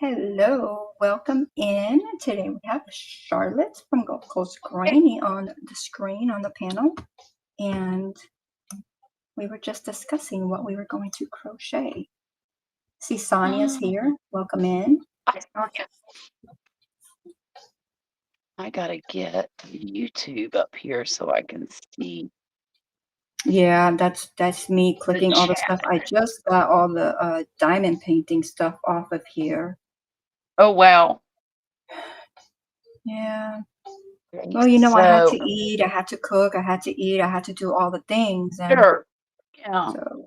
Hello, welcome in. Today we have Charlotte from Gulf Coast Granny on the screen on the panel, and we were just discussing what we were going to crochet. See, Sonia's here. Welcome in. I gotta get YouTube up here so I can see. Yeah, that's me clicking all the stuff. I just got all the diamond painting stuff off of here. Oh, wow. Yeah. Well, I had to eat, I had to cook, I had to eat, I had to do all the things. And sure. Yeah. so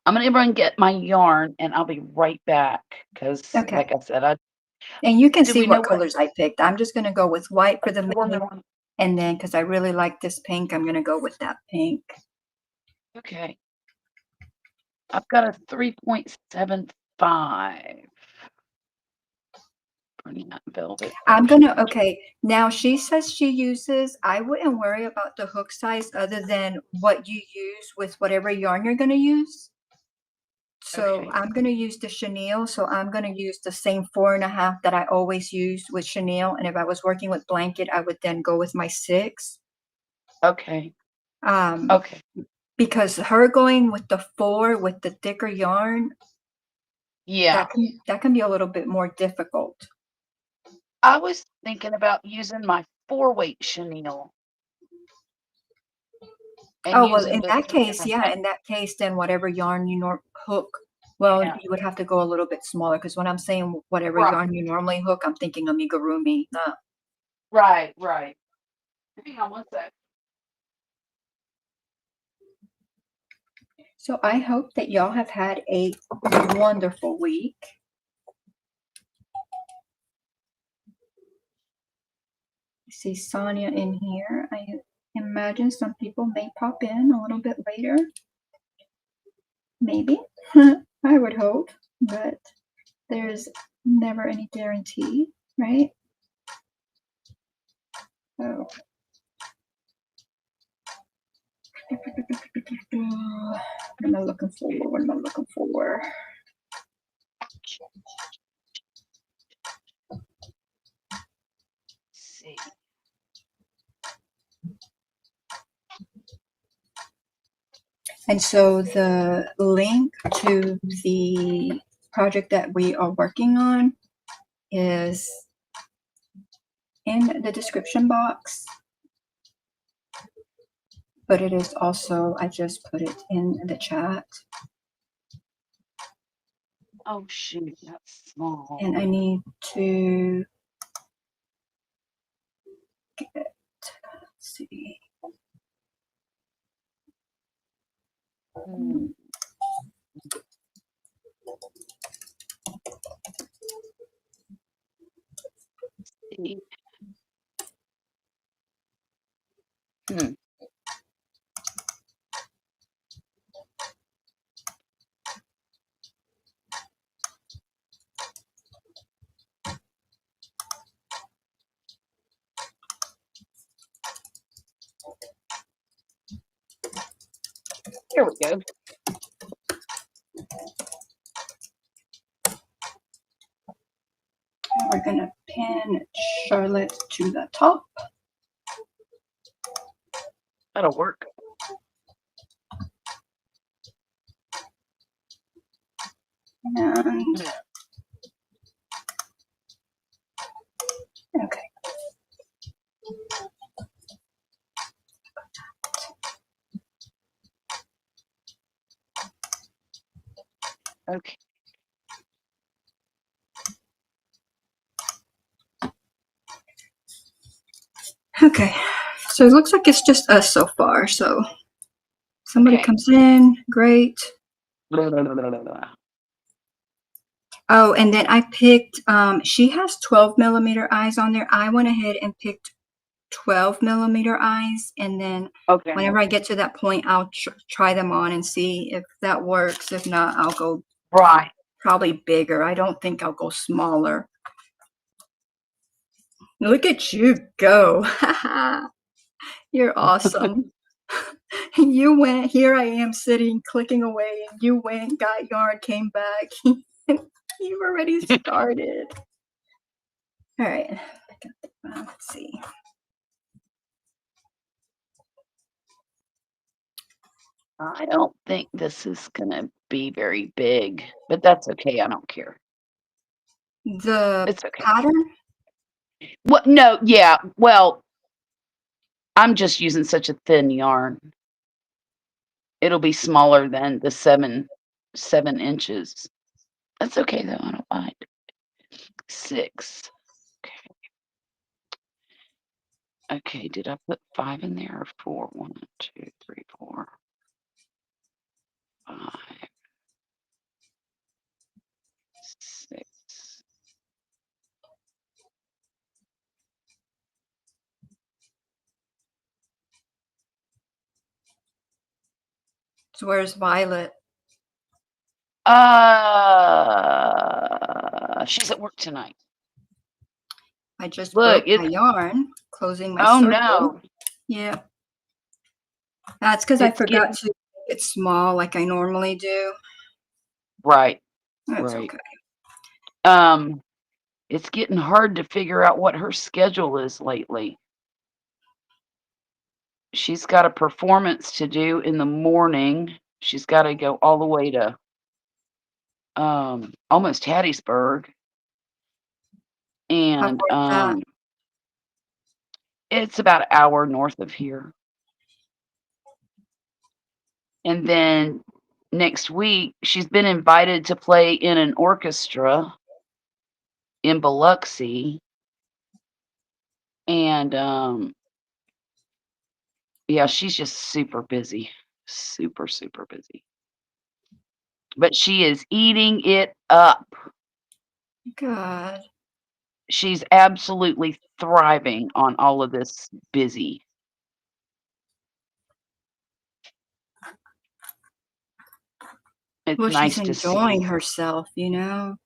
I'm gonna run get my yarn and I'll be right back because, okay. like I said, And you can do see we know what colors I picked. I'm just going to go with white for the what? main, and then because I really like this pink, I'm going to go with that pink. Okay. I've got a 3.75. Velvet. I'm going to, okay, now she says she uses, I wouldn't worry about the hook size other than what you use with whatever yarn you're going to use. So Okay. I'm going to use the chenille. So I'm going to use the same 4.5 that I always use with chenille. And if I was working with blanket, I would then go with my 6. Okay. Okay. Because her going with the 4 with the thicker yarn, yeah, that can be a little bit more difficult. I was thinking about using my 4-weight chenille. Oh, well, in that case, yeah, in that case, then whatever yarn you hook, well, you would have to go a little bit smaller because when I'm saying whatever yarn you normally hook, I'm thinking amigurumi. Right. Hang on one sec. So I hope that y'all have had a wonderful week. I see Sonia in here. I imagine some people may pop in a little bit later. Maybe. I would hope, but there's never any guarantee, right? So what am I looking for? See. And so the link to the project that we are working on is in the description box, but it is also, I just put it in the chat. Oh, shoot, that's small. And I need to get, let's see. Here we go. We're going to pin Charlotte to the top. That'll work. And okay. Okay. Okay, so it looks like it's just us so far. So somebody comes in, great. Oh, and then I picked, she has 12mm eyes on there. I went ahead and picked 12mm eyes. And then whenever I get to that point, I'll try them on and see if that works. If not, I'll go probably bigger. I don't think I'll go smaller. Look at you go. You're awesome. You went, here I am sitting, clicking away, and you went, got yarn, came back. You've already started. All right. Let's see. I don't think this is gonna be very big, but that's okay. I don't care. The It's okay. pattern? Well, no, yeah. Well, I'm just using such a thin yarn. It'll be smaller than the 7 inches. That's okay though. I don't mind. 6. Okay. Okay. Did I put 5 in there or 4? 1, 2, 3, 4, 5, 6. So where's Violet? She's at work tonight. I just Look, broke my it's yarn, closing my oh circle. no. Yeah. That's because I It's forgot getting to make it small like I normally do. right, That's right. okay. Um, it's getting hard to figure out what her schedule is lately. She's got a performance to do in the morning. She's got to go all the way to almost Hattiesburg, How and far is that? it's about an hour north of here. And then next week, she's been invited to play in an orchestra in Biloxi, and yeah, she's just super busy, super super busy. But she is eating it up. Good. She's absolutely thriving on all of this busy. It's Well, she's nice to enjoying see herself, you know?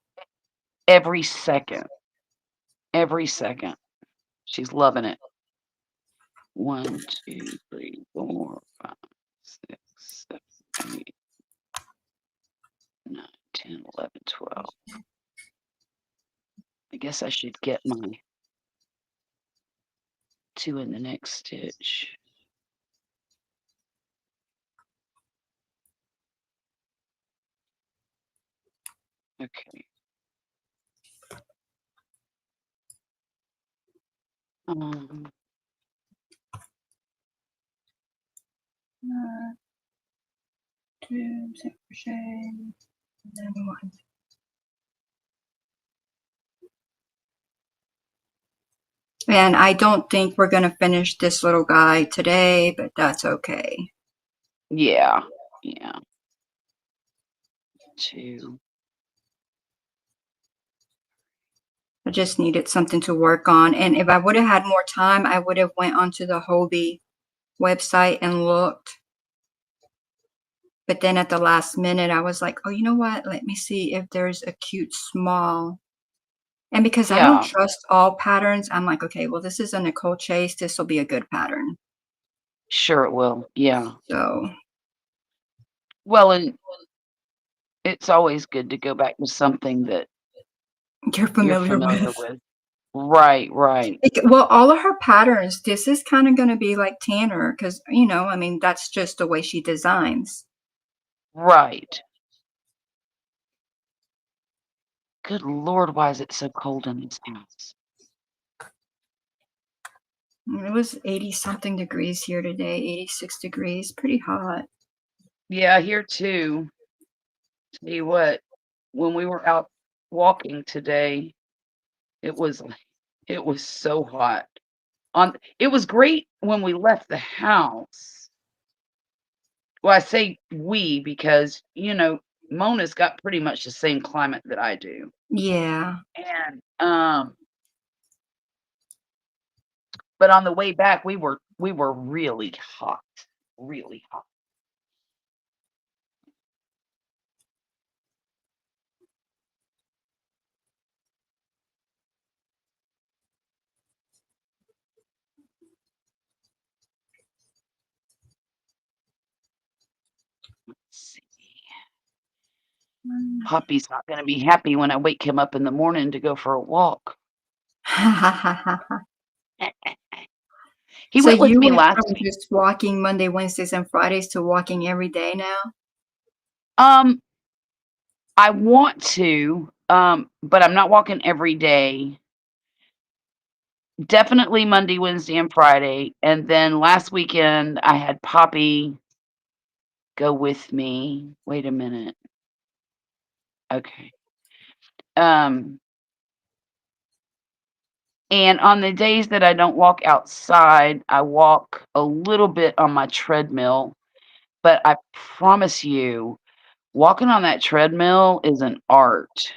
every second, every second. She's loving it. 1, 2, 3, 4, 5, 6, 7, 8, 9, 10, 11, 12. I guess I should get my 2 in the next stitch. Okay. Um, 2, single crochet, and then 1. And I don't think we're gonna finish this little guy today, but that's okay. yeah, yeah. 2. I just needed something to work on. And if I would have had more time, I would have went onto the Hobie website and looked. But then at the last minute, I was like, oh, you know what? Let me see if there's a cute small. And because I don't Yeah, trust all patterns, I'm like, okay, well, this is a Nicole Chase. This will be a good pattern. sure it will. Yeah. So Well, and it's always good to go back to something that you're you're familiar familiar with. with. Right, right, Well, all of her patterns, this is kind of going to be like Tanner because, you know, I mean, that's just the way she designs. right. Good Lord, why is it so cold in this house? It was 80 something degrees here today, 86 degrees, pretty hot. Yeah, here too. Tell you what, when we were out walking today, it was it was so hot. It was great when we left the house. Well, I say we because, Mona's got pretty much the same climate that I do. Yeah. And but on the way back we were really hot. Really hot. Let's see. Poppy's not gonna be happy when I wake him up in the morning to go for a walk. He So went with you me went last from week. just walking Monday, Wednesdays, and Fridays to walking every day now? Um, I want to, but I'm not walking every day. Definitely Monday, Wednesday, and Friday, and then last weekend, I had Poppy go with me. Wait a minute. Okay. Um, and on the days that I don't walk outside, I walk a little bit on my treadmill, but I promise you, walking on that treadmill is an art.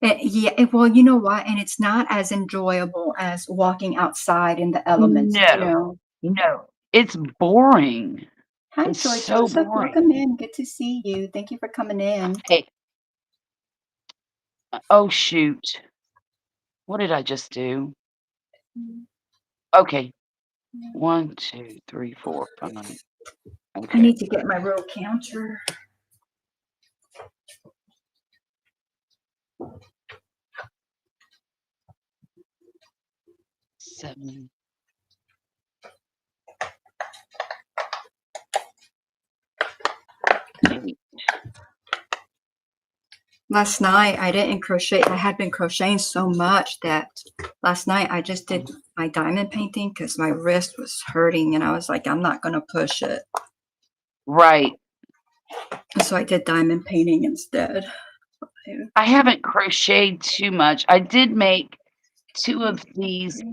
Yeah, well, you know what? And it's not as enjoyable as walking outside in the elements, you No, know? no, it's boring. Hi, It's Joy so Joseph. boring. Welcome in. Good to see you. Thank you for coming in. Hey, oh, shoot. What did I just do? Okay. 1, 2, 3, 4, 5. I Okay. need to get my row counter. 7, 8. Last night I didn't crochet. I had been crocheting so much that last night I just did my diamond painting because my wrist was hurting and I was like, I'm not going to push it. Right. So I did diamond painting instead. I haven't crocheted too much. I did make 2 of these,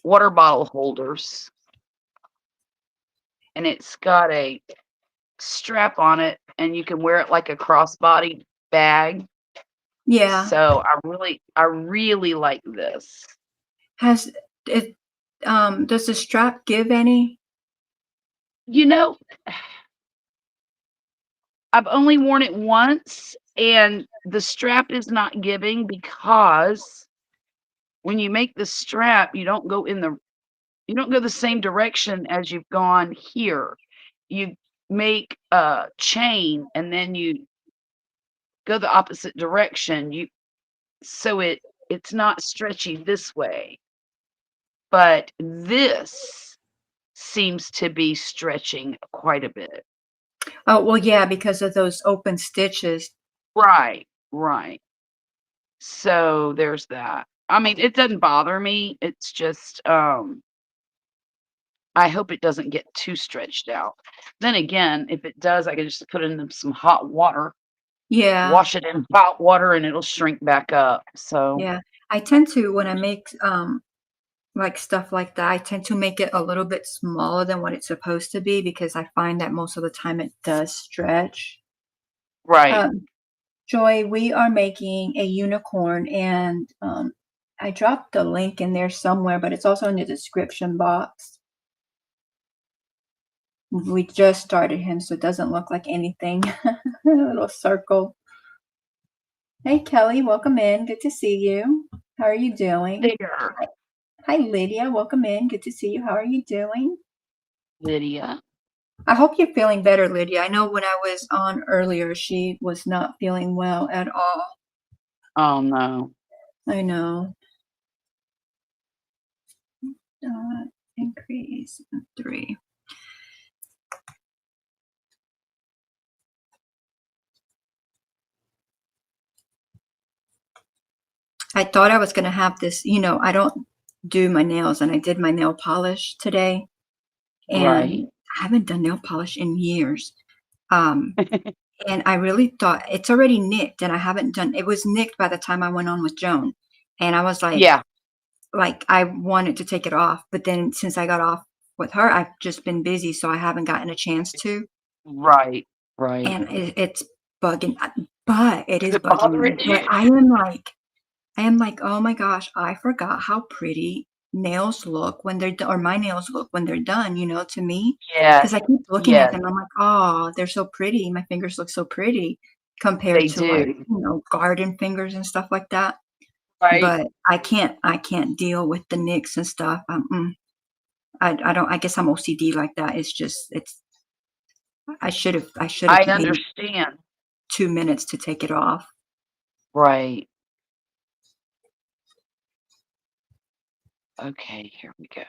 water bottle holders, and it's got a strap on it, and you can wear it like a crossbody bag. Yeah. So I really like this. Has it, does the strap give any? You know, I've only worn it once, and the strap is not giving because when you make the strap, you don't go the same direction as you've gone here. You make a chain and then you go the opposite direction. So it's not stretchy this way, but this seems to be stretching quite a bit. Oh, well, yeah, because of those open stitches. Right, right. So there's that. I mean, it doesn't bother me. It's just I hope it doesn't get too stretched out. Then again, if it does, I can just put it in some hot water, Yeah. wash it in hot water, and it'll shrink back up. So, Yeah. I tend to, when I make, like stuff like that, I tend to make it a little bit smaller than what it's supposed to be because I find that most of the time it does stretch. right, Um, Joy, we are making a unicorn and I dropped the link in there somewhere, but it's also in the description box. We just started him, so it doesn't look like anything. A little circle. Hey, Kelly, welcome in. Good to see you. How are you doing? there, Hi, hi, Lydia. Welcome in. Good to see you. How are you doing? Lydia. I hope you're feeling better, Lydia. I know when I was on earlier, she was not feeling well at all. Oh, no. I know. Increase 3. I thought I was going to have this, I don't do my nails, and I did my nail polish today, and Right. I haven't done nail polish in years. Um, and I really thought it's already nicked, and I haven't done it was nicked by the time I went on with Joan, and I was Yeah, like I wanted to take it off, but then since I got off with her, I've just been busy, so I haven't gotten a chance to, right, right. and it's bugging, but it Is is it bugging bothering me. But you? I am like, "Oh my gosh, I forgot how pretty nails look when they're do or my nails look when they're done," to me, Yes, because I keep looking at yes, them, I'm like, "Oh, they're so pretty, my fingers look so pretty," compared they to, like, do. garden fingers and stuff like that, Right. but I can't deal with the nicks and stuff, I don't I guess I'm OCD like that, it's just it's I should've I maybe understand. 2 minutes to take it off. Right. Okay, here we go.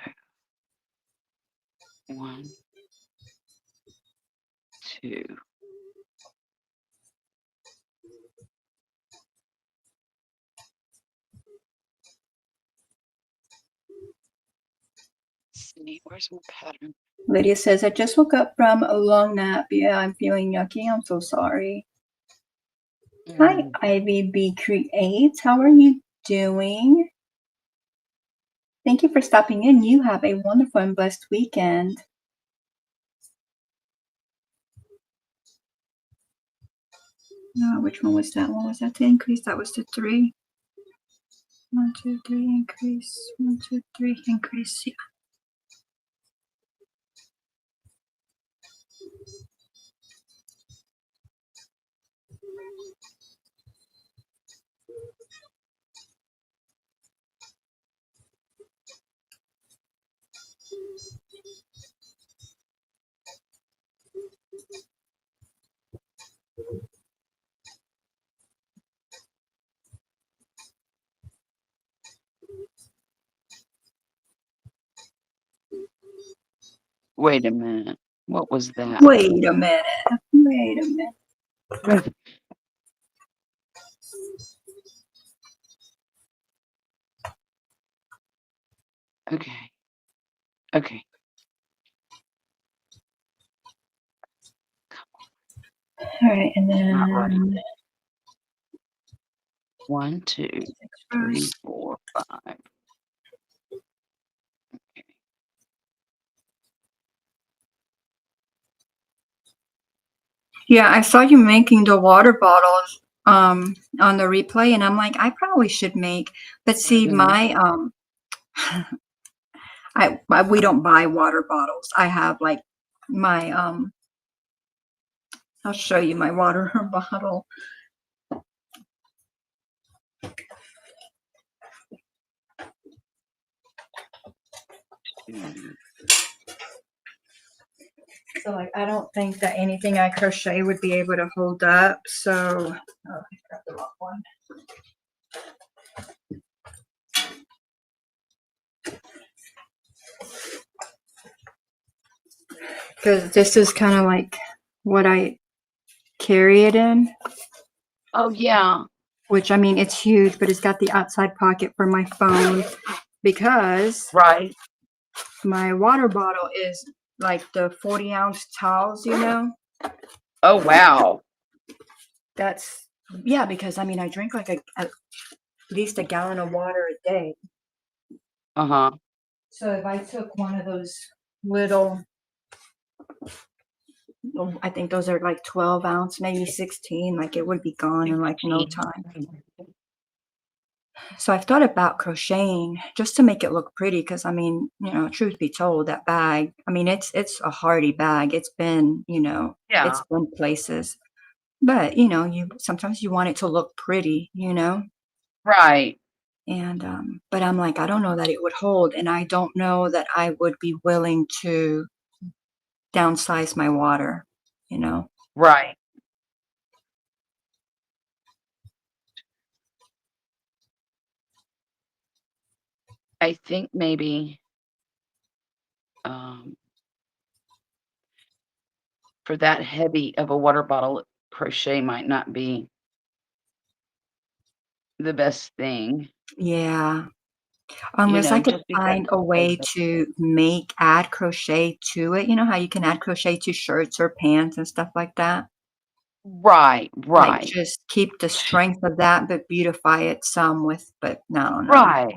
1, 2. See, where's my pattern? Lydia says, I just woke up from a long nap. Yeah, I'm feeling yucky. I'm so sorry. Hi, Ivy B Creates. How are you doing? Thank you for stopping in. You have a wonderful and blessed weekend. Which one was that one? Was that the increase? That was the 3. 1, 2, 3, increase. 1, 2, 3, increase. Yeah. Wait a minute. What was that? Wait a minute. Wait a minute. Okay. Okay. All right, and Not right. then 1, 2, 3, 4, 5. yeah, I saw you making the water bottles on the replay, and I'm like, I probably should make, but see, my we don't buy water bottles. I have like my I'll show you my water bottle. So like I don't think that anything I crochet would be able to hold up. So oh, I grabbed the wrong one. Because this is kind of like what I carry it in. Oh, yeah. Which, I mean, it's huge, but it's got the outside pocket for my phone because Right. my water bottle is like the 40-ounce towels, you know? Oh, wow. That's, yeah, because, I mean, I drink like at least a gallon of water a day. Uh-huh. So if I took one of those little, I think those are like 12 ounce, maybe 16, like it would be gone in like no time. So I've thought about crocheting just to make it look pretty because I mean, you know, truth be told, that bag, I mean, it's a hardy bag. It's been, you know, Yeah. it's been places. But, you know, you sometimes you want it to look pretty, you know? Right. And but I'm like, I don't know that it would hold, and I don't know that I would be willing to downsize my water, you know? Right. I think maybe um, for that heavy of a water bottle, crochet might not be the best thing, Yeah. you Unless I know, could just because find a way to add crochet to it. You know how you can add crochet to shirts or pants and stuff like that? Right, Like, right, just keep the strength of that, but beautify it some with, but no, no. right.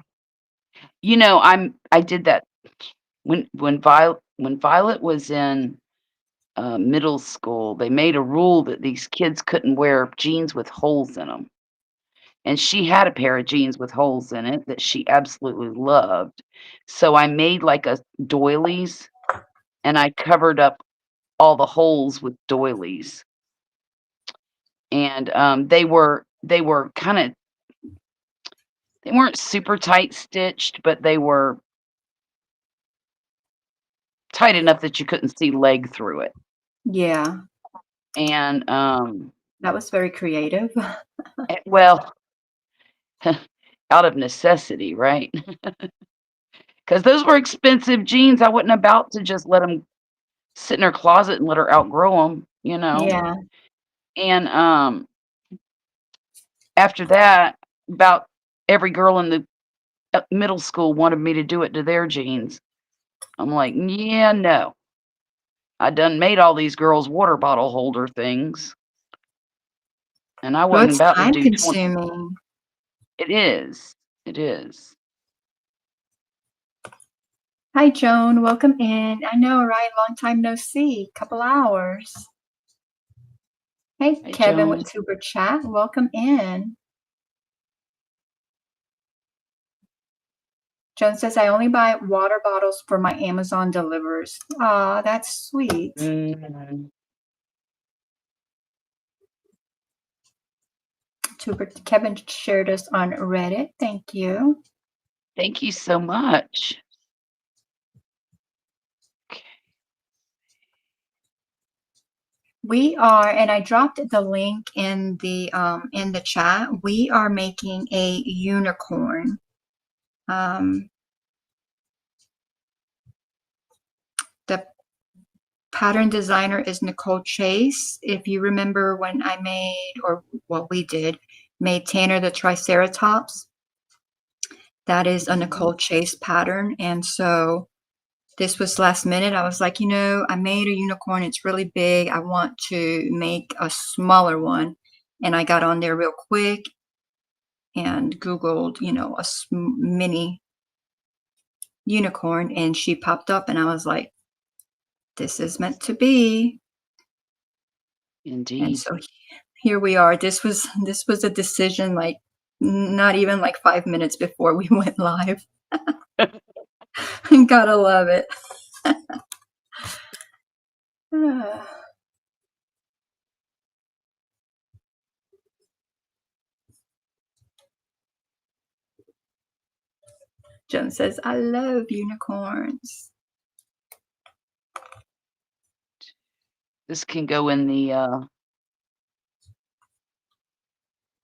You know, I did that when Violet was in, middle school, they made a rule that these kids couldn't wear jeans with holes in them. And she had a pair of jeans with holes in it that she absolutely loved. So I made like a doilies, and I covered up all the holes with doilies. And, they were kinda they weren't super tight stitched, but they were tight enough that you couldn't see leg through it. Yeah. And, That was very creative. Well, out of necessity, right? Because those were expensive jeans. I wasn't about to just let them sit in her closet and let her outgrow them, you know? Yeah. And, after that, about every girl in the, middle school wanted me to do it to their jeans. I'm like, "Yeah, no. I done made all these girls water bottle holder things, and I Well, wasn't it's about to time do 20." consuming. It is. It is. Hi, Joan. Welcome in. I know, right? Long time no see. Couple hours. Hey, Hey, Kevin Joan. with Super Chat. Welcome in. Joan says, I only buy water bottles for my Amazon delivers. Aw, that's sweet. Mm. Kevin shared us on Reddit. Thank you. Thank you so much. Okay. We are, and I dropped the link in the chat. We are making a unicorn. The pattern designer is Nicole Chase. If you remember when I made, or what we did, made Tanner the Triceratops, that is a Nicole Chase pattern. And so this was last minute. I was like, I made a unicorn. It's really big. I want to make a smaller one. And I got on there real quick and Googled, a mini unicorn, and she popped up, and I was like, this is meant to be. And Indeed. so here we are. This was a decision, like not even like 5 minutes before we went live. Gotta love it. Jen says, I love unicorns. This can go in the,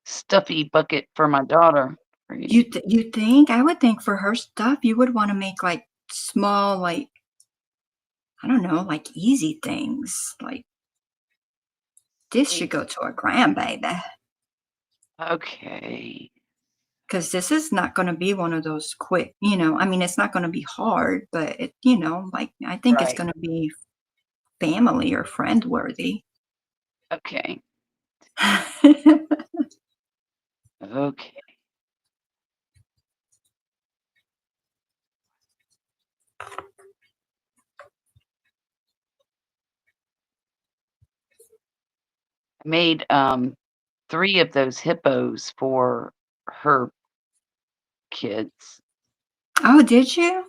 stuffy bucket for my daughter. You think? I would think for her stuff, you would want to make like small, like, I don't know, like easy things. Like this should go to a grandbaby. Okay. Because this is not going to be one of those quick, I mean, it's not going to be hard, but like I think it's Right. going to be family or friend worthy. Okay. Okay. I made, 3 of those hippos for her kids. Oh, did you?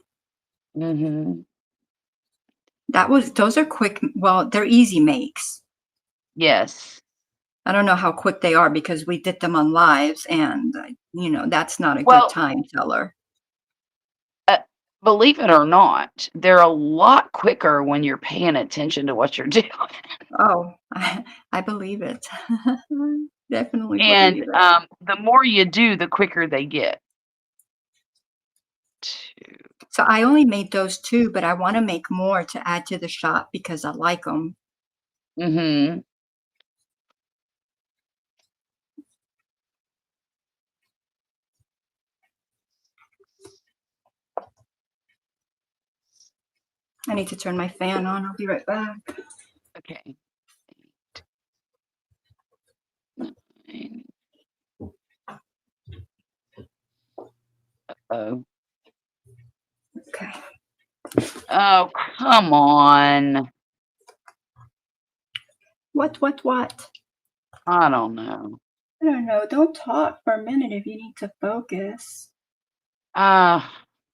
Mhm. Those are quick. Well, they're easy makes. Yes. I don't know how quick they are because we did them on lives, and that's not a good Well, time teller. uh, believe it or not, they're a lot quicker when you're paying attention to what you're doing. Oh, I believe it. Definitely And, believe it. the more you do, the quicker they get. 2. So I only made those two, but I want to make more to add to the shop because I like them. Mhm. I need to turn my fan on. I'll be right back. Okay. 8, 9. Uh-oh. Okay. Oh, come on. What? I don't know. I don't know. Don't talk for a minute if you need to focus. Uh,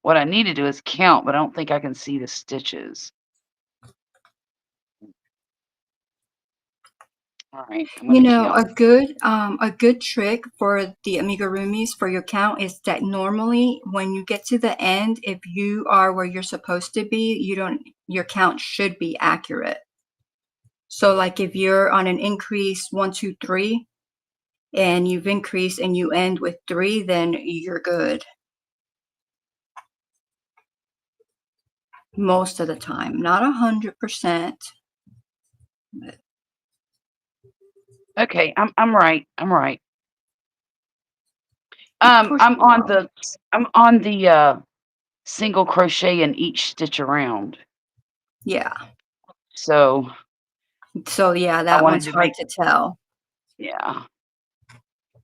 what I need to do is count, but I don't think I can see the stitches. Alright, I'm gonna count. A good trick for the amigurumis for your count is that normally when you get to the end, if you are where you're supposed to be, your count should be accurate. So like if you're on an increase 1, 2, 3, and you've increased and you end with 3, then you're good. Most of the time, not 100%. Okay, I'm right. I'm right. Of course I'm you on are. the single crochet in each stitch around. Yeah. So So yeah, I that wanted one's to hard make to tell. yeah,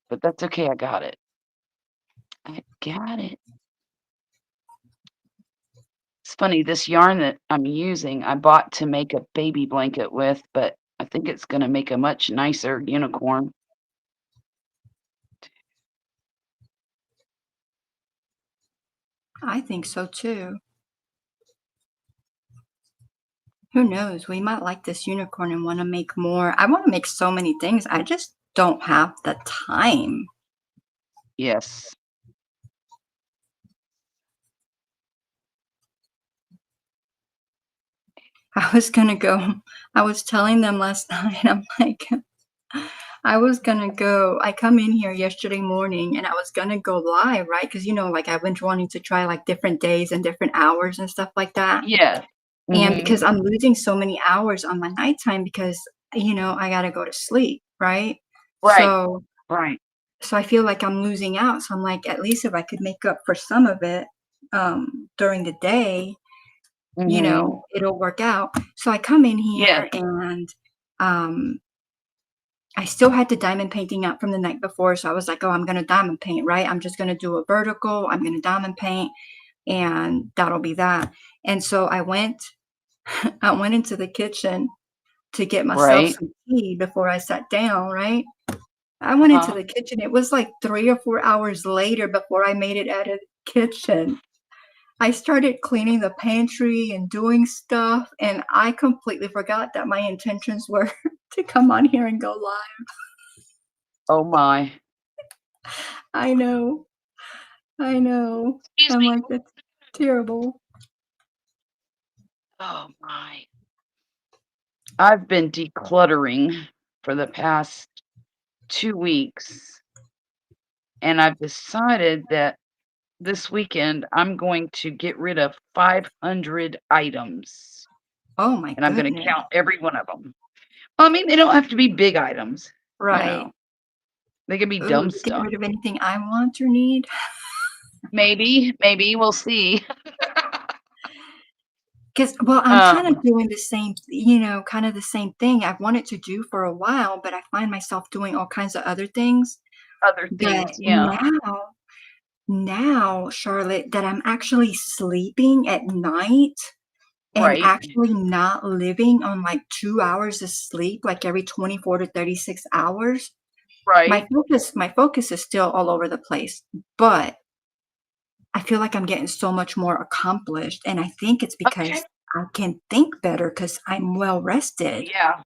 but that's okay. I got it. I got it. It's funny, this yarn that I'm using, I bought to make a baby blanket with, but I think it's gonna make a much nicer unicorn. I think so too. Who knows? We might like this unicorn and want to make more. I want to make so many things. I just don't have the time. Yes. I was gonna go. I was telling them last night, I'm like, I was gonna go. I come in here yesterday morning and I was gonna go live, right? Because, like I've been wanting to try like different days and different hours and stuff like that. Yeah. And Mhm. because I'm losing so many hours on my nighttime because, I gotta go to sleep, right? Right. So, Right. so I feel like I'm losing out. So I'm like, at least if I could make up for some of it during the day, Mhm. it'll work out. So I come in Yes. here and um, I still had the diamond painting out from the night before. So I was like, oh, I'm going to diamond paint, right? I'm just going to do a vertical. I'm going to diamond paint and that'll be that. And so I went, I went into the kitchen to get myself Right. some tea before I sat down, right? I went into Uh-huh. the kitchen. It was like 3 or 4 hours later before I made it out of the kitchen. I started cleaning the pantry and doing stuff, and I completely forgot that my intentions were to come on here and go live. Oh my. I know. I know. Excuse I'm me. like, "That's terrible." Oh my. I've been decluttering for the past 2 weeks, and I've decided that this weekend I'm going to get rid of 500 items, Oh my and I'm gonna goodness. count every one of them. I mean, they don't have to be big items, you Right. know, they can be Ooh, dumb you get stuff. rid of anything I want or need? Maybe, we'll see. 'Cause well, I'm kinda Um, doing the same kinda the same thing I've wanted to do for a while, but I find myself doing all kinds of other things other that things, yeah, now, Charlotte, that I'm actually sleeping at night and right, actually not living on, like, 2 hours of sleep, like, every 24 to 36 hours, right. my focus is still all over the place, but I feel like I'm getting so much more accomplished, and I think it's Okay, because I can think better because 'cause I'm well rested. yeah,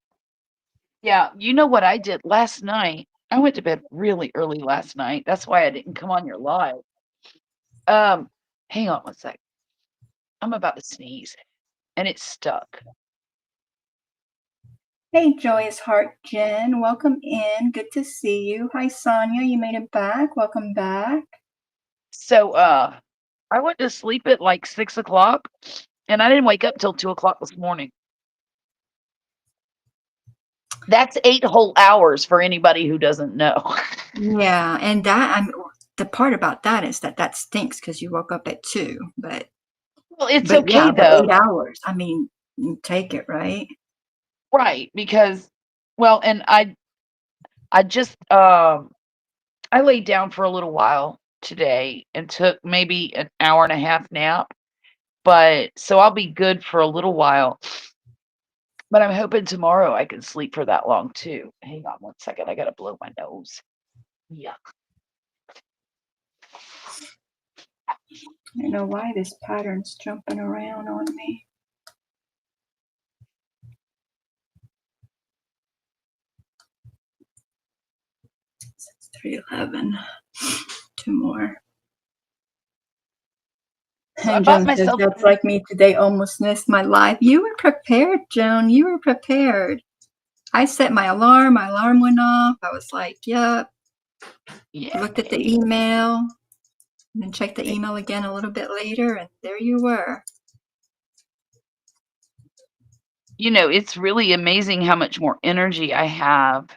yeah. You know what I did last night? I went to bed really early last night. That's why I didn't come on your live. Um, Hang on one sec. I'm about to sneeze, and it's stuck. Hey, Joyous Heart Jen, welcome in. Good to see you. Hi, Sonia. You made it back. Welcome back. So, I went to sleep at, like, 6 o'clock, and I didn't wake up till 2 o'clock this morning. That's 8 whole hours for anybody who doesn't know. Yeah, and the part about that is that stinks because you woke up at 2, Well, it's but yeah, okay, but 8 though. hours, I mean, you take it, right? Right, because well, and I just, I laid down for a little while today and took maybe an hour and a half nap, but so I'll be good for a little while, but I'm hoping tomorrow I can sleep for that long too. Hang on one second, I gotta blow my nose. Yeah. I don't know why this pattern's jumping around on me. It's 3:11. 2 more. So I And bought Joan says, myself "That's like me today, almost missed my life." You were prepared, Joan, you were prepared. I set my alarm went off. I was like, "Yep." Looked at the Yay. email, and then checked the email again a little bit later, and there you were. You know, it's really amazing how much more energy I have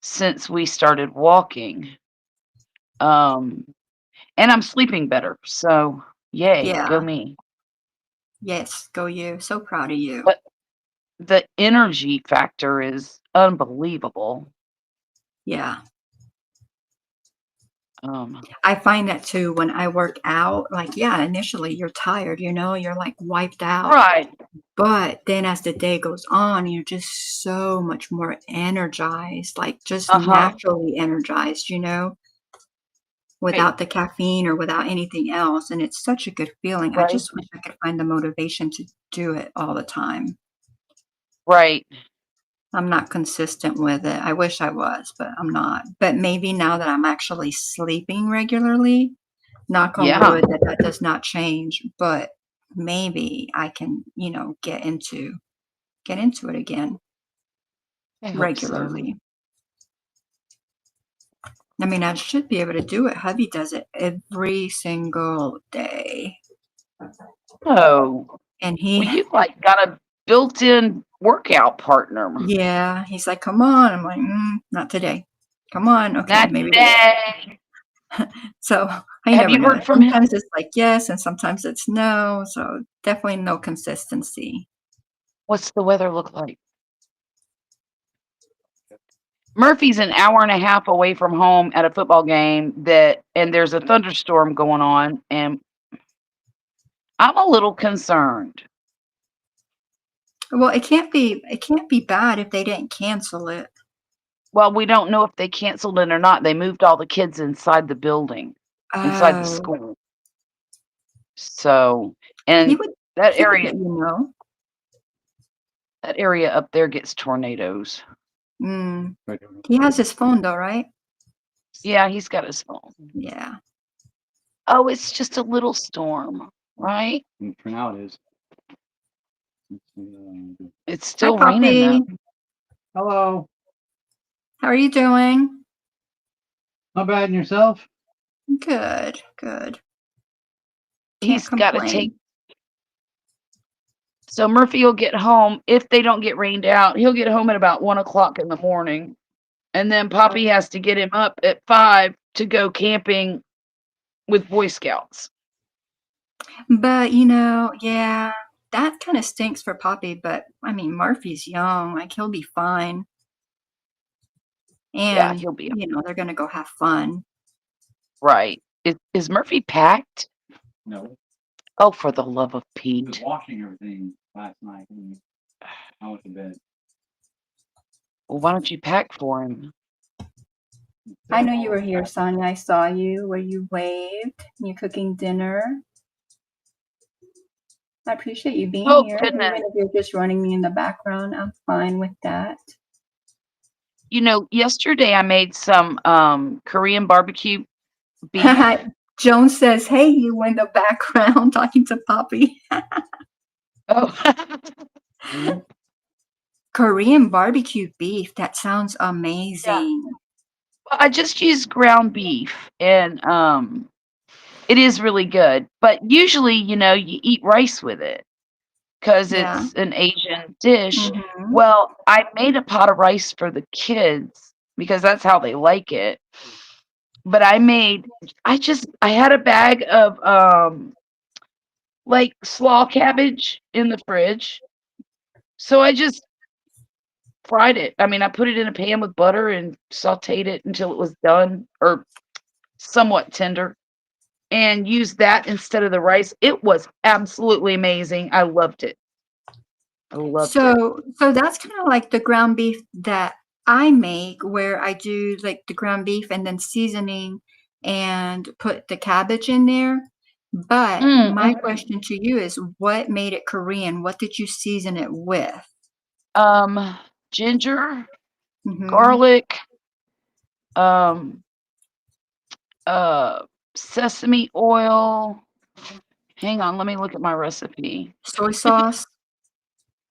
since we started walking. Um, and I'm sleeping better, so yay, go Yeah. me. Yes, go you. So proud of you. But the energy factor is unbelievable. Yeah. Um, I find that too when I work out, like, yeah, initially you're tired, you're like wiped out. right, But then as the day goes on, you're just so much more energized, like just uh-huh, naturally energized, right, without the caffeine or without anything else. And it's such a good feeling. I right, just wish I could find the motivation to do it all the time. right. I'm not consistent with it. I wish I was, but I'm not. But maybe now that I'm actually sleeping regularly, knock on Yeah, wood that that does not change, but maybe I can, get into it again I hope so. regularly. I mean, I should be able to do it. Hubby does it every single day. Oh, And well, he you've, like, got a built-in workout partner. yeah, he's like, "Come on." I'm like, not today. Come on. Okay, Not maybe later." today. So, I Have never you know. heard from him? Sometimes it's like yes, and sometimes it's no, so definitely no consistency. What's the weather look like? Murphy's an hour and a half away from home at a football game and there's a thunderstorm going on, and I'm a little concerned. Well, it can't be bad if they didn't cancel it. Well, we don't know if they canceled it or not. They moved all the kids inside the building, inside the Oh, school. So, he and would that he would area let you know. that area up there gets tornadoes. Mm. He has his phone though, right? Yeah, he's got his phone. Yeah. Oh, it's just a little storm, right? For now it is. It's Hi, still raining though. Poppy. Hello. How are you doing? Not bad in yourself? Good, good. Can't He's got to take complain. So Murphy will get home if they don't get rained out. He'll get home at about 1 o'clock in the morning, and then Poppy has to get him up at 5 to go camping with Boy Scouts. But, yeah, that kinda stinks for Poppy, but, I mean, Murphy's young, like, he'll be fine, Yeah, and, he'll be they're gonna go have fun. right. Is Murphy packed? No. Oh, for the love of He was Pete. washing everything last night when I went to bed. Well, why don't you pack for him? I know you were here, Sonia, I saw you where you waved, you're cooking dinner. I appreciate you being Oh, here, goodness. even if you're just running me in the background, I'm fine with that. You know, yesterday I made some Korean barbecue beef. Joan says, "Hey, you in the background talking to Poppy." Oh, Korean barbecue beef, that sounds yeah. amazing. Well, I just used ground beef, and it is really good. But usually, you eat rice with it, 'cause Yeah. it's an Asian dish. Mhm. Well, I made a pot of rice for the kids because that's how they like it, but I had a bag of, like, slaw cabbage in the fridge, so I just fried it. I mean, I put it in a pan with butter and sautéed it until it was done or somewhat tender, and used that instead of the rice. It was absolutely amazing. I loved it. I loved it. So that's kinda like the ground beef that I make, where I do, like, the ground beef and then seasoning and put the cabbage in there. But my Mhm. question to you is what made it Korean? What did you season it with? Ginger, Mhm. garlic, um, uh, sesame oil. Hang on, let me look at my recipe. Soy sauce?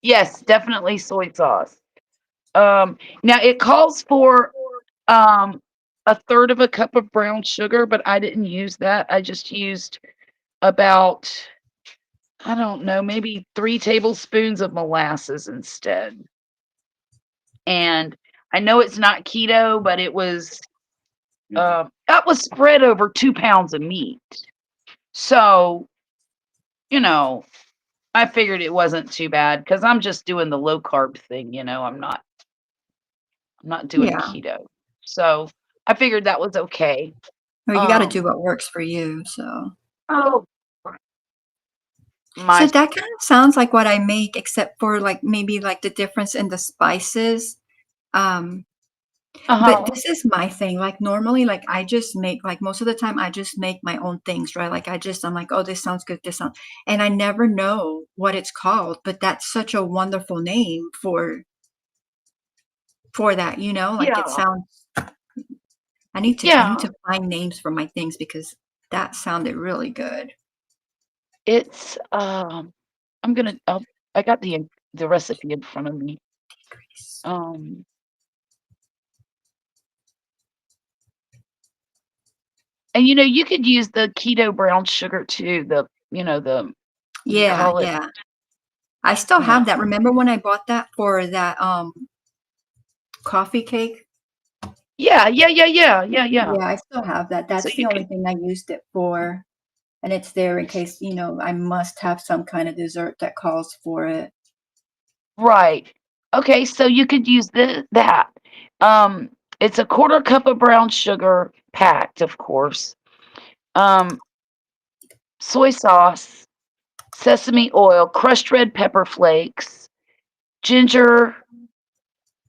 Yes, definitely soy sauce. Now it calls for a third of a cup of brown sugar, but I didn't use that. I just used about, I don't know, maybe 3 tablespoons of molasses instead. And I know it's not keto, but it was that was spread over 2 pounds of meat. So, you know, I figured it wasn't too bad because I'm just doing the low carb thing, I'm not doing Yeah. keto. So I figured that was okay. Well, you got to do what works for you. So. Oh, So my that kind of sounds like what I make, except for like maybe like the difference in the spices. Um, but uh-huh. this is my thing. Like normally, like I just make like most of the time I just make my own things, right? Like I'm like, oh, this sounds good, this sounds, and I never know what it's called, but that's such a wonderful name for that, like it Yeah. sounds. I need Yeah. to find names for my things because that sounded really good. It's I got the recipe in front of me. Um and you could use the keto brown sugar too, the you Yeah, call it, yeah. I still yeah. have that. Remember when I bought that for that coffee cake? Yeah, yeah, yeah, yeah, yeah, yeah. Yeah, I still have that. So That's the you only could, thing I used it for. And it's there in case, I must have some kind of dessert that calls for it. right. Okay, so you could use that. It's a quarter cup of brown sugar, packed, of course. Um, Soy sauce, sesame oil, crushed red pepper flakes, ginger,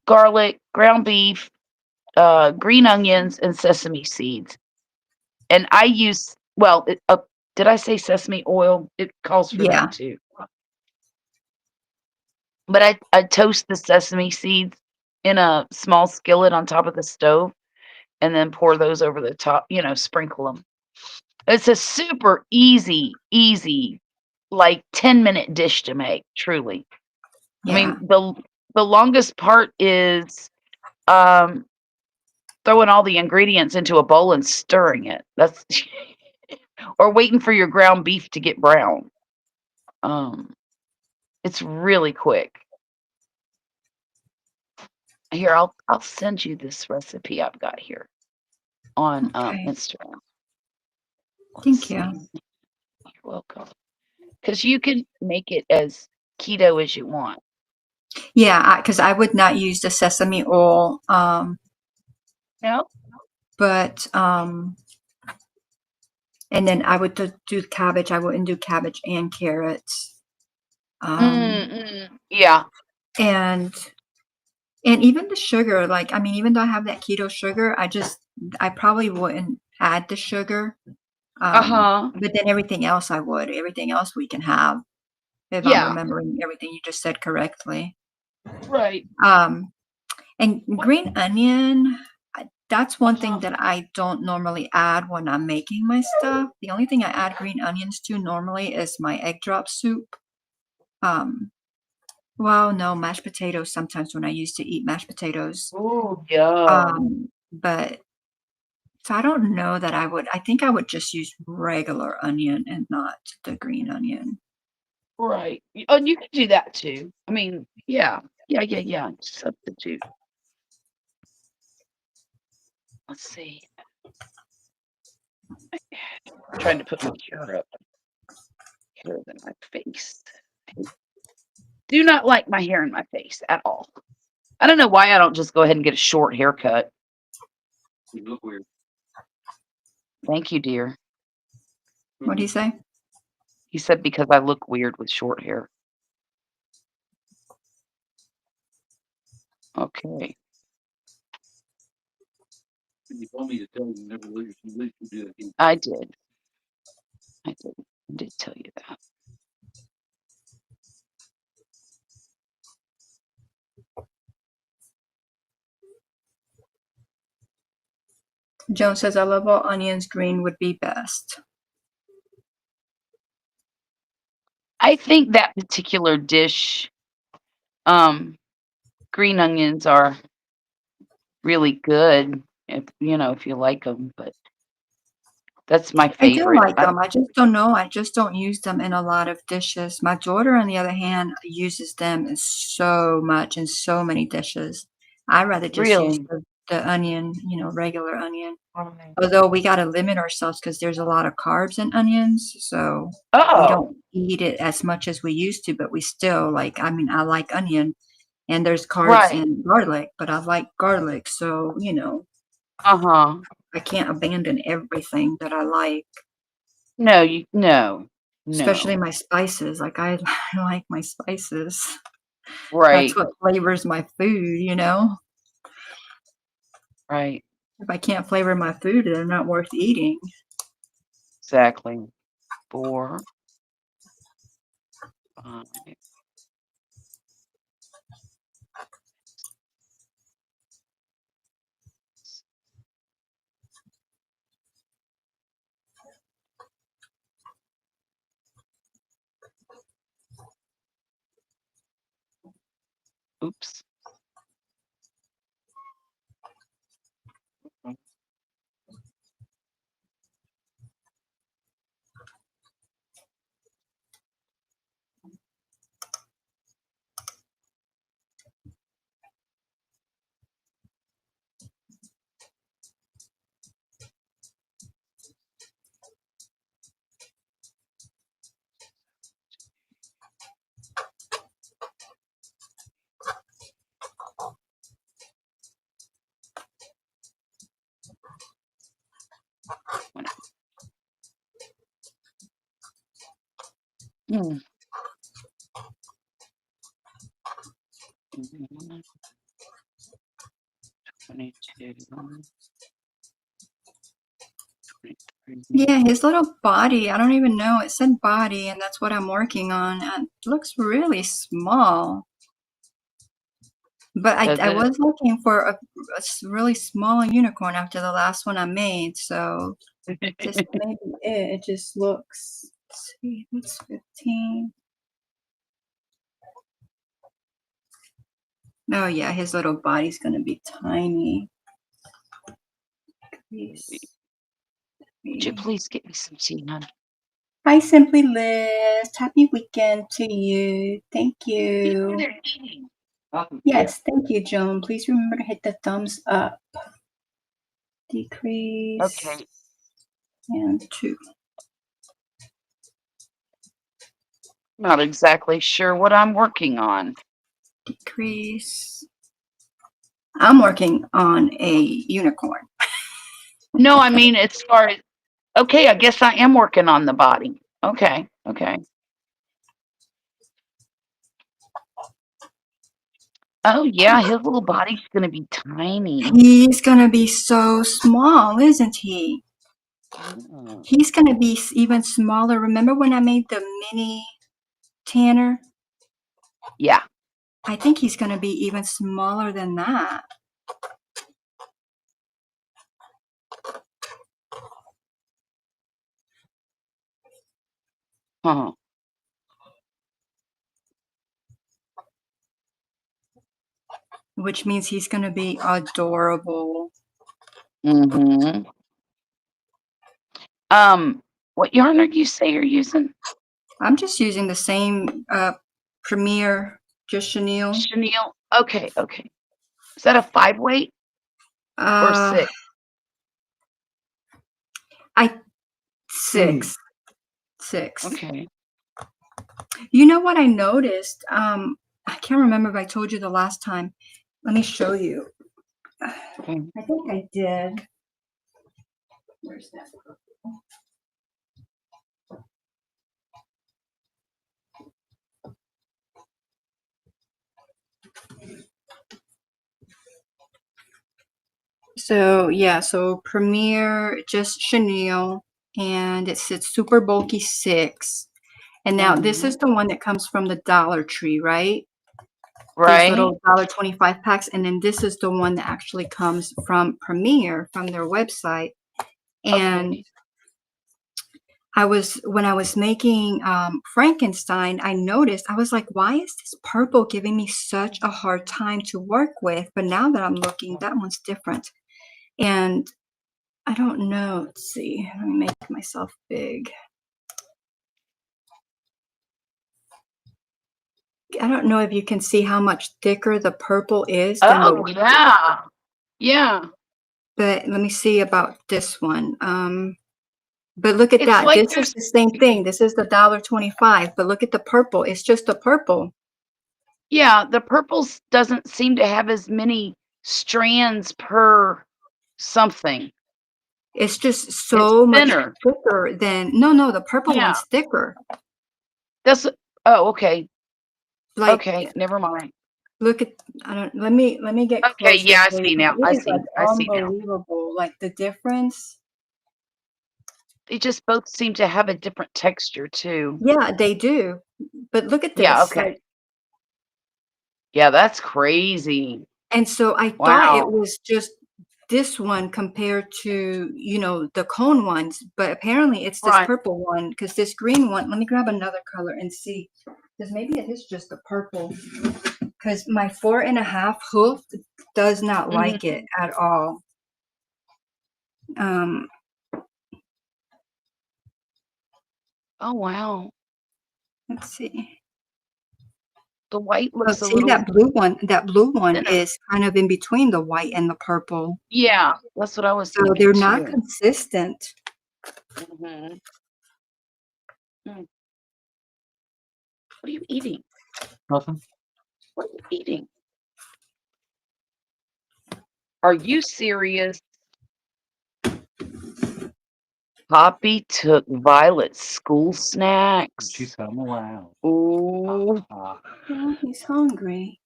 garlic, ground beef, green onions, and sesame seeds. And I use, well, did I say sesame oil? It calls for that Yeah, too. But I toast the sesame seeds in a small skillet on top of the stove and then pour those over the top, sprinkle them. It's a super easy, like 10-minute dish to make, truly. I mean, yeah, the longest part is um throwing all the ingredients into a bowl and stirring it. That's or waiting for your ground beef to get brown. Um, it's really quick. Here, I'll send you this recipe I've got here on okay. Instagram. Let's Thank you. see. You're welcome. Because you can make it as keto as you want. Yeah, because I would not use the sesame oil, No? but and then I would do cabbage. I wouldn't do cabbage and carrots. Yeah. And even the sugar, like I mean, even though I have that keto sugar, I probably wouldn't add the sugar. Uh-huh. But then everything else I would. Everything else we can have if I'm Yeah. remembering everything you just said correctly. Right. Um, and What? green onion, that's one thing Uh-huh. that I don't normally add when I'm making my stuff. The only thing I add green onions to normally is my egg drop soup. Um, well, no, mashed potatoes sometimes when I used to eat mashed potatoes. Oh, yum. But so I don't know that I think I would just use regular onion and not the green onion. Right. Oh, you can do that too. I mean, yeah. Yeah, yeah, yeah. Substitute. Let's see. I'm trying to put my hair up here than my face. I do not like my hair in my face at all. I don't know why I don't just go ahead and get a short haircut. You look weird. Thank you, dear. What do you say? He said because I look weird with short hair. Okay. And you told me to tell you never lose. You lose, you do it again. I did. I did. I did tell you that. Joan says, I love all onions. Green would be best. I think that particular dish, um, green onions are really good if you like them, but that's my I do favorite. like them. I just don't know. I just don't use them in a lot of dishes. My daughter, on the other hand, uses them in so much in so many dishes. I rather just use Really? the onion, regular onion. Right. Although we got to limit ourselves because there's a lot of carbs in onions, so we Oh, don't eat it as much as we used to, but we still like, I mean, I like onion and there's carbs right. in garlic, but I like garlic, so, Uh-huh. I can't abandon everything that I like, No, especially no. my spices. Like I, I like my spices. That's Right, what flavors my food. right. If I can't flavor my food, they're not worth eating. Exactly. 4, 5. Oops. Hmm. 22, 23. Yeah, his little body, I don't even know. It said body, and that's what I'm working on. And it looks really small. But Does I it? was looking for a really small unicorn after the last one I made, so this may be it. It just looks, let's see, it's 15. Oh yeah, his little body's gonna be tiny. Please. Would you please get me some tea, hon? Hi, Simply Liz. Happy weekend to you. Thank you. Awesome. Yeah. Yes, thank you, Joan. Please remember to hit the thumbs up. Decrease Okay. and 2. Not exactly sure what I'm working on. Decrease. I'm working on a unicorn. No, I mean, as far as, okay, I guess I am working on the body. Okay, okay. Oh, yeah, his little body's going to be tiny. He's gonna be so small, isn't he? Oh, He's gonna be even smaller. Remember when I made the mini Tanner? yeah. I think he's gonna be even smaller than that. Huh. Which means he's gonna be adorable. Mm-hmm. What yarn are you say you're using? I'm just using the same Premier, just chenille. Chenille. Okay, okay. Is that a 5 weight or Uh, 6? I 6, 6. Okay. You know what I noticed? I can't remember if I told you the last time. Let me show you. Okay. I think I did. Where's that? So yeah, so Premier, just chenille, and it says super bulky 6. And now this is the one that comes from the Dollar Tree, right? These Right? little $1.25 packs, and then this is the one that actually comes from Premier from their website. And Okay. when I was making Frankenstein, I noticed, I was like, why is this purple giving me such a hard time to work with? But now that I'm looking, that one's different. And I don't know. Let's see. Let me make myself big. I don't know if you can see how much thicker the purple is than the Oh, white. yeah. Yeah. But let me see about this one. But look at It's that. like This is there's, the same thing. This is the $1.25. But look at the purple. It's just the purple. yeah, the purples doesn't seem to have as many strands per something. It's just It's so much thinner. thicker than no, the purple Yeah. one's thicker. That's oh, okay. Like, Okay, never mind. look at, I don't, let me get Okay, closer yeah, I for you. see now. It I is like see. I see now. unbelievable, like the difference. They just both seem to have a different texture too. Yeah, they do. But look at Yeah, this, okay. like, Yeah, that's crazy. and so I thought it Wow. was just this one compared to, the cone ones, but apparently it's this Right. purple one because this green one, let me grab another color and see. Because maybe it is just the purple. Because my 4.5 hoof does not like Mhm. it at all. Um, Oh, wow. let's see. The white Oh, looks a see little that blue one thinner. is kind of in between the white and the purple. Yeah, that's what I was So thinking they're not too. consistent. Mhm. Mm. What are you eating? Nothing. What are you eating? Are you serious? Poppy took Violet's school snacks. She said, I'm allowed. Ooh. Oh, he's hungry.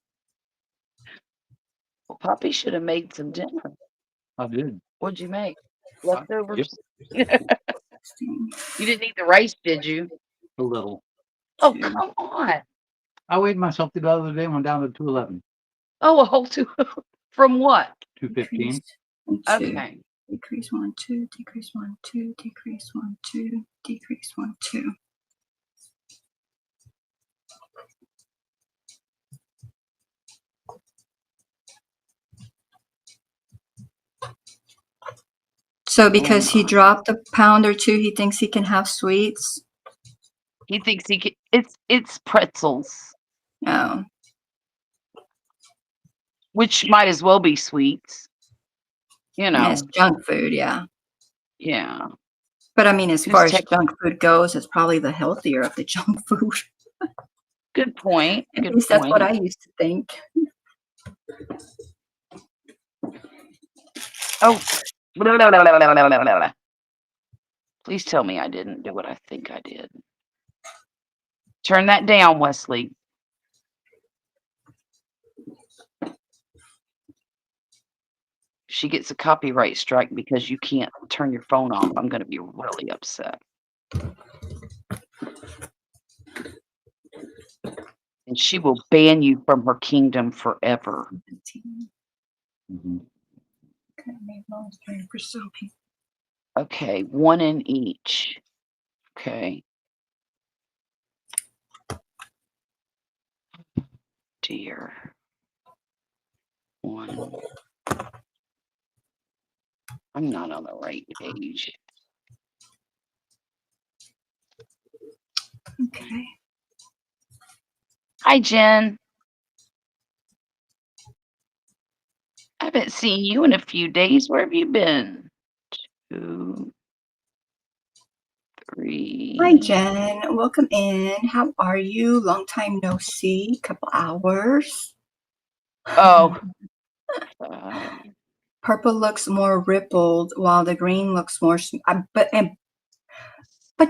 Well, Poppy should have made some dinner. I did. What'd you make? Yep. Leftovers? You didn't eat the rice, did you? A little. Oh, Two, come on. I weighed myself the other day, went down to 211, Oh, a whole two. From what? 215. decrease, and two. Okay. Decrease 1, 2, decrease 1, 2, decrease 1, 2, decrease 1, 2. So Oh because he my. dropped a pound or two, he thinks he can have sweets. He thinks he can. It's pretzels, Oh, which might as well be sweets. You yeah, it's know. junk food, yeah. Yeah. But I mean, as Who's far as tech? junk food goes, it's probably the healthier of the junk food. Good point. At Good least that's what point. I used to think. Oh. Blah, blah, blah, blah, blah, blah, blah, blah. Please tell me I didn't do what I think I did. Turn that down, Wesley. She gets a copyright strike because you can't turn your phone off. I'm going to be really upset. And she will ban you from her kingdom forever. 15. Mm-hmm. Okay, maybe I was trying for some people. Okay, one in each. Okay. Dear. One. I'm not on the right page. Okay. Hi, Jen. I haven't seen you in a few days. Where have you been? 2, 3. Hi, Jen. Welcome in. How are you? Long time no see. Couple hours. Oh. 5. Purple looks more rippled, while the green looks more. But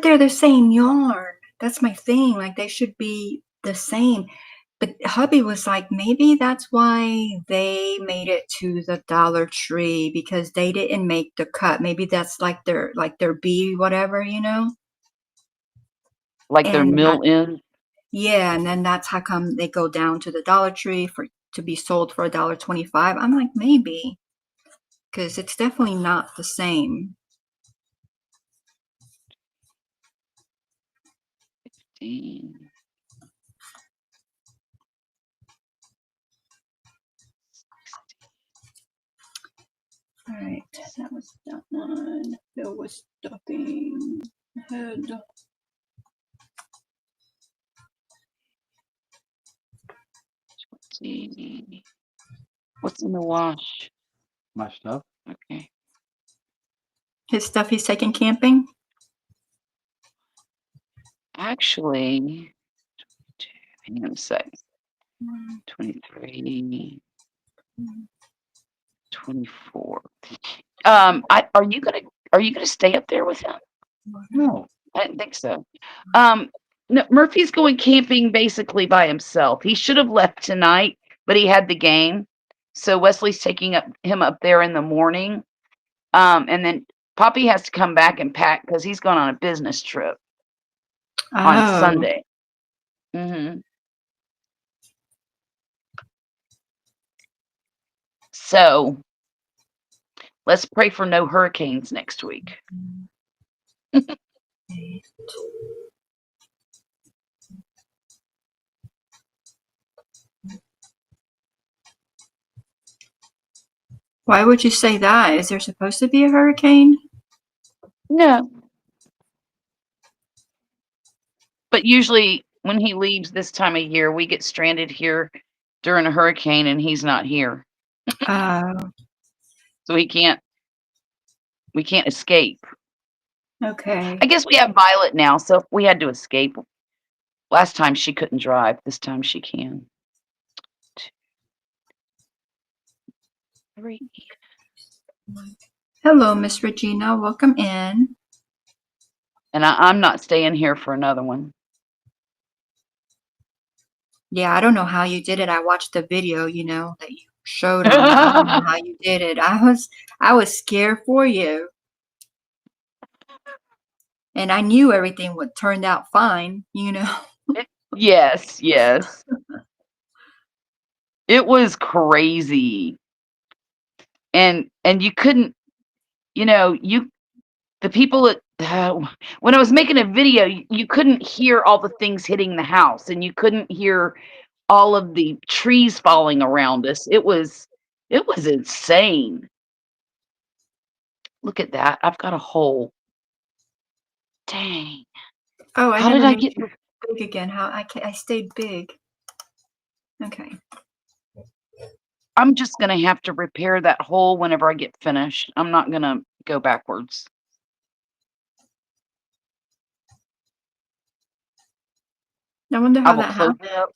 they're the same yarn. That's my thing. Like they should be the same. But hubby was like, maybe that's why they made it to the Dollar Tree because they didn't make the cut. Maybe that's like their B whatever, Like their And mill in? yeah, and then that's how come they go down to the Dollar Tree to be sold for $1.25. I'm like, maybe, because it's definitely not the same. 15. All right, that was that one. Bill was stuffing head. What's in the wash? My stuff. Okay. His stuff he's taking camping. Actually, hang on a sec. 23, 24. Are you gonna stay up there with him? No. I didn't think so. No, Murphy's going camping basically by himself. He should have left tonight, but he had the game. So Wesley's taking him up there in the morning. And then Poppy has to come back and pack because he's going on a business trip on Oh, Sunday. So let's pray for no hurricanes next week. why would you say that? Is there supposed to be a hurricane? No. But usually when he leaves this time of year, we get stranded here during a hurricane and he's not here. So we can't escape. Okay. I guess we have Violet now, so if we had to escape. Last time she couldn't drive. This time she can. 2, 3. Hello, Miss Regina. Welcome in. And I'm not staying here for another one. Yeah, I don't know how you did it. I watched the video, that you showed on. I don't know how you did it. I was scared for you. And I knew everything would turn out fine, Yes. It was crazy. And you couldn't, the people at when I was making a video, you couldn't hear all the things hitting the house and you couldn't hear all of the trees falling around us. It was insane. Look at that. I've got a hole. Dang. Oh, I How never did I made get you big again. I stayed big. Okay. I'm just going to have to repair that hole whenever I get finished. I'm not going to go backwards. I wonder I how will that close happened. it up.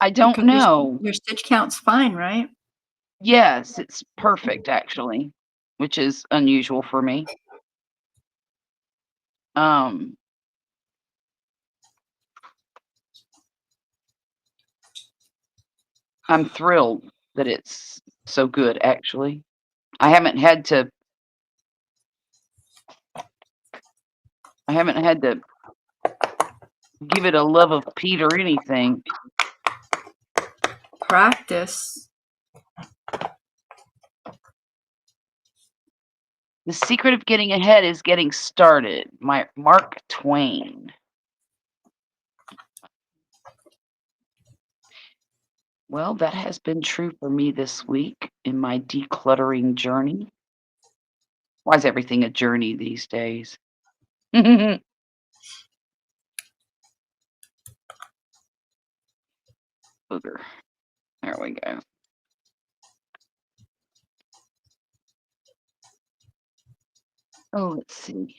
I don't Because know. your stitch count's fine, right? Yes, it's perfect actually, which is unusual for me. I'm thrilled that it's so good actually. I haven't had to give it a love of Pete or anything. Practice. The secret of getting ahead is getting started. Mark Twain. Well, that has been true for me this week in my decluttering journey. Why is everything a journey these days? Booger. There we go. Oh, let's see.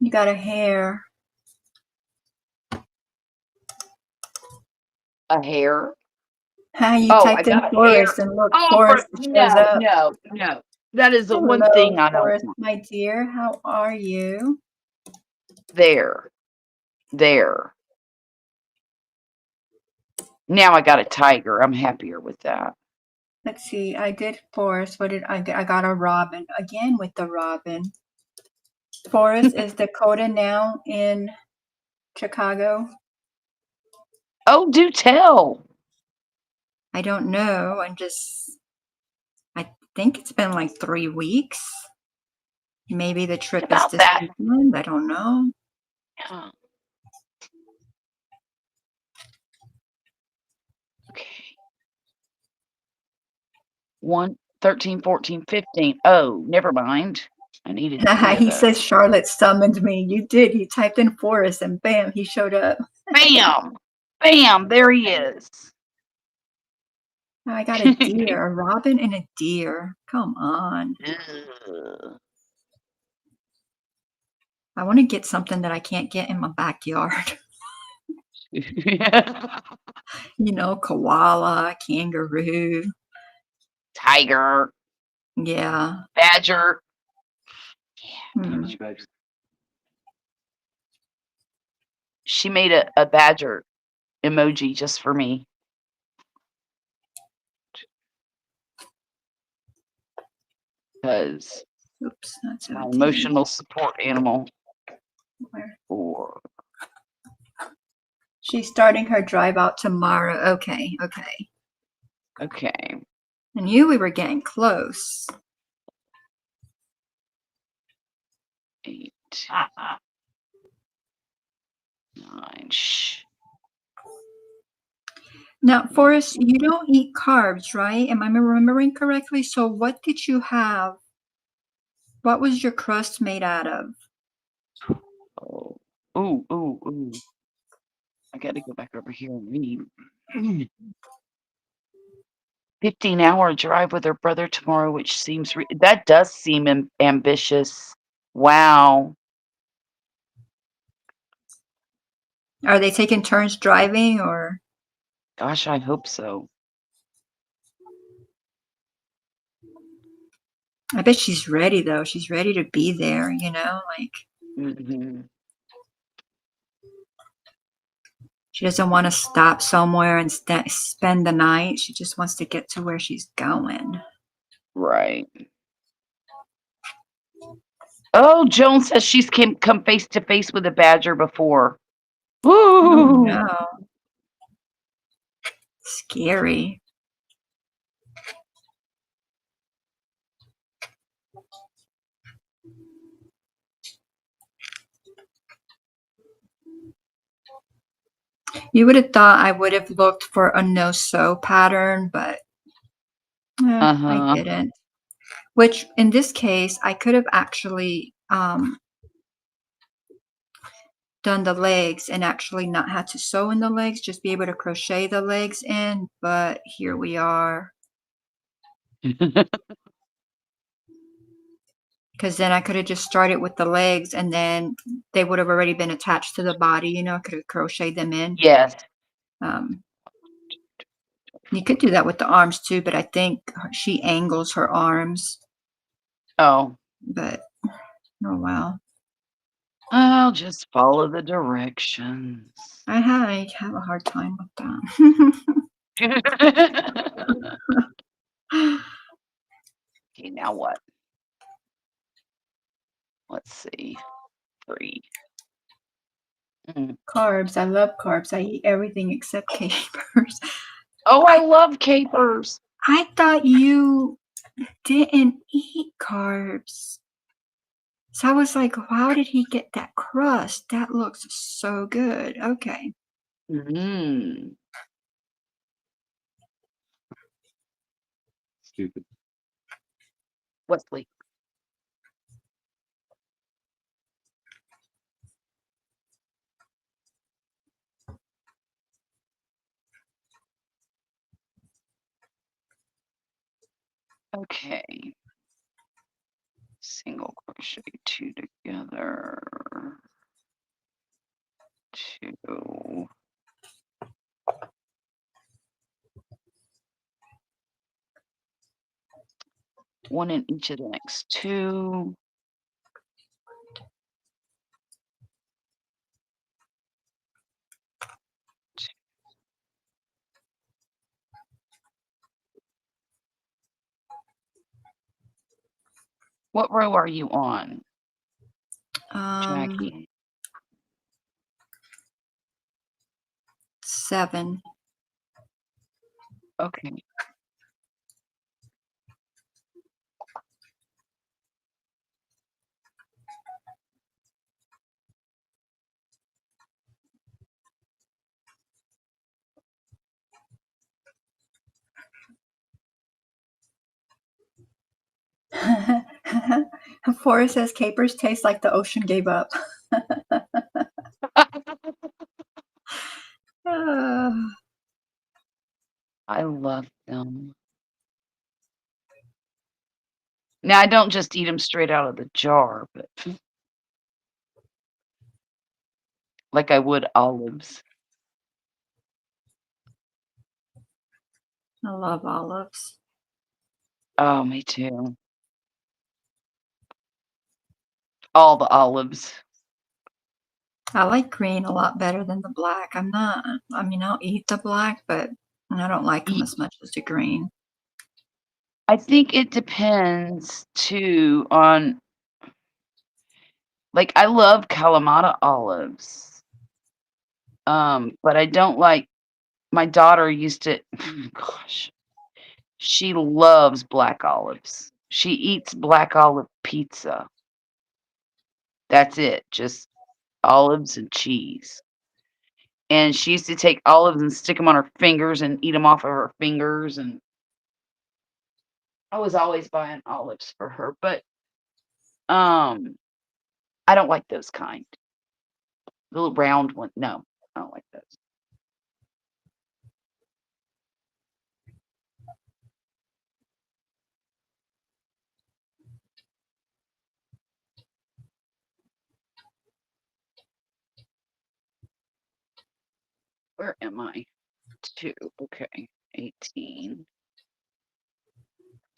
You got a hair. A hair? How you Oh, I typed in got a Forest hair. and look, Oh, Forest shows up. no. That is the one Hello, thing I don't Forest, want. my dear. How are you? There. Now I got a tiger. I'm happier with that. Let's see. I did Forest. What did I get? I got a robin. Again with the robin. Forest is Dakota now in Chicago. Oh, do tell. I don't know. I think it's been like 3 weeks. Maybe the trip is About this that. weekend. I don't know. Yeah. Okay. 1, 13, 14, 15. Oh, never mind. I needed 3 of He those. says Charlotte summoned me. You did. You typed in Forrest and bam, he showed up. Bam! Bam! There he is. I got a deer, a robin and a deer. Come on. Ugh. I want to get something that I can't get in my backyard. Koala, kangaroo. Tiger, Yeah. badger. Hmm. She made a badger emoji just for me. Because Oops, not my 17. emotional support animal. Where? Or She's starting her drive out tomorrow. Okay, okay. okay. I knew we were getting close. 8, 9. Shh. Now, Forrest, you don't eat carbs, right? Am I remembering correctly? So what did you have? What was your crust made out of? Oh. Ooh, ooh, ooh. I got to go back over here and read. 15-hour drive with her brother tomorrow, which seems that does seem ambitious. Wow. Are they taking turns driving or? Gosh, I hope so. I bet she's ready though. She's ready to be there, like Mhm. she doesn't want to stop somewhere and spend the night. She just wants to get to where she's going. Right. Oh, Joan says she's come face to face with a badger before. Oh Ooh. no. Scary. You would have thought I would have looked for a no-sew pattern, but I Uh-huh. didn't. Which in this case, I could have actually done the legs and actually not had to sew in the legs, just be able to crochet the legs in, but here we are. Because then I could have just started with the legs and then they would have already been attached to the body, I could have crocheted them in. Yes. You could do that with the arms too, but I think she angles her arms. Oh. But, oh wow. I'll just follow the directions. I have a hard time with that. Okay, now what? Let's see. 3. Carbs. I love carbs. I eat everything except capers. Oh, I love capers. I thought you didn't eat carbs. So I was like, how did he get that crust? That looks so good. Okay. Mm. Stupid. Wesley. Okay. Single crochet 2 together. 2. One in each of the next 2. What row are you on, Jackie? 7. Okay. Forrest says capers taste like the ocean gave up. I love them. Now, I don't just eat them straight out of the jar, but like I would olives. I love olives. Oh, me too. All the olives. I like green a lot better than the black. I'll eat the black, but I don't like them as much as the green. I think it depends too on, like, I love Kalamata olives. But I don't like, my daughter used to, gosh, she loves black olives. She eats black olive pizza. That's it, just olives and cheese. And she used to take olives and stick them on her fingers and eat them off of her fingers, and I was always buying olives for her, but I don't like those kind. The little round one. No, I don't like those. Where am I? 2. Okay. 18.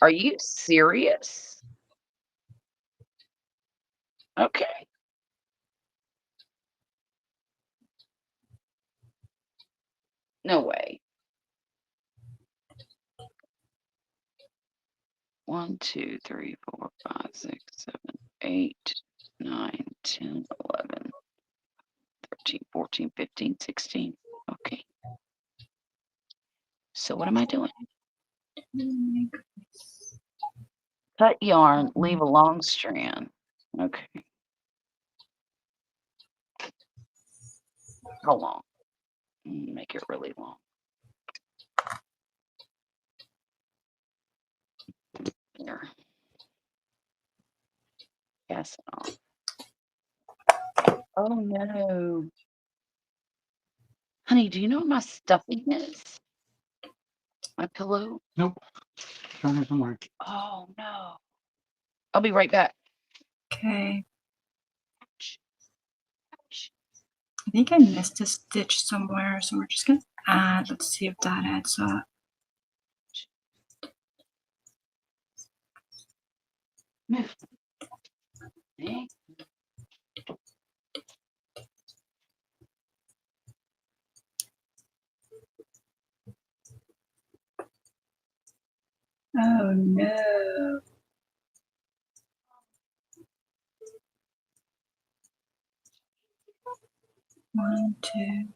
Are you serious? Okay. No way. 1, 2, 3, 4, 5, 6, 7, 8, 9, 10, 11, 13, 14, 15, 16. Okay. So what am I doing? Cut yarn, leave a long strand. Okay. How long? Make it really long. Here. Pass it off. Oh no. Honey, do you know what my stuffing is? My pillow? Nope. Down here somewhere. Oh no. I'll be right back. Okay. I think I missed a stitch somewhere, so we're just going to add. Let's see if that adds up. Oh no. One, 2,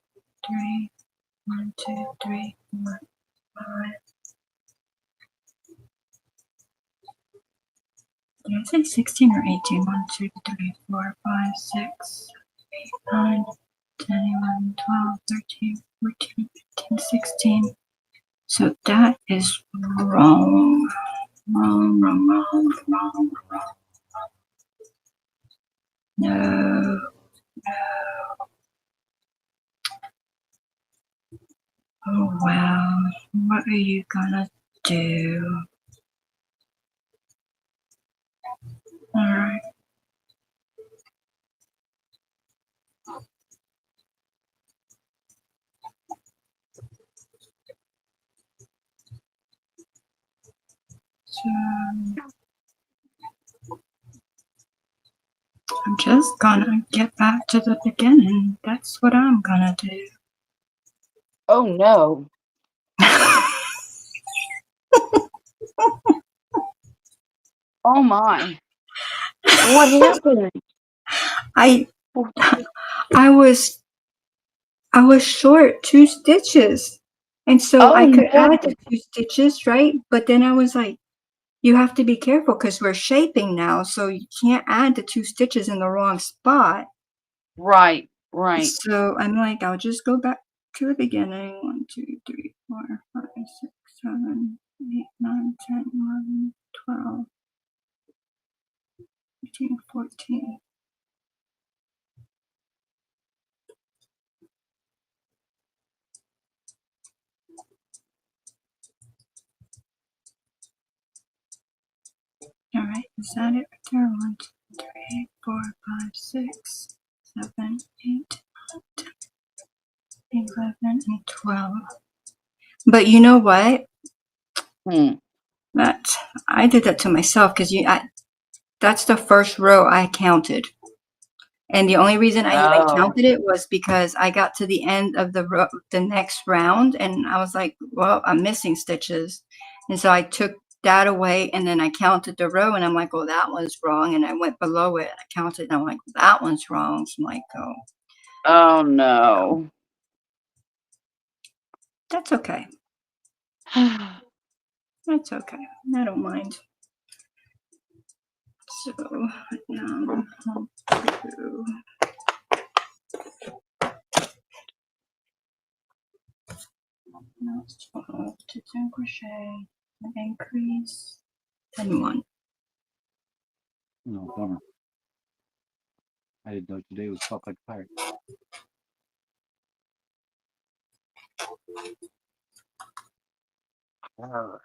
3. 1, 2, 3, 4, 5. Did I say 16 or 18? 1, 2, 3, 4, 5, 6, 8, 9, 10, 11, 12, 13, 14, 15, 16. So that is wrong. Wrong. No. Oh well. What are you gonna do? Alright. So I'm just gonna get back to the beginning. That's what I'm gonna do. Oh no. Oh my. What happened? I was I was short 2 stitches. And so Oh, I could no. add the 2 stitches, right? But then I was like, you have to be careful because we're shaping now, so you can't add the 2 stitches in the wrong spot. Right, right. So I'm like, I'll just go back to the beginning. 1, 2, 3, 4, 5, 6, 7, 8, 9, 10, 11, 12, 13, 14. All right, is that it right there? 1, 2, 3, 4, 5, 6, 7, 8, 10, 11, and 12. But you know what? Hmm. That I did that to myself because that's the first row I counted. And the only reason I even Oh. counted it was because I got to the end of the next round, and I was like, well, I'm missing stitches. And so I took that away, and then I counted the row, and I'm like, oh, that one's wrong. And I went below it, and I counted, and I'm like, that one's wrong. So I'm like, oh, Oh, well, no. that's okay. That's okay. I don't mind. So now I'll do now it's 12 to 10 crochet, and increase, and 1. No, bummer. I didn't know today was felt like a pirate. Arr.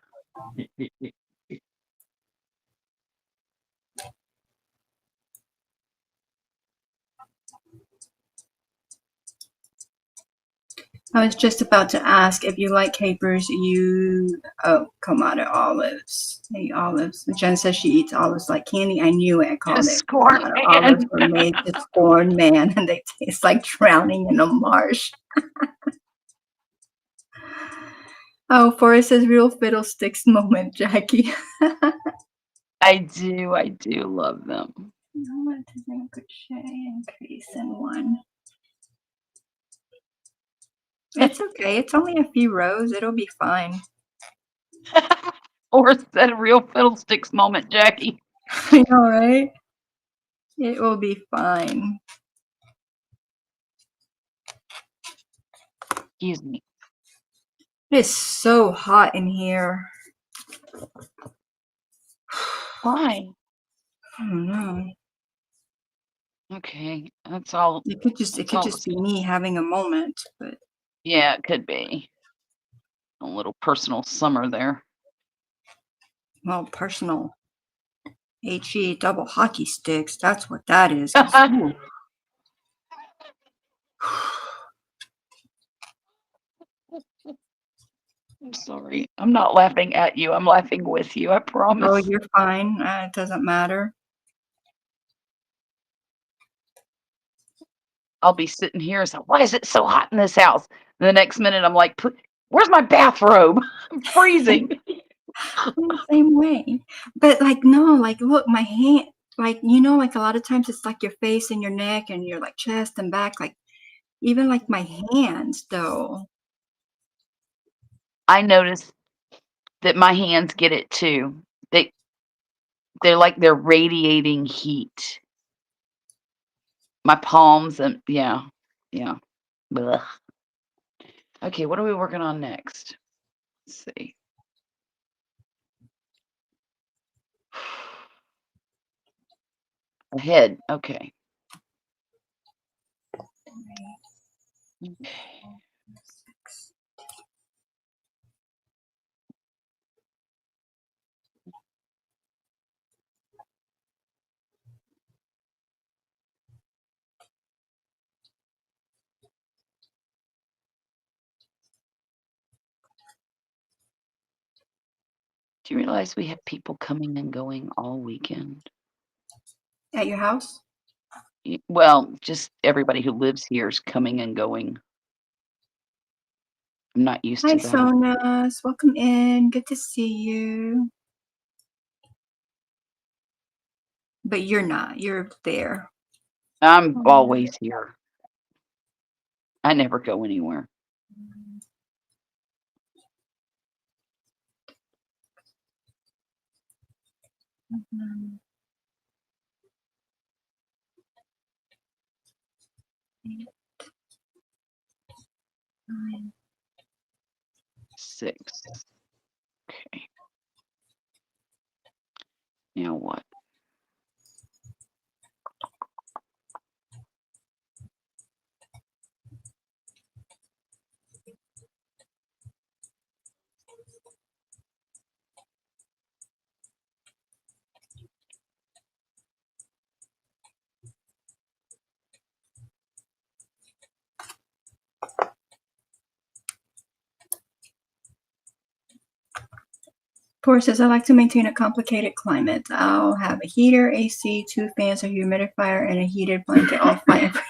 I was just about to ask if you like capers, come out of olives. I eat olives. Jen says she eats olives like candy. I knew it. I called Just it. scorn Come out of olives man. were made to scorn man, and they taste like drowning in a marsh. Oh, Forrest says real fiddlesticks moment, Jackie. I do love them. Crochet increase in 1. It's okay. It's only a few rows. It'll be fine. Or is that a real fiddlesticks moment, Jackie? I know, right? It will be fine. Excuse me. It is so hot in here. Why? I don't know. Okay, that's all. It could just be me having a moment, but Yeah, it could be a little personal summer there. well, personal HE double hockey sticks. That's what that is. 'Cause, ooh. I'm sorry. I'm not laughing at you. I'm laughing with you. I Oh, promise. you're fine. It doesn't matter. I'll be sitting here and say, "Why is it so hot in this house?" And the next minute, I'm like, "Where's my bathrobe? I'm freezing." I'm the same way. But like, no, like, look, my hand, like, like a lot of times it's like your face and your neck and your like chest and back, like even like my hands, though. I notice that my hands get it too. They're like they're radiating heat. My palms and yeah, yeah. Blech. Okay, what are we working on next? Let's see. Ahead. Okay. Okay. Do you realize we have people coming and going all weekend? At your house? Well, just everybody who lives here is coming and going. I'm not used Hi, to that. Sonas. Welcome in. Good to see you. But you're not. You're there. I'm always here. I never go anywhere. Mhm. 8, 9. 6. Okay. Now what? Poor says, I like to maintain a complicated climate. I'll have a heater, AC, 2 fans, a humidifier, and a heated blanket all fighting for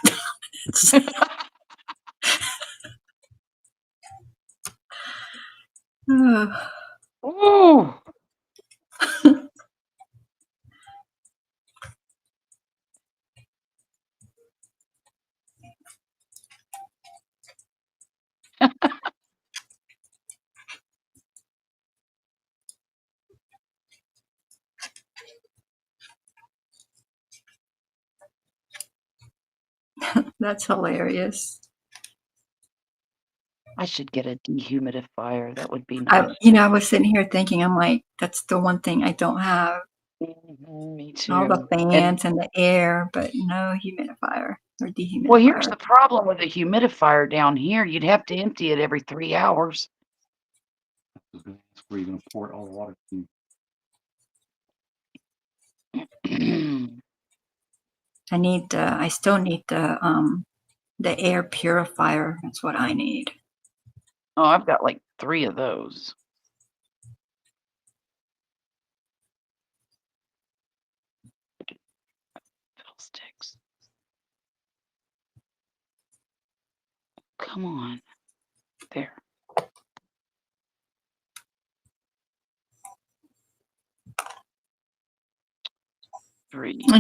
dominance. Ooh. That's hilarious. I should get a dehumidifier. That would be nice. I was sitting here thinking, I'm like, that's the one thing I don't have. Me too. All the fans and the air, but no humidifier or dehumidifier. Well, here's the problem with a humidifier down here. You'd have to empty it every 3 hours. That's where you're gonna pour all the water to. I still need the air purifier. That's what I need. Oh, I've got like 3 of those. Fiddlesticks. Come on. There.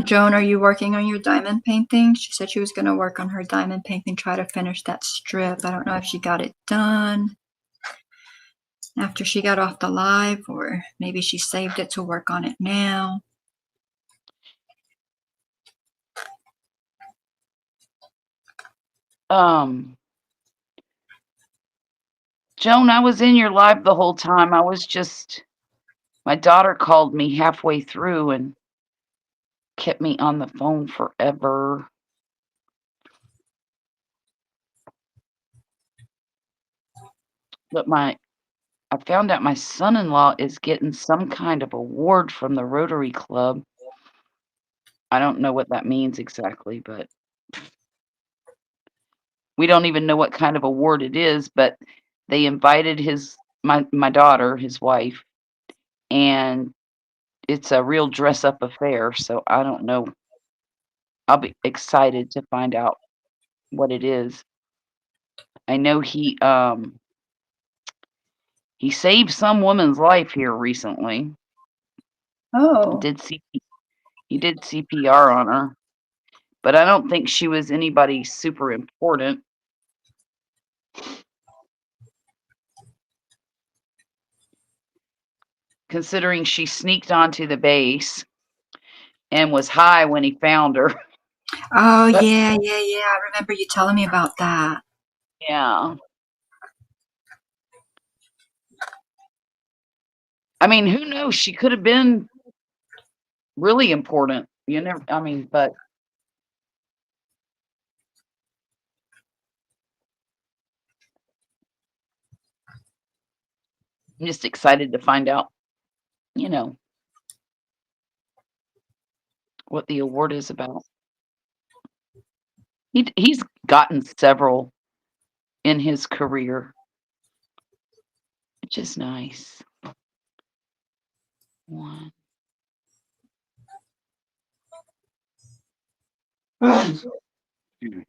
Joan, are you working on your diamond painting? She said she was going to work on her diamond painting, try to finish that strip. I don't know if she got it done after she got off the live, or maybe she saved it to work on it now. Joan, I was in your live the whole time. My daughter called me halfway through and kept me on the phone forever. But I found out my son-in-law is getting some kind of award from the Rotary Club. I don't know what that means exactly, but we don't even know what kind of award it is, but they invited my daughter, his wife, and it's a real dress-up affair, so I don't know. I'll be excited to find out what it is. I know he saved some woman's life here recently. Oh. He did CPR on her, but I don't think she was anybody super important. Considering she sneaked onto the base and was high when he found her. Oh, yeah. I remember you telling me about that. Yeah. I mean, who knows? She could have been really important. You never, but I'm just excited to find out, what the award is about. He's gotten several in his career, which is nice. 1. Excuse me.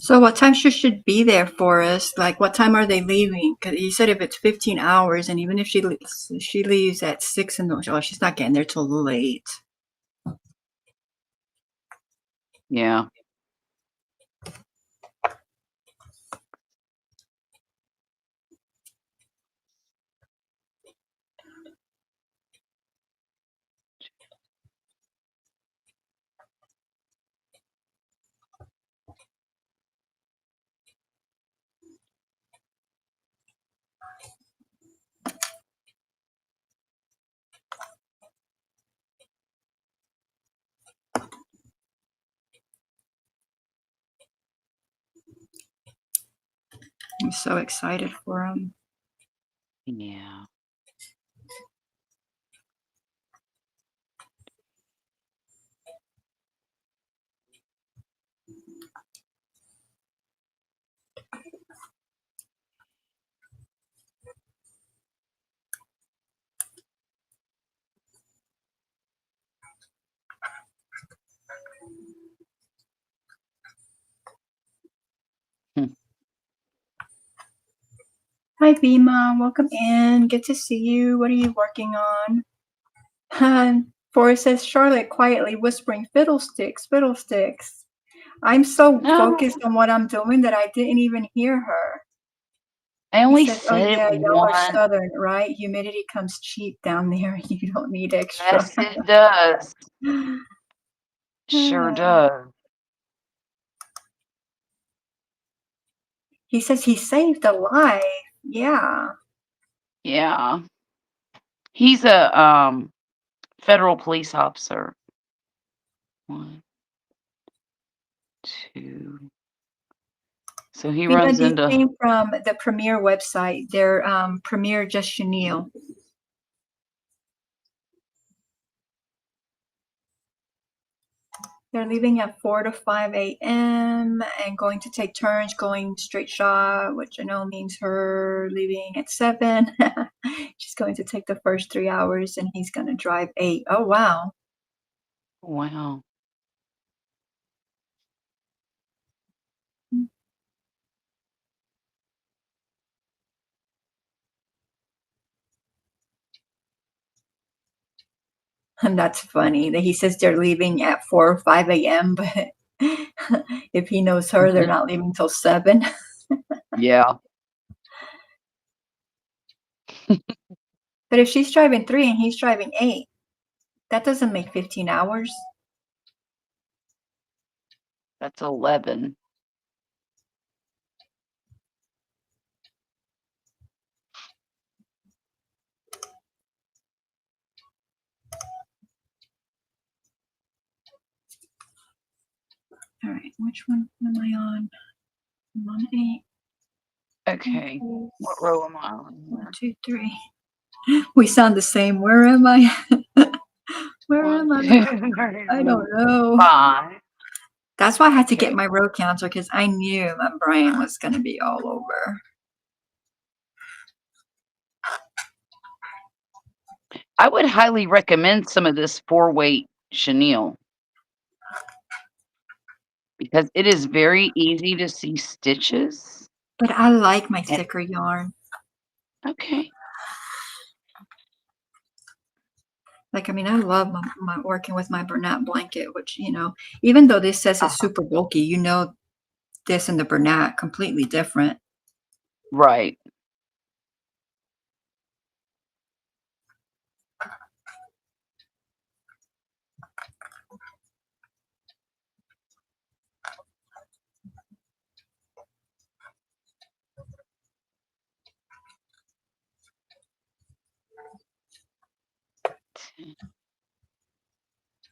So what time should be there for us? Like, what time are they leaving? Because you said if it's 15 hours, and even if she leaves at 6 in the, oh, she's not getting there till late. Yeah. I'm so excited for them. Yeah. Hmm. Hi, Bima. Welcome in. Good to see you. What are you working on? Forrest says, Charlotte quietly whispering, fiddlesticks, fiddlesticks. I'm so No, focused on what I'm doing that I didn't even hear her. I He only says, oh, said it yeah, y'all are once. Southern, right? Humidity comes cheap down there. You don't need extra. Yes, it does. Sure does. He says he saved a life. Yeah. Yeah. He's a federal police officer. 1, 2. So he Bima, runs these into came from the Premier website. They're Premier Just Chenille. They're leaving at 4 to 5 a.m. and going to take turns going straight shot, which I know means her leaving at 7. She's going to take the first 3 hours and he's going to drive 8. Oh, wow. wow. And that's funny that he says they're leaving at 4 or 5 a.m., but if he knows her, they're not leaving till 7. Yeah. But if she's driving 3 and he's driving 8, that doesn't make 15 hours. That's 11. All right, which one am I on? I'm on 8. Okay. What row am I on? 1, 2, 3. We sound the same. Where am I? Where 1, am I? 2, I don't know. 5. That's why I had to get Okay. my row counter because I knew my brain was going to be all over. I would highly recommend some of this 4-weight chenille because it is very easy to see stitches. But I like my And thicker yarn. okay. Like, I mean, I love my working with my Bernat blanket, which, even though this says it's super bulky, this and the Bernat completely different. Right.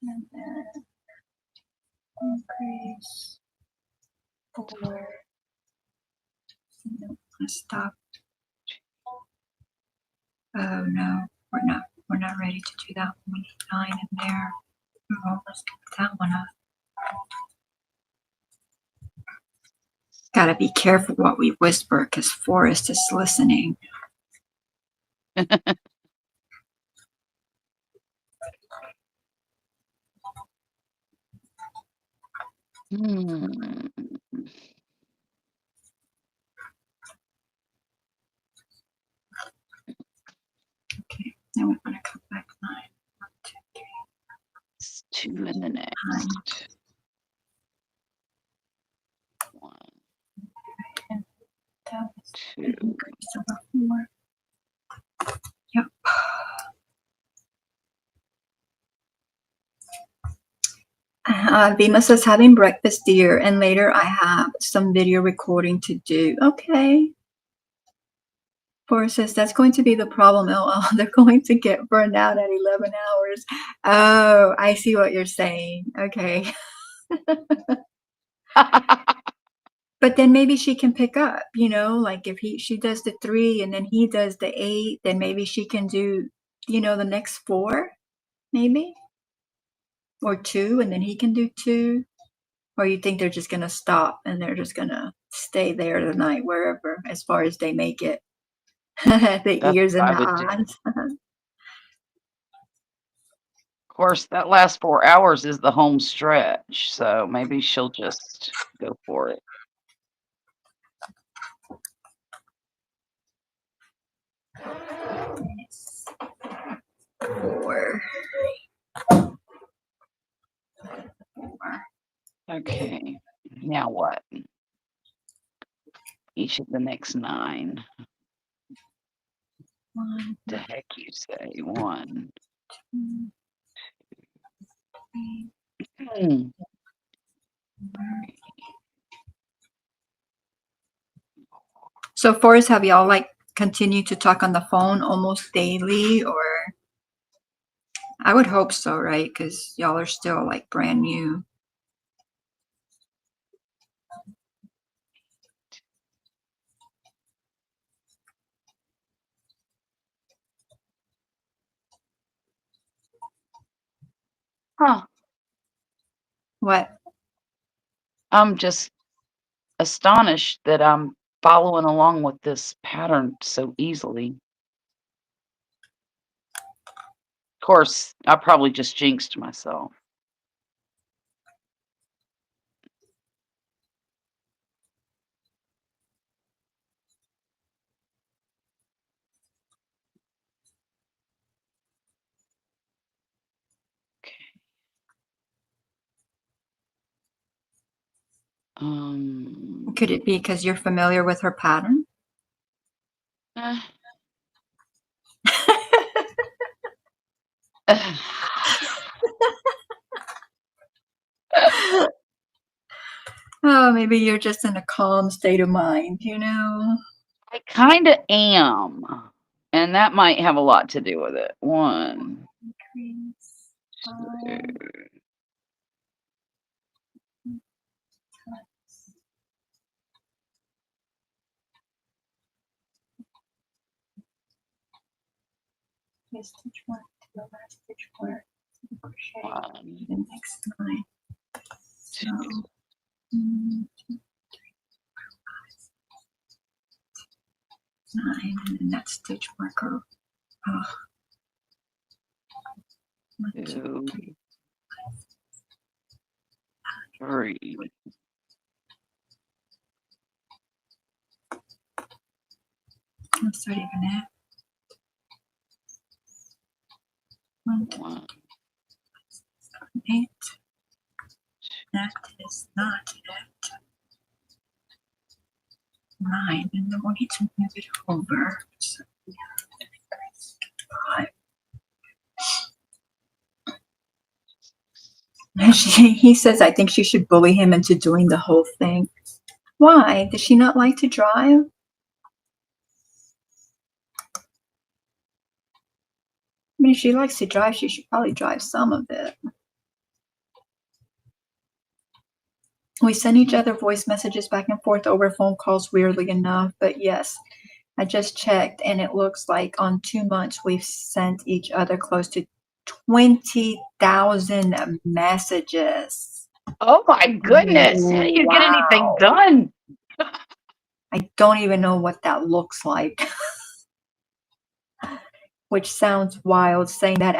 And then increase 4. Stop. Oh no, we're not ready to do that. We need 9 in there. Let's get that one up. Gotta be careful what we whisper because Forrest is listening. Hmm. December 4. Yep. Vima says having breakfast, dear, and later I have some video recording to do. Okay. Forrest says that's going to be the problem. Oh, they're going to get burned out at 11 hours. Oh, I see what you're saying. Okay. But then maybe she can pick up, you know, like if she does the 3 and then he does the 8, then maybe she can do, you know, the next 4, maybe, or 2, and then he can do 2. Or you think they're just gonna stop and they're just gonna stay there tonight, wherever, as far as they make it. The That's ears what and I the would do. eyes. Of course, that last 4 hours is the home stretch, so maybe she'll just go for it. Yes. 4. Okay, now what? Each of the next 9. 1, The heck you say? 1. 2, 3. Hmm. So, Forrest, have y'all like continued to talk on the phone almost daily, or? I would hope so, right? Because y'all are still like brand new. Huh. What? I'm just astonished that I'm following along with this pattern so easily. Of course, I probably just jinxed myself. Could it be because you're familiar with her pattern? eh. Oh, maybe you're just in a calm state of mind, you know? I kind of am, and that might have a lot to do with it. 1, 2. Stitch 1 to the last stitch 4, crochet 1, the next 9. 2. So, 1, 2, 9, and then that stitch marker. Oh. 1, 2, 3. 3. That's not even it. 1, 2, 1. 8. That is not it. 9, and then we need to move it over. So, yeah, 5. He says, I think she should bully him into doing the whole thing. Why? Does she not like to drive? I mean, if she likes to drive, she should probably drive some of it. We send each other voice messages back and forth over phone calls, weirdly enough. But yes, I just checked, and it looks like on 2 months, we've sent each other close to 20,000 messages. Oh my goodness! How do you get anything done? I don't even know what that looks like. Which sounds wild saying that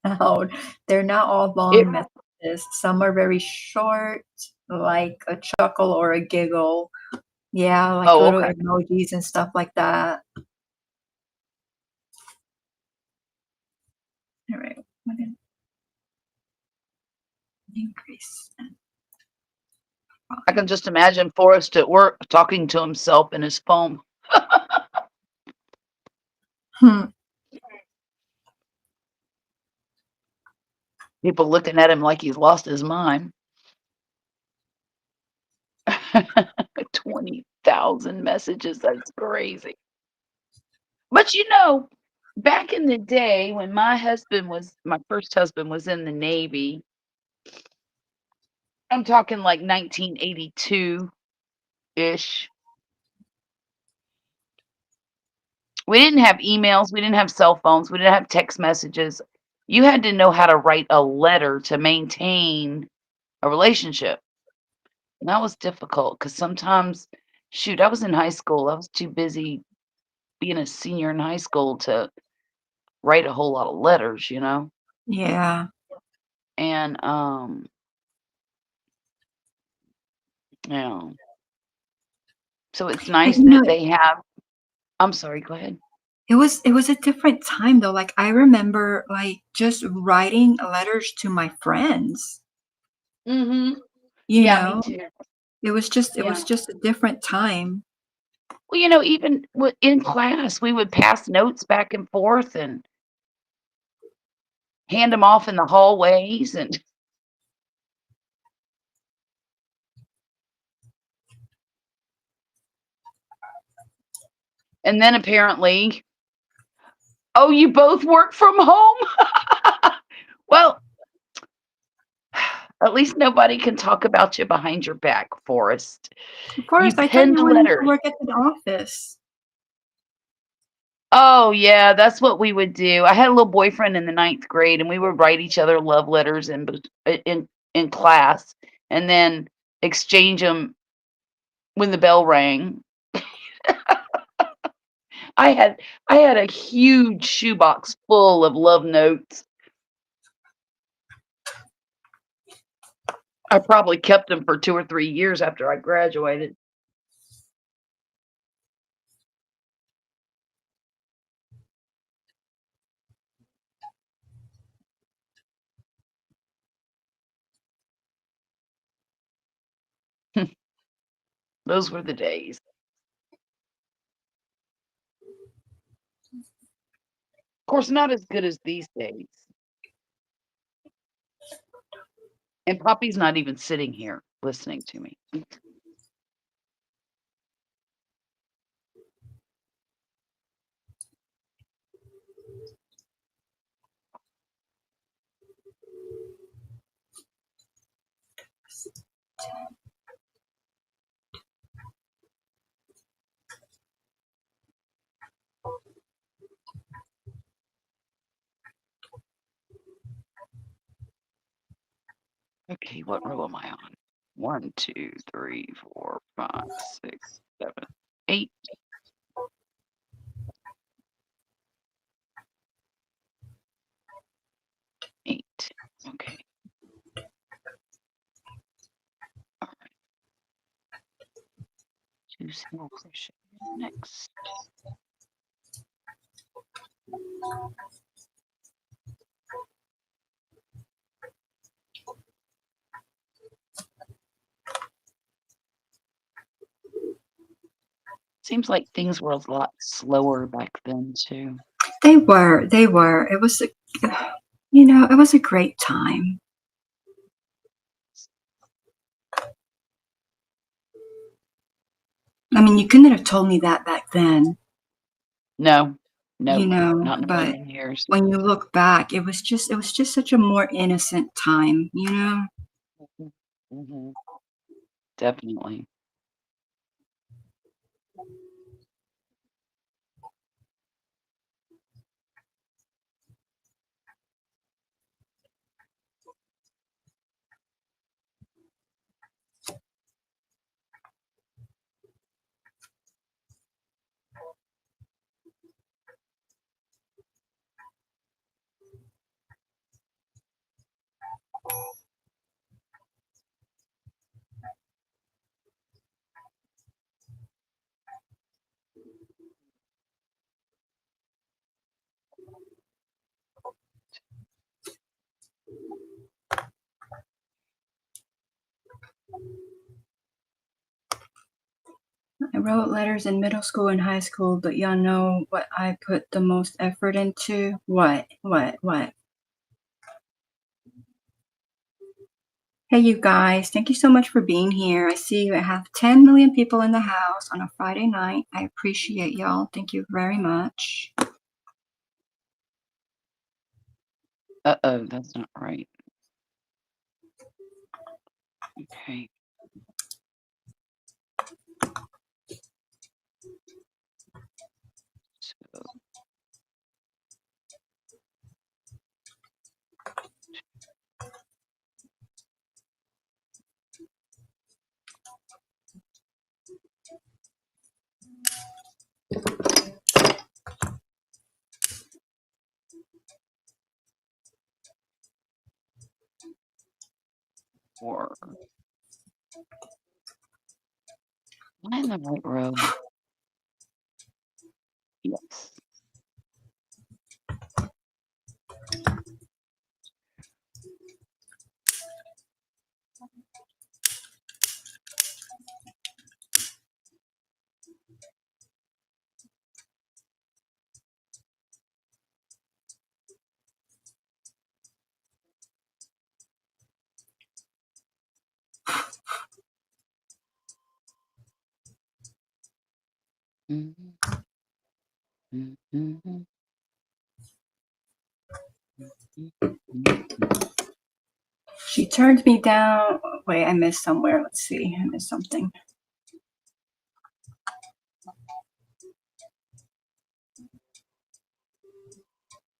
out loud. They're not all long messages. Some are very short, like a chuckle or a giggle. Yeah, like little emojis and stuff like that. All right. Increase. I can just imagine Forrest at work talking to himself in his phone. People looking at him like he's lost his mind. 20,000 messages, that's crazy. But, back in the day when my first husband was in the Navy, I'm talking like 1982-ish. We didn't have emails, we didn't have cell phones, we didn't have text messages. You had to know how to write a letter to maintain a relationship. And that was difficult because sometimes, shoot, I was in high school. I was too busy being a senior in high school to write a whole lot of letters, Yeah. And yeah. So it's And, nice that they have. I'm sorry, go ahead. it was a different time though. Like I remember like just writing letters to my friends, Mhm. you Yeah, me know? too. It Yeah. was just a different time. Well, even in class, we would pass notes back and forth and hand them off in the hallways, and then apparently, oh, you both work from home? Well, at least nobody can talk about you behind your back, Forrest. Of You course, I thought penned you wanted to letters. work at the office. Oh, yeah, that's what we would do. I had a little boyfriend in the 9th grade, and we would write each other love letters in class and then exchange them when the bell rang. I had I had a huge shoebox full of love notes. I probably kept them for 2 or 3 years after I graduated. Those were the days. Of course, not as good as these days. And Poppy's not even sitting here listening to me. Okay, what row am I on? 1, 2, 3, 4, 5, 6, 7, 8. 8. Okay. All right. Do single crochet next. Seems like things were a lot slower back then too. They were. It was a it was a great time. I mean, you couldn't have told me that back then, No, nope, not in a but million years. when you look back, it was just such a more innocent time. Hmm. Definitely. wrote letters in middle school and high school, but y'all know what I put the most effort into? What? Hey, you guys, thank you so much for being here. I see you have 10 million people in the house on a Friday night. I appreciate y'all. Thank you very much. Uh-oh, that's not right. Okay. So, four. Am I in the right row? Yes. Mm-hmm. Mm-hmm. Mm-hmm. She turned me down. Wait, I missed somewhere. Let's see. I missed something.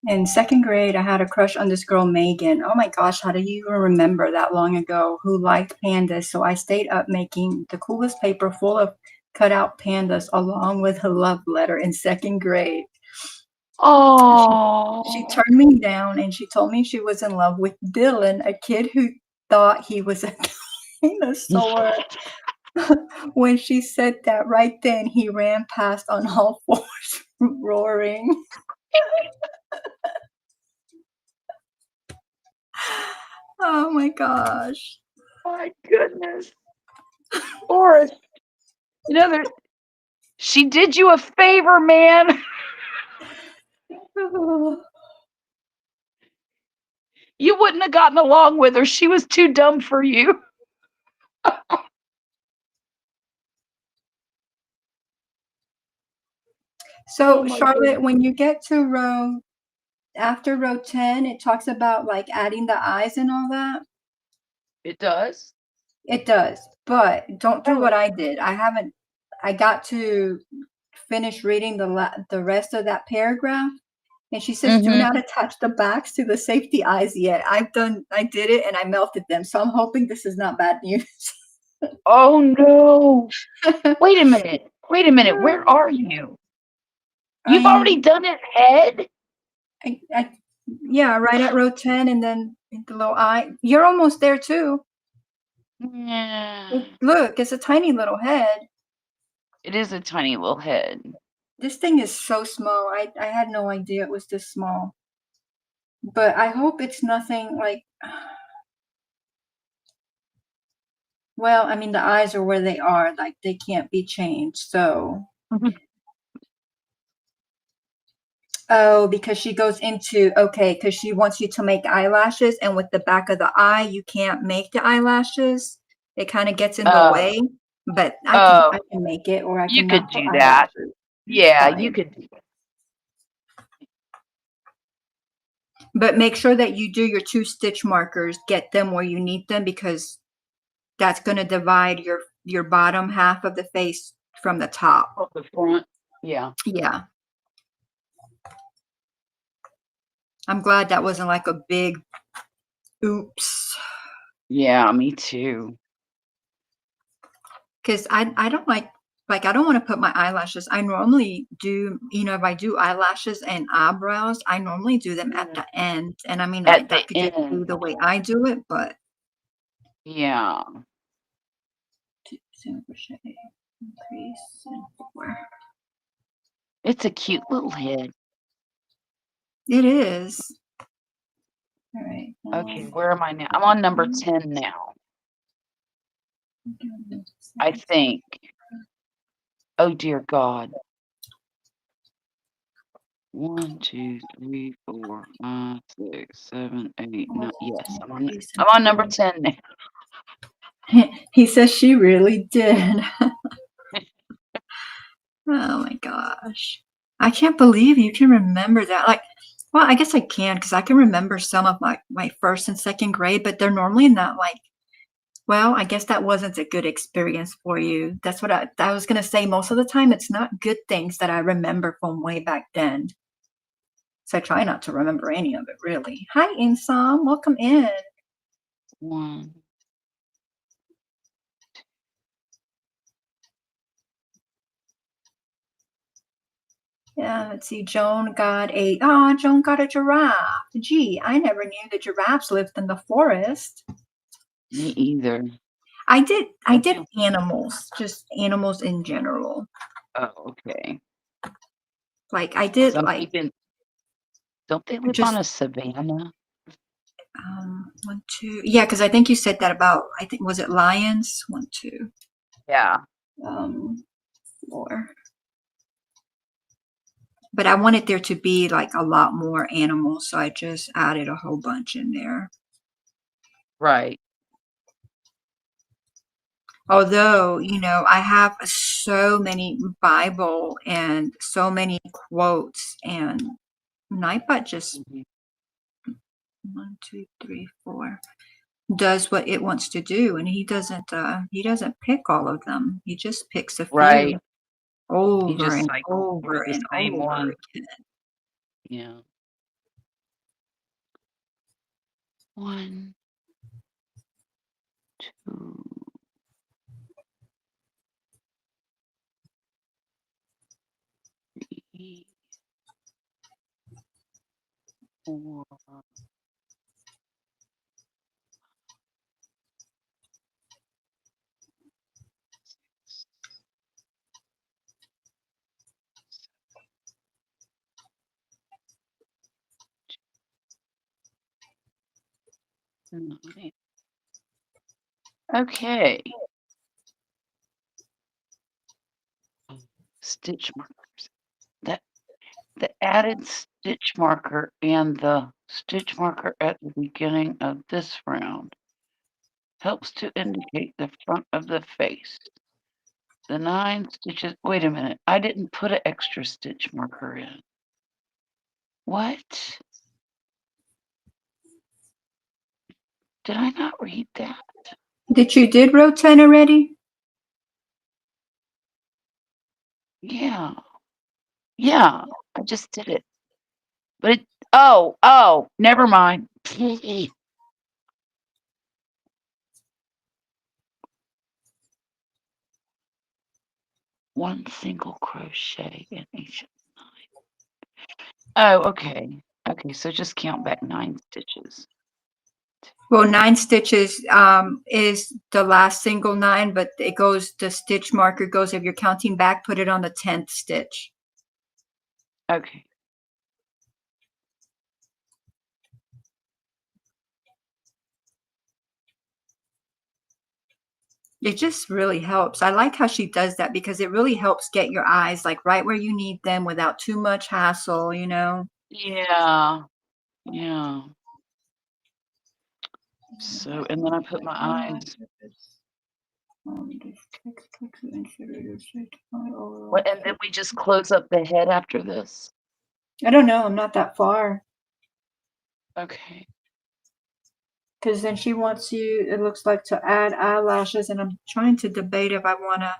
In second grade, I had a crush on this girl, Megan. Oh my gosh, how do you even remember that long ago? Who liked pandas. So I stayed up making the coolest paper full of cutout pandas along with a love letter in second grade. She Oh, turned me down and she told me she was in love with Dylan, a kid who thought he was a dinosaur. When she said that right then, he ran past on all fours, roaring. Oh my gosh. my goodness. Boris, you know that she did you a favor, man. You wouldn't have gotten along with her. She was too dumb for you. So, Oh my Charlotte, goodness. when you get to after row 10, it talks about like adding the eyes and all that. It does? It does, but don't do what Oh. I did. I got to finish reading the rest of that paragraph, and she says, "Do not attach the backs to the safety eyes yet." I did it, and I melted them. So I'm hoping this is not bad news. Oh no. Wait a minute. Wait a minute. Where are you? You've already I'm, done it, head? yeah, right at row 10, and then the little eye. You're almost there too. Yeah. Look, it's a tiny little head. It is a tiny little head. This thing is so small. I had no idea it was this small. But I hope it's nothing like, well, I mean, the eyes are where they are, like they can't be changed. So, oh, because she goes into, okay, because she wants you to make eyelashes, and with the back of the eye, you can't make the eyelashes. It kind of gets in the way, but I can make it, or I You can could not put do that. eyelashes. It's Yeah, you fine. could do that. But make sure that you do your 2 stitch markers, get them where you need them, because that's going to divide your bottom half of the face from the top. Up the front. Yeah. Yeah. I'm glad that wasn't like a big oops. Yeah, me too. Because I don't like I don't want to put my eyelashes. I normally do, if I do eyelashes and eyebrows, I normally do them at the end. And I mean, At the that could just be end. the way I do it, but Yeah. single crochet, increase, and 4. It's a cute little head. It is. All right. Okay, where am I now? I'm on number 10 now, I think. Oh, dear God. 1, 2, 3, 4, 5, 6, 7, 8, 9. Yes, I'm on number 10 now. He says she really did. Oh my gosh. I can't believe you can remember that. Like, well, I guess I can because I can remember some of my first and second grade, but they're normally not like, well, I guess that wasn't a good experience for you. That's what I was gonna say. Most of the time, it's not good things that I remember from way back then. So I try not to remember any of it really. Hi, Insom. Welcome in. 1. Yeah, let's see. Joan got a giraffe. Gee, I never knew the giraffes lived in the forest. Me either. I did Okay. animals, just animals in general. Oh, okay. Like I did Some like even don't they live on just a savanna? 1, 2. Yeah, because I think you said that about I think was it lions? 1, 2. Yeah. 4. But I wanted there to be like a lot more animals, so I just added a whole bunch in there. Right. Although, you know, I have so many Bible and so many quotes, and Nightbot just Mhm. 1, 2, 3, 4 does what it wants to do, and he doesn't pick all of them. He just picks a few Right. He over just and cycles through over the and same over one. again. Yeah. 1, 2, 3, 4, 9. Okay. Stitch markers. That the added stitch marker and the stitch marker at the beginning of this round helps to indicate the front of the face. The 9 stitches. Wait a minute. I didn't put an extra stitch marker in. What? Did I not read that? Did row 10 already? Yeah. Yeah. I just did it. But it. Oh, never mind. One single crochet in each of the 9. Oh, okay. Okay, so just count back 9 stitches. Well, 9 stitches is the last single 9, but it goes, the stitch marker goes, if you're counting back, put it on the 10th stitch. Okay. It just really helps. I like how she does that because it really helps get your eyes like right where you need them without too much hassle, you know? Yeah. Yeah. So, and then I put my eyes. What, and then we just close up the head after this? I don't know. I'm not that far. Okay. Because then she wants you, it looks like, to add eyelashes, and I'm trying to debate if I want to.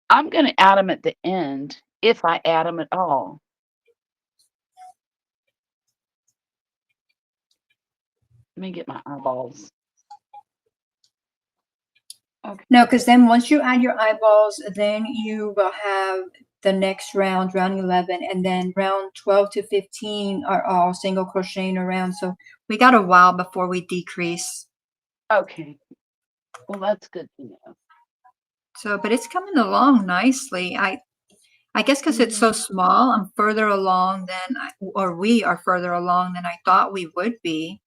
I'm going to add them at the end, if I add them at all. Let me get my eyeballs. Okay. No, because then once you add your eyeballs, then you will have the next round, round 11, and then round 12 to 15 are all single crocheting around. So we got a while before we decrease. Okay. Well, that's good to know. So, but it's coming along nicely. I guess because it's so small, I'm further along than, or we are further along than I thought we would be.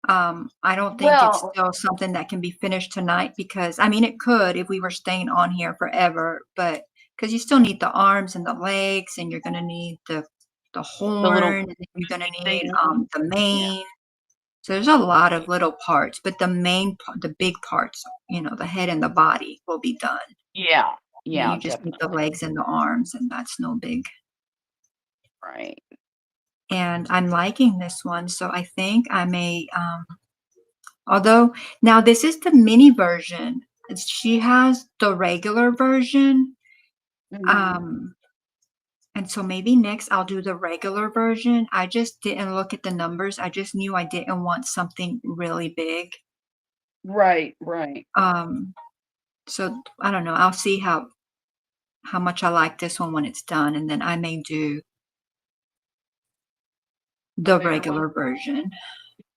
I don't think it's Well, still something that can be finished tonight because, I mean, it could if we were staying on here forever, but because you still need the arms and the legs, and you're gonna need the The horn, little and then you're gonna need thing. the Yeah. mane. So there's a lot of little parts, but the main, the big parts, you know, the head and the body will be done. Yeah. Then Yeah, you just need the definitely. legs and the arms, and that's no big. Right. And I'm liking this one, so I think I may, although now this is the mini version. She has the regular version. Mhm. And so maybe next I'll do the regular version. I just didn't look at the numbers. I just knew I didn't want something really big. Right, right. So I don't know. I'll see how much I like this one when it's done, and then I may do The the bigger one? regular version,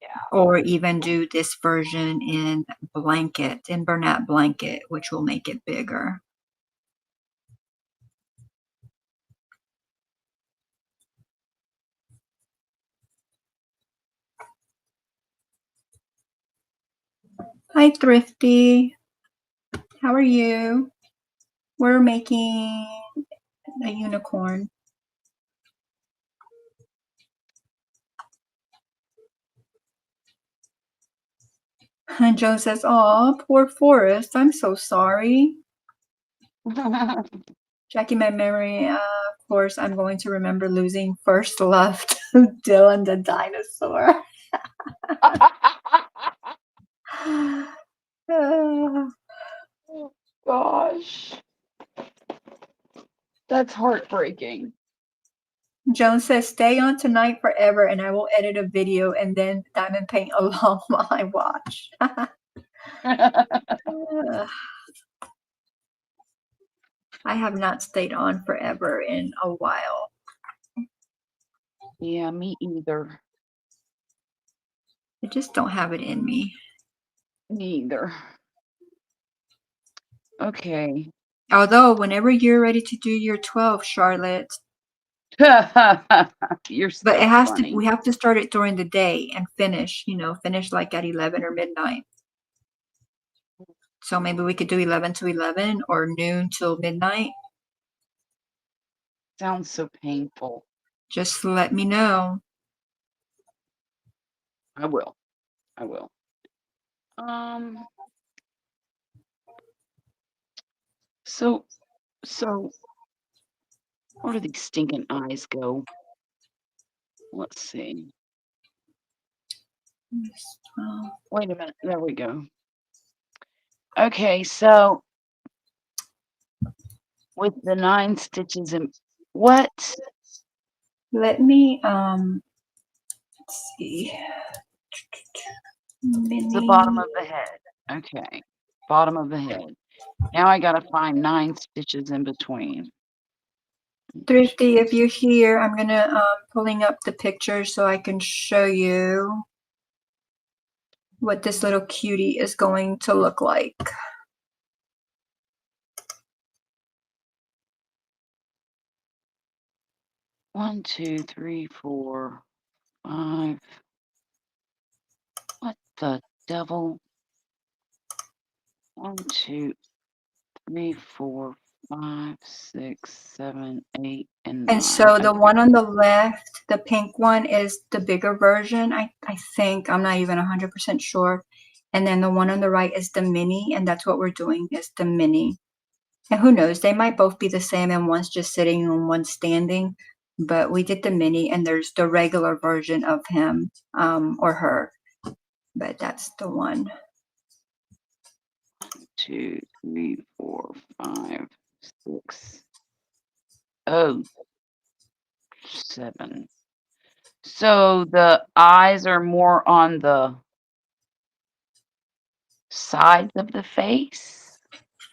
Yeah. or even do this version in Bernat blanket, which will make it bigger. Hi, Thrifty. How are you? We're making a unicorn. And Joe says, "Aw, poor Forrest. I'm so sorry." Jackie, my memory, of course, I'm going to remember losing first love to Dylan the dinosaur. Oh, gosh. That's heartbreaking. Joan says, "Stay on tonight forever, and I will edit a video and then diamond paint along while I watch." I have not stayed on forever in a while. Yeah, me either. I just don't have it in me. Me either. Okay. Although, whenever you're ready to do your 12, Charlotte, You're but so funny. we have to start it during the day and finish, finish like at 11 or midnight. So maybe we could do 11 to 11 or noon till midnight. Sounds so painful. Just let me know. I will. I will. So where do these stinking eyes go? Let's see. Wait a minute. There we go. Okay, so with the 9 stitches in what? Let me let's see. The bottom of the head. Okay. Bottom of the head. Now I gotta find 9 stitches in between. Thrifty, if you're here, I'm gonna pulling up the picture so I can show you what this little cutie is going to look like. One, 2, 3, 4, 5. What the devil? 1, 2, 3, 4, 5, 6, 7, 8, and 9. And so the Okay. one on the left, the pink one, is the bigger version. I think, I'm not even 100% sure. And then the one on the right is the mini, and that's what we're doing, is the mini. And who knows, they might both be the same and one's just sitting and one's standing. But we did the mini, and there's the regular version of him or her. But that's the one. 2, 3, 4, 5, 6. Oh, 7. So the eyes are more on the sides of the face?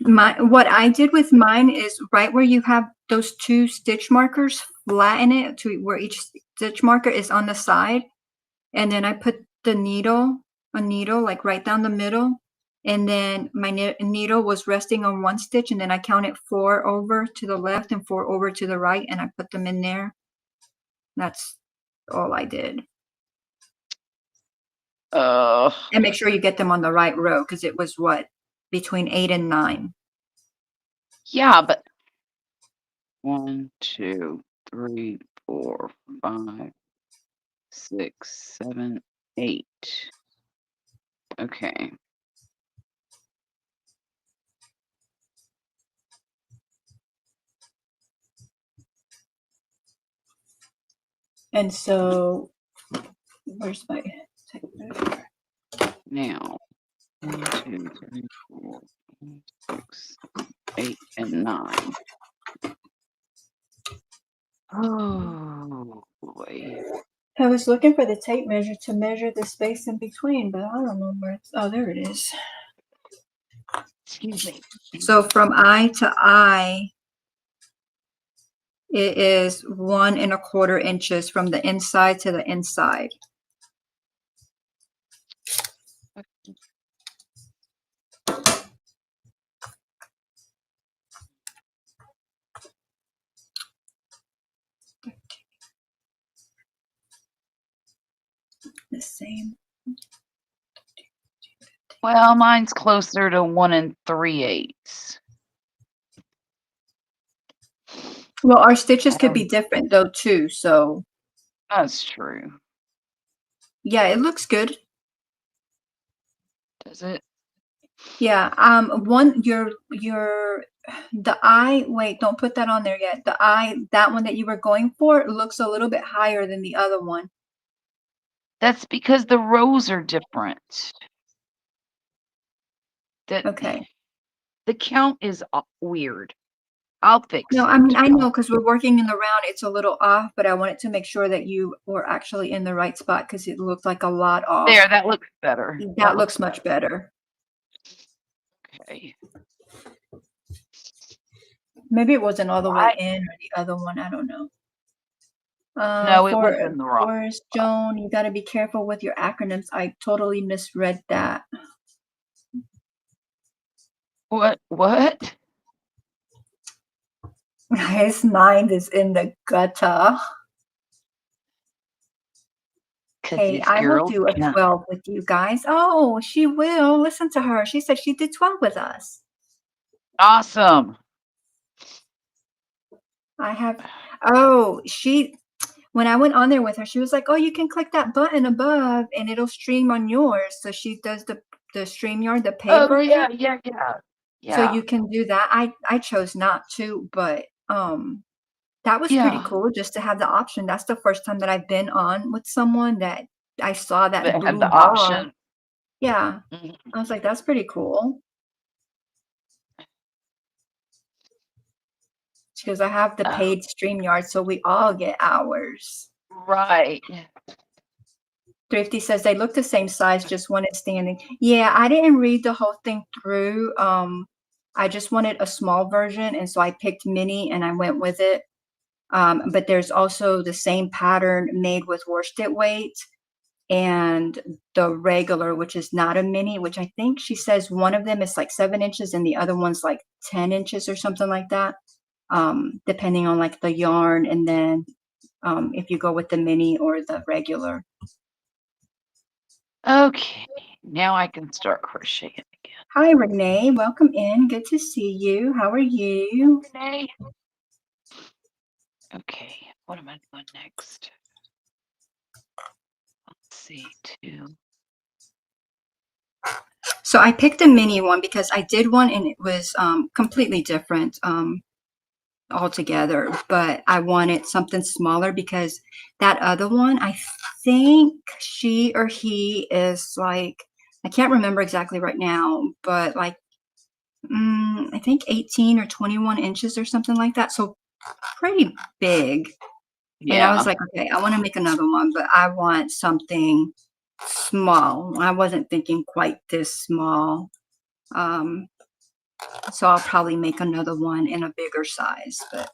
What I did with mine is right where you have those 2 stitch markers, flatten it to where each stitch marker is on the side. And then I put the needle, a needle like right down the middle. And then my needle was resting on one stitch, and then I counted 4 over to the left and 4 over to the right, and I put them in there. That's all I did. And make sure you get them on the right row, because it was what? Between 8 and 9. Yeah, but 1, 2, 3, 4, 5, 6, 7, 8. Okay. And so, where's my tape measure? Now, 1, 2, 3, 4, 5, 6, 7, 8, and 9. Oh boy. I was looking for the tape measure to measure the space in between, but I don't know where it's. Oh, there it is. Excuse me. So from eye to eye, it is 1 1/4 inches from the inside to the inside. The same. Well, mine's closer to 1 3/8. Well, our stitches could be different though too, so That's true. yeah, it looks good. Does it? Yeah, the eye, wait, don't put that on there yet. The eye, that one that you were going for looks a little bit higher than the other one. That's because the rows are different. Okay. The count is weird. I'll fix No, it. I mean, I know because we're working in the round, it's a little off, but I wanted to make sure that you were actually in the right spot because it looked like a lot off. There, that looks better. That looks much better. Okay. Maybe it wasn't all the way in or the other one. I don't know. No, it was in the wrong. Forrest Joan, you got to be careful with your acronyms. I totally misread that. What? His mind is in the gutter. Hey, I will do a 12 with you guys. Oh, she will. Listen to her. She said she did 12 with us. Awesome. When I went on there with her, she was like, oh, you can click that button above and it'll stream on yours. So she does the StreamYard, the paid version. Yeah. So you can do that. I chose not to, but that was pretty cool just to have the option. That's the first time that I've been on with someone that I saw that That blue had the bar. option. Yeah. I was like, that's pretty cool. Because I have the paid StreamYard, so we all get ours. Right. Thrifty says they look the same size, just one is standing. Yeah, I didn't read the whole thing through. I just wanted a small version, and so I picked mini and I went with it. But there's also the same pattern made with worsted weight and the regular, which is not a mini, which I think she says one of them is like 7 inches and the other one's like 10 inches or something like that, depending on like the yarn. And then if you go with the mini or the regular. Okay, now I can start crocheting again. Hi, Renee. Welcome in. Good to see you. How are you? Renee. Okay, what am I doing next? Let's see, 2. So I picked a mini one because I did one and it was completely different altogether, but I wanted something smaller because that other one, I think she or he is like, I can't remember exactly right now, but like, I think 18 or 21 inches or something like that. So pretty big. Yeah. And I was like, okay, I want to make another one, but I want something small. I wasn't thinking quite this small. So I'll probably make another one in a bigger size, but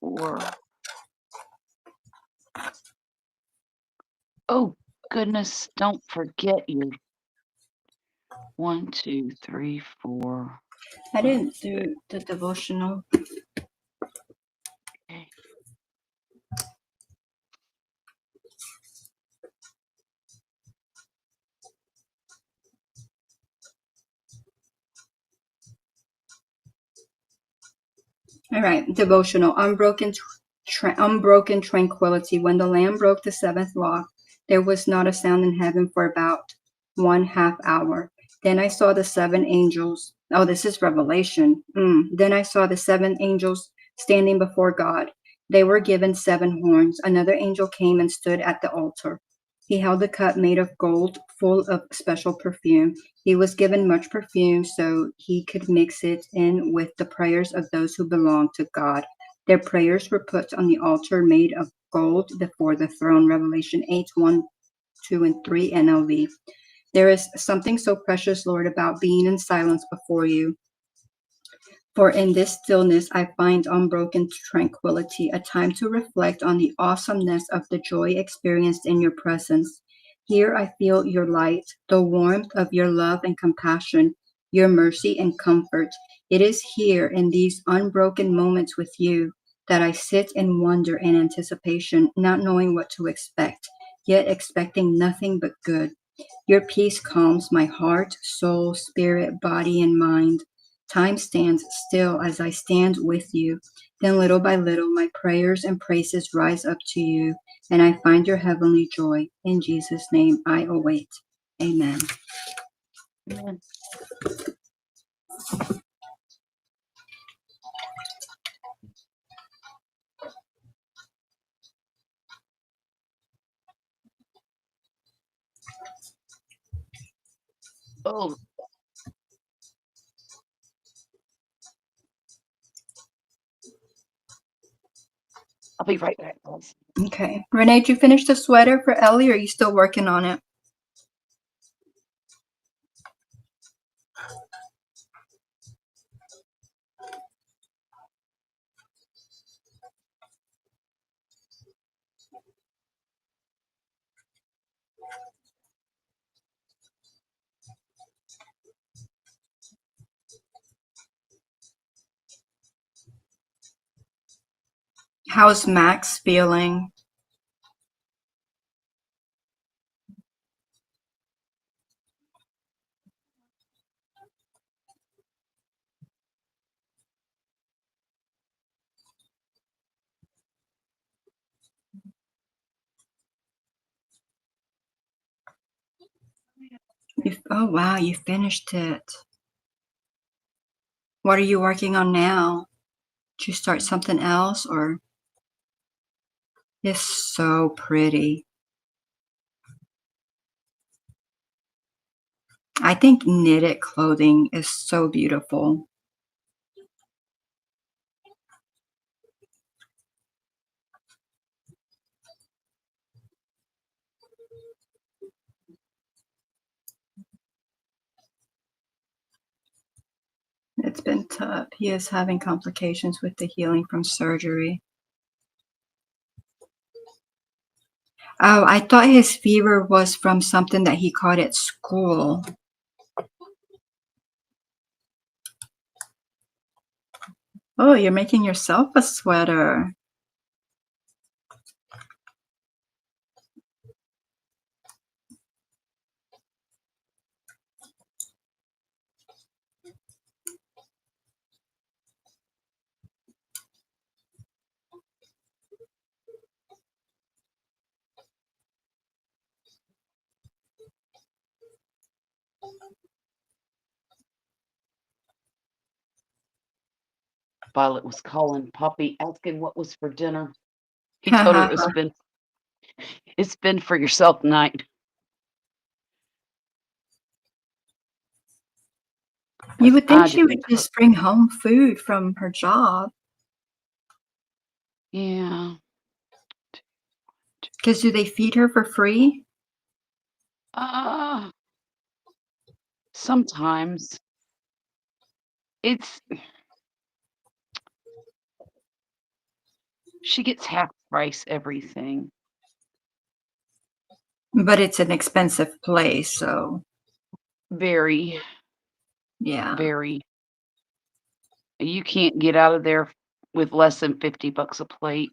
4. Oh goodness, don't forget your 1, 2, 3, 4. I didn't do the devotional. Okay. All right, devotional, unbroken tranquility. When the Lamb broke the seventh law, there was not a sound in heaven for about 1/2 hour. Then I saw the seven angels. Oh, this is Revelation. Then I saw the seven angels standing before God. They were given seven horns. Another angel came and stood at the altar. He held a cup made of gold full of special perfume. He was given much perfume so he could mix it in with the prayers of those who belonged to God. Their prayers were put on the altar made of gold before the throne. Revelation 8:1, 2, and 3 NLV. There is something so precious, Lord, about being in silence before you. For in this stillness I find unbroken tranquility, a time to reflect on the awesomeness of the joy experienced in your presence. Here I feel your light, the warmth of your love and compassion, your mercy and comfort. It is here in these unbroken moments with you that I sit in wonder and anticipation, not knowing what to expect, yet expecting nothing but good. Your peace calms my heart, soul, spirit, body, and mind. Time stands still as I stand with you. Then little by little, my prayers and praises rise up to you, and I find your heavenly joy. In Jesus' name, I await. Amen. Amen. Oh, I'll be right back, guys. Okay. Renee, did you finish the sweater for Ellie, or are you still working on it? How's Max feeling? Oh, wow, you finished it. What are you working on now? Did you start something else, or? It's so pretty. I think knitted clothing is so beautiful. It's been tough. He is having complications with the healing from surgery. Oh, I thought his fever was from something that he caught at school. Oh, you're making yourself a sweater. Violet was calling Poppy, asking what was for dinner. He told her it's been for yourself tonight. You would think she would didn't just bring home food from her job. Yeah. Because do they feed her for free? Sometimes she gets half price everything. But it's an expensive place, so Very, yeah. very. You can't get out of there with less than $50 a plate.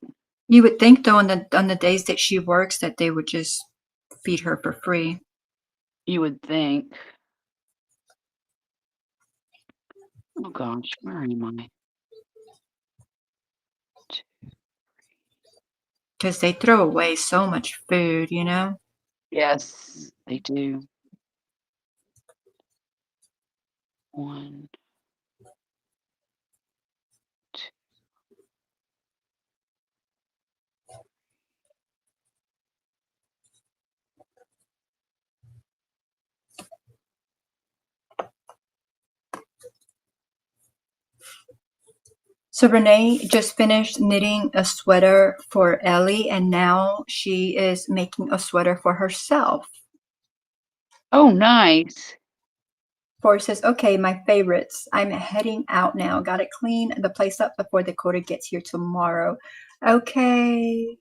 You would think though on the days that she works that they would just feed her for free. You would think. Oh gosh, where am I? because they throw away so much food, you know? Yes, they do. 1, 2. So Renee just finished knitting a sweater for Ellie, and now she is making a sweater for herself. Oh, nice. Forrest says, okay, my favorites. I'm heading out now. Gotta clean the place up before Dakota gets here tomorrow. Okay.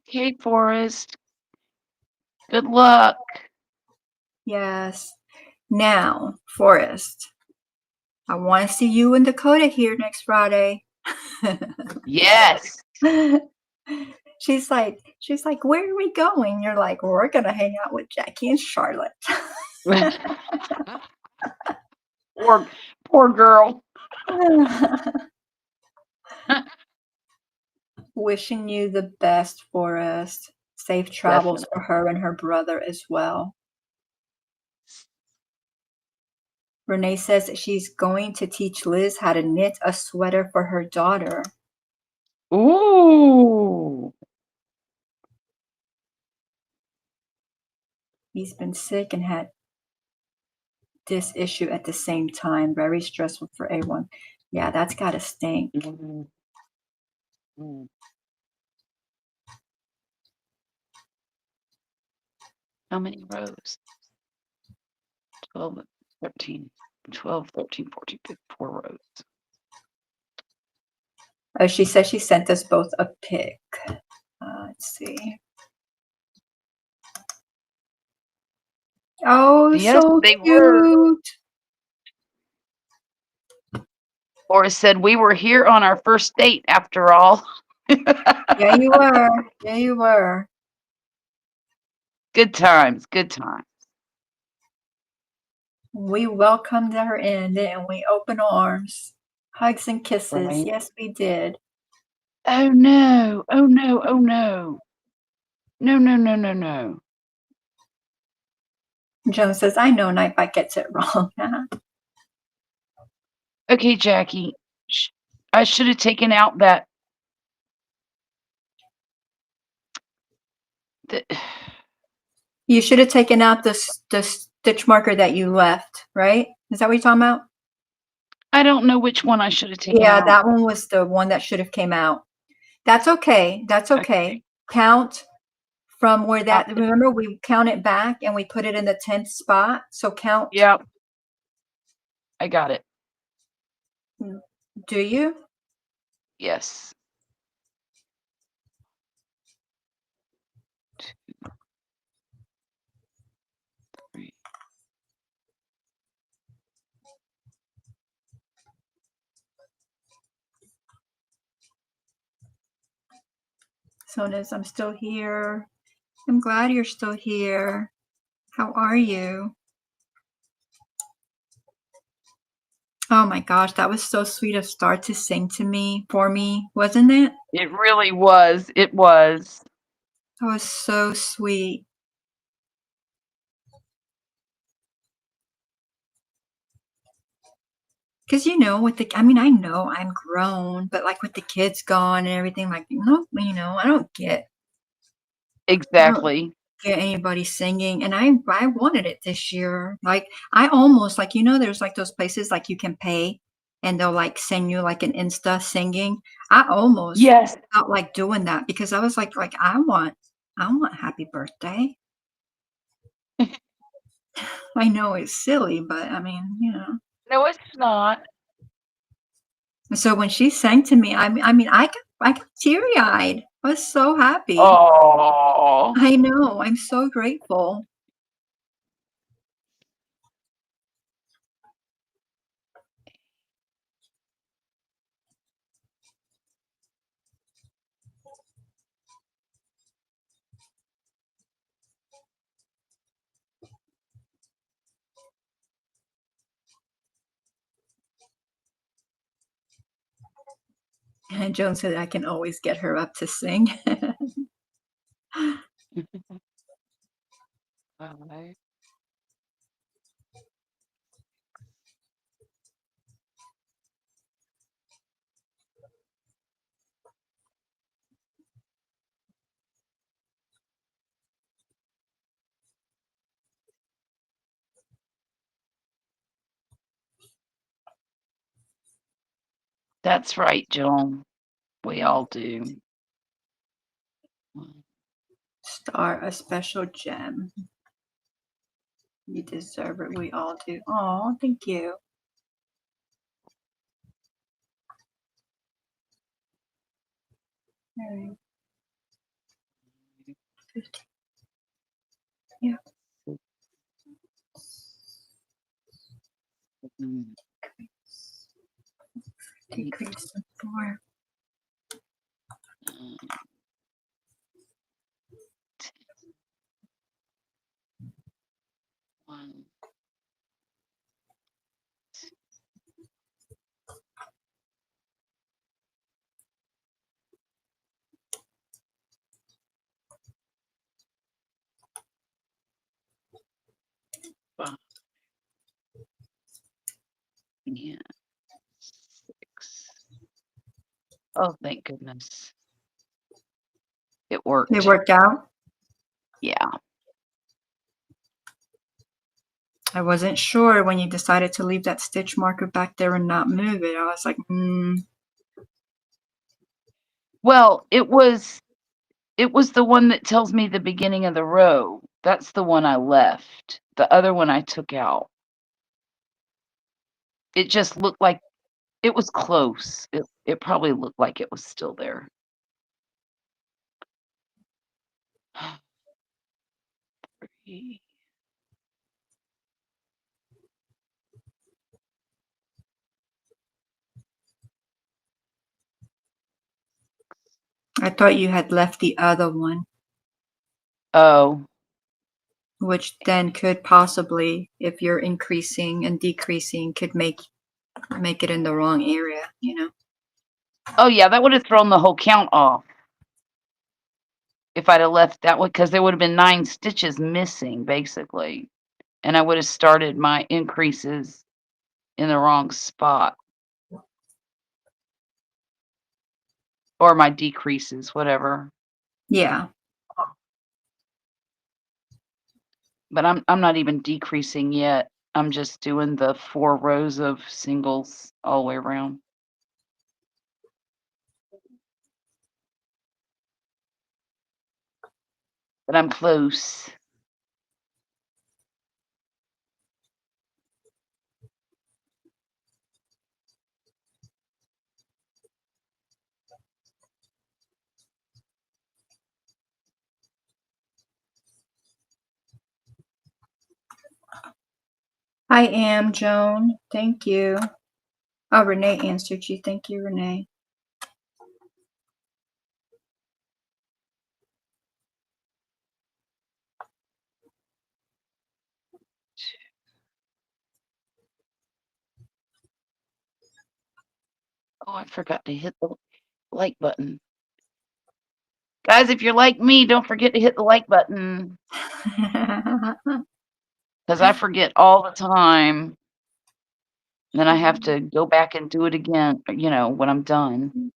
Okay, Forrest. Good luck. Yes. Now, Forrest, I want to see you and Dakota here next Friday. Yes. She's like, where are we going? You're like, well, we're gonna hang out with Jackie and Charlotte. Poor girl. Wishing you the best, Forrest. Safe travels for her and her brother as well. Renee says that she's going to teach Liz how to knit a sweater for her daughter. Ooh. He's been sick and had this issue at the same time. Very stressful for everyone. Yeah, that's gotta stink. Mm. How many rows? 12, 13, 12, 13, 14, 15, 4 rows. Oh, she says she sent us both a pic. Let's see. Oh, Yes, so they cute. were. Or said we were here on our first date after all. Yeah, you were. Yeah, you were. Good times, good times. We welcomed her in, didn't we? Open arms, hugs and kisses. Right. Yes, we did. Oh no, oh no, oh no. No, no, no, no, no. Joan says, I know Nightbite gets it wrong. Okay, Jackie. I should have taken out that. You should have taken out the stitch marker that you left, right? Is that what you're talking about? I don't know which one I should have taken Yeah, out. that one was the one that should have came out. That's okay. That's okay. Count from where that, remember we count it back and we put it in the 10th spot. So count. Yep. I got it. Do you? Yes. 2, 3. Sonas, I'm still here. I'm glad you're still here. How are you? Oh my gosh, that was so sweet of Star to sing to me, for me, wasn't it? It really was. It was. That was so sweet. Because, you know, with the, I mean, I know I'm grown, but like with the kids gone and everything, like, no, you know, I don't get Exactly. Anybody singing. And I wanted it this year. Like, I almost, like, you know, there's like those places like you can pay and they'll like send you like an Insta singing. I almost felt like doing that because I was like, I want happy birthday. I know it's silly, but I mean, you know. No, it's not. So when she sang to me, I mean, I got teary-eyed. I was so happy. Oh. I know. I'm so grateful. And Joan said I can always get her up to sing. 5. That's right, Joan. We all do. Star, a special gem. You deserve it. We all do. Oh, thank you. All right. 15. Yeah. Mm. Decrease to 4. 9, 10, 1, 5. Yeah. 6. Oh, thank goodness. It worked. It worked out. Yeah. I wasn't sure when you decided to leave that stitch marker back there and not move it. I was like, Well, it was the one that tells me the beginning of the row. That's the one I left. The other one I took out. It just looked like it was close. It probably looked like it was still there. Three. I thought you had left the other one, Oh, which then could possibly, if you're increasing and decreasing, could make it in the wrong area, you know? oh yeah, that would have thrown the whole count off. If I'd have left that one, because there would have been 9 stitches missing, basically. And I would have started my increases in the wrong spot. Or my decreases, whatever. Yeah. But I'm not even decreasing yet. I'm just doing the 4 rows of singles all the way around. But I'm close. I am, Joan. Thank you. Oh, Renee answered you. Thank you, Renee. Oh, I forgot to hit the like button. Guys, if you're like me, don't forget to hit the like button. Because I forget all the time. Then I have to go back and do it again, when I'm done.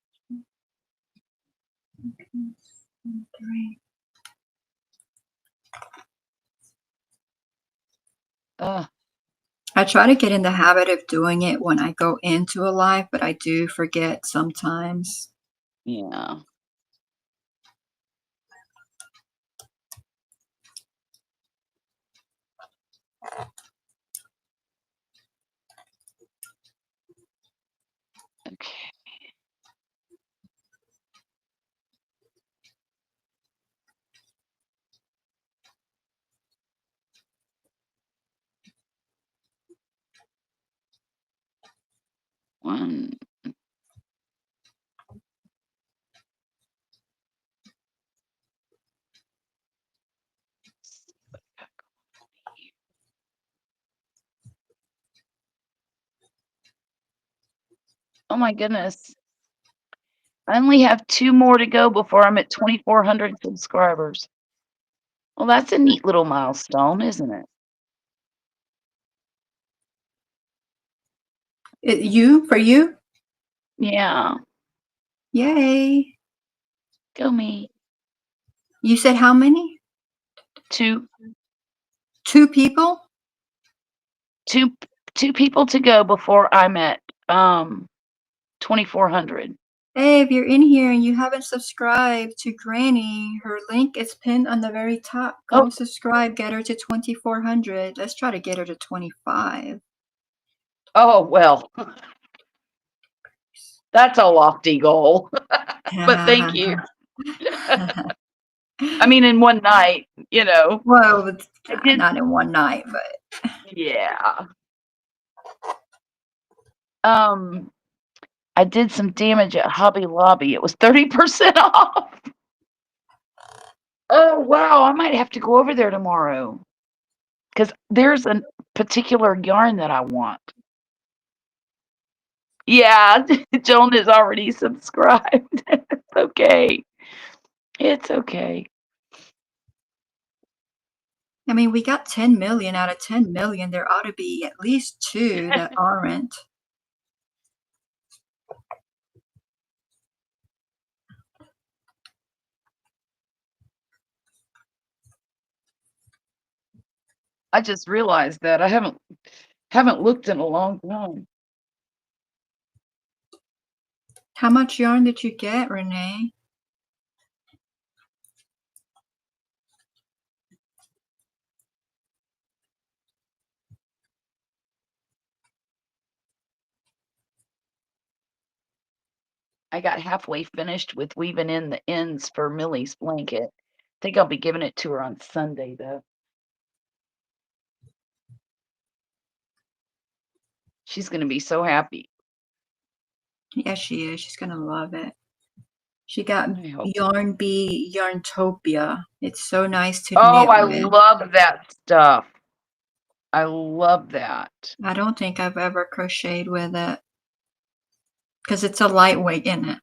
I try to get in the habit of doing it when I go into a live, but I do forget sometimes. Yeah. Okay. One. Oh my goodness. I only have 2 more to go before I'm at 2,400 subscribers. Well, that's a neat little milestone, isn't it? For you? Yeah. Yay. Go me. You said how many? 2 2 people? 2 2 people to go before I'm at, 2,400. Hey, if you're in here and you haven't subscribed to Granny, her link is pinned on the very top. Go Oh, and subscribe. Get her to 2,400. Let's try to get her to 25. oh, well, that's a lofty goal, but thank you. I mean, in one night, Well, it's I did not in one night, but yeah. Um, I did some damage at Hobby Lobby. It was 30% off. Oh, wow, I might have to go over there tomorrow because there's a particular yarn that I want. Yeah, Joan is already subscribed. It's okay. It's okay. I mean, we got 10 million out of 10 million. There ought to be at least 2 that aren't. I just realized that I haven't looked in a long time. How much yarn did you get, Renee? I got halfway finished with weaving in the ends for Millie's blanket. Think I'll be giving it to her on Sunday, though. She's gonna be so happy. Yes, she is. She's gonna love it. She got I hope. Yarn Bee Yarntopia. It's so nice to Oh, knit I with. love that stuff. I love that. I don't think I've ever crocheted with it because it's a lightweight in it.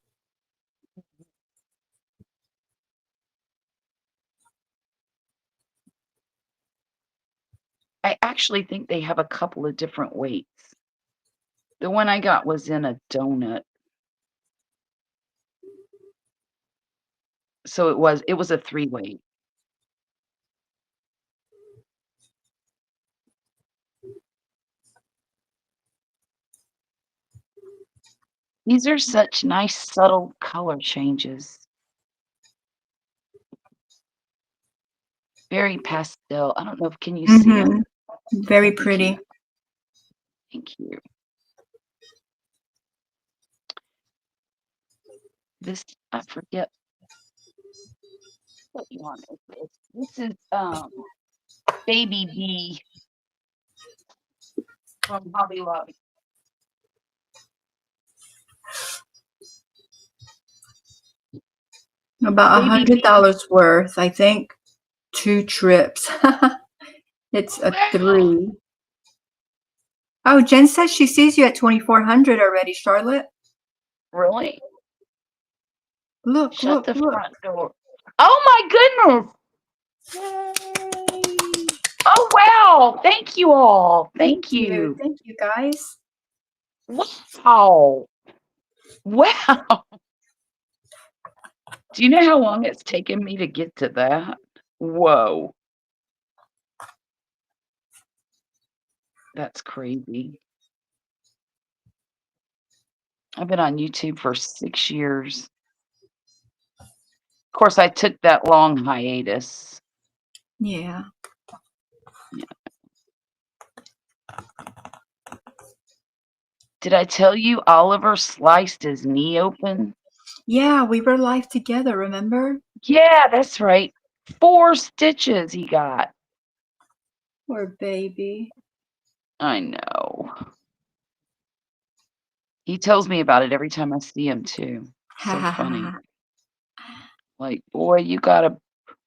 I actually think they have a couple of different weights. The one I got was in a donut. So it was a 3-weight. These are such nice subtle color changes. Very pastel. I don't know if can you see them? Very pretty. Thank you. This I forget what yarn is this. This is Baby Bee from Hobby Lobby. About Baby Bee. $100 worth. I think 2 trips. It's a 3. Oh, Jen says she sees you at 2,400 already, Charlotte. Really? Look, Shut the look. front door. Oh my goodness! Yay! Oh wow! Thank you all. Thank you. Thank you, guys. Wow! Wow! Do you know how long it's taken me to get to that? Whoa! That's crazy. I've been on YouTube for 6 years. Of course, I took that long hiatus. Yeah. Did I tell you Oliver sliced his knee open? Yeah, we were live together, remember? Yeah, that's right. 4 stitches he got. Poor baby. I know. He tells me about it every time I see him too. So funny. Like, boy, you got a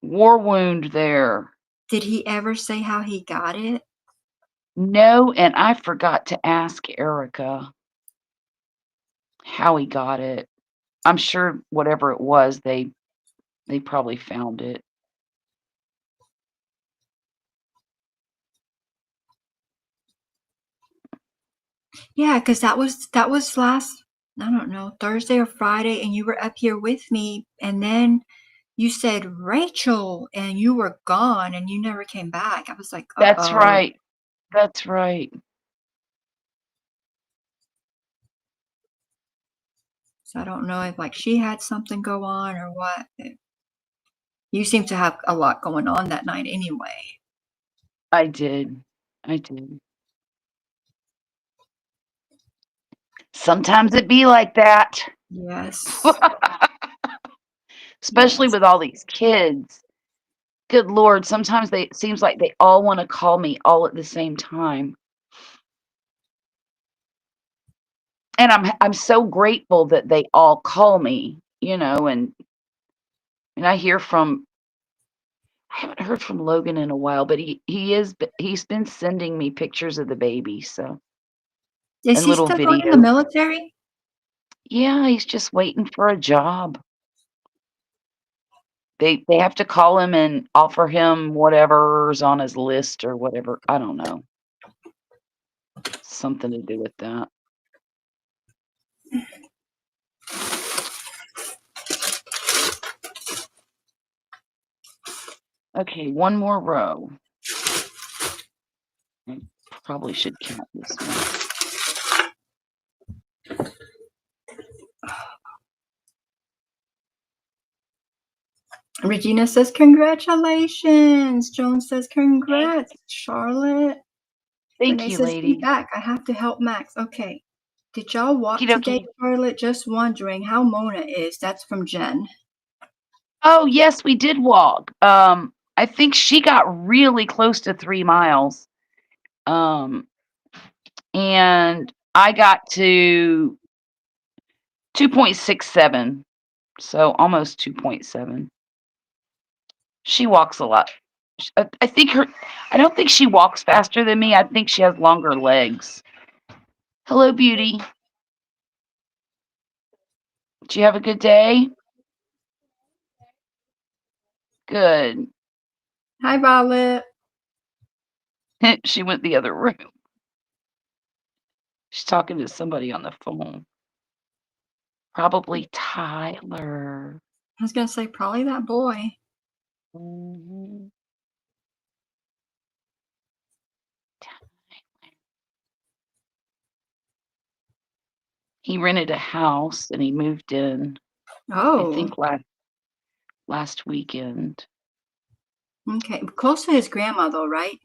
war wound there. Did he ever say how he got it? No, and I forgot to ask Erica how he got it. I'm sure whatever it was, they probably found it. Yeah, because that was last, I don't know, Thursday or Friday, and you were up here with me, and then you said Rachel, and you were gone, and you never came back. I was like, That's uh-oh. right. That's right. So I don't know if like she had something go on or what. You seem to have a lot going on that night anyway. I did. I did. Sometimes it be like that. Yes. Especially Yes. with all these kids. Good Lord, sometimes it seems like they all wanna call me all at the same time. And I'm so grateful that they all call me, and I haven't heard from Logan in a while, but he's been sending me pictures of the baby, so Is and he little still going in the videos. military? Yeah, he's just waiting for a job. They have to call him and offer him whatever's on his list or whatever. I don't know. Something to do with that. Okay, one more row. I probably should count this one. Regina says, congratulations. Joan says, Thank congrats, Charlotte. thank Renee you, says, be ladies. back. I have to help Max. Okay. Did y'all walk Okie today, dokie. Charlotte? Just wondering how Mona is. That's from Jen. Oh, yes, we did walk. I think she got really close to 3 miles. Um, and I got to 2.67, so almost 2.7. She walks a lot. I don't think she walks faster than me. I think she has longer legs. Hello, beauty. Did you have a good day? Good. Hi, Violet. She went the other room. She's talking to somebody on the phone. Probably Tyler. I was going to say, probably that boy. Mhm. He rented a house and he moved in, I Oh, think last weekend. okay. Close to his grandma, though, right?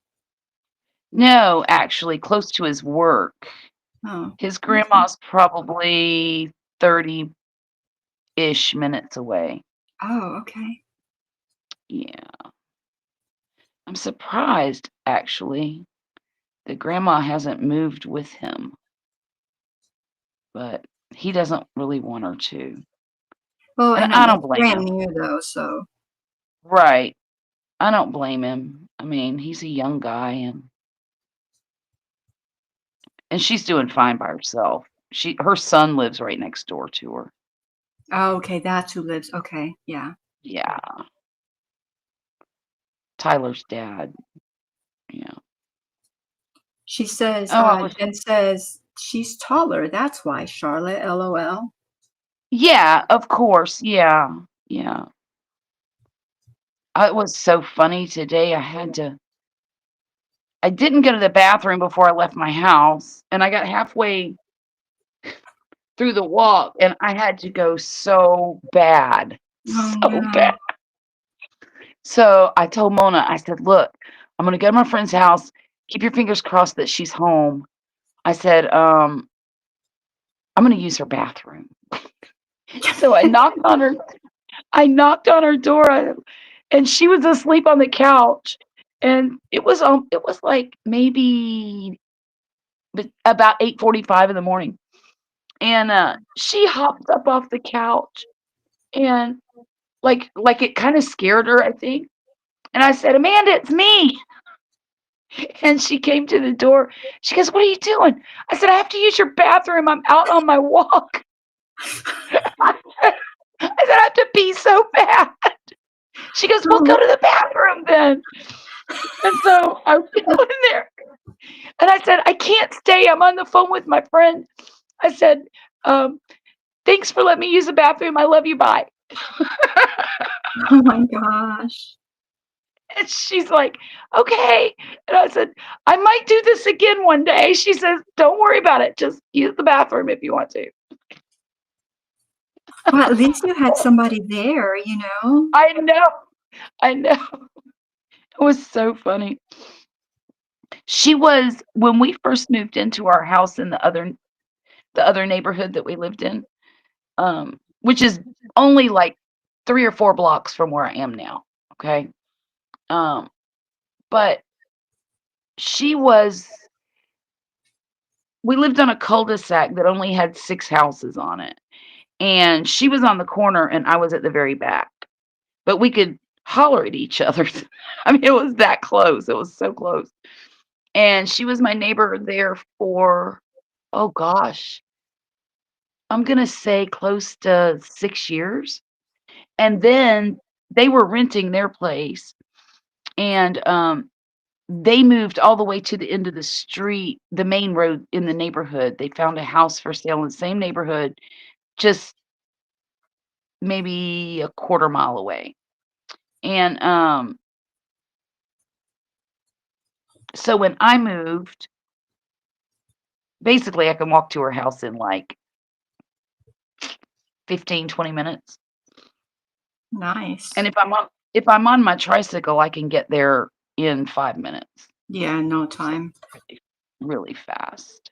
No, actually, close to his work. Oh, His okay. grandma's probably 30-ish minutes away. Oh, okay. Yeah. I'm surprised, actually, that grandma hasn't moved with him, but he doesn't really want her to. Well, And and I don't it's blame brand him. new, though, so. Right. I don't blame him. I mean, he's a young guy and she's doing fine by herself. Her son lives right next door to her. Oh, okay. That's who lives. Okay. Yeah. Yeah. Tyler's dad. Yeah. She says, Oh, I was Jen says, she's taller. That's why, Charlotte, LOL. Yeah, of course. Yeah. Yeah. It was so funny today. I didn't go to the bathroom before I left my house, and I got halfway through the walk, and I had to go so bad. Oh, So no. bad. So I told Mona, I said, "Look, I'm gonna go to my friend's house. Keep your fingers crossed that she's home." I said, "I'm gonna use her bathroom." So I knocked on her door, and she was asleep on the couch, and it was like maybe about 8:45 in the morning, and, she hopped up off the couch, and, like, it kinda scared her, I think, and I said, "Amanda, it's me." And she came to the door. She goes, "What are you doing?" I said, "I have to use your bathroom. I'm out on my walk." I said, "I have to pee so bad." She goes, "Well, go Oh, to the bathroom then." And so I go in there And I said, I can't stay. I'm on the phone with my friend. I said, thanks for letting me use the bathroom. I love you. Bye. Oh my gosh. And she's like, okay. And I said, I might do this again one day. She says, don't worry about it. Just use the bathroom if you want to. Well, at least you had somebody there, you know? I know. I know. It was so funny. She was when we first moved into our house in the other neighborhood that we lived in, which is only like 3 or 4 blocks from where I am now, okay? Um, but she was we lived on a cul-de-sac that only had 6 houses on it, and she was on the corner and I was at the very back, but we could holler at each other. I mean, it was that close, it was so close, and she was my neighbor there for, oh gosh, I'm gonna say close to 6 years, and then they were renting their place, and, they moved all the way to the end of the street, the main road in the neighborhood. They found a house for sale in the same neighborhood, just maybe a quarter mile away. And so when I moved, basically I can walk to her house in like 15, 20 minutes. Nice. And if I'm on my tricycle, I can get there in 5 minutes. Yeah, no So time. really fast.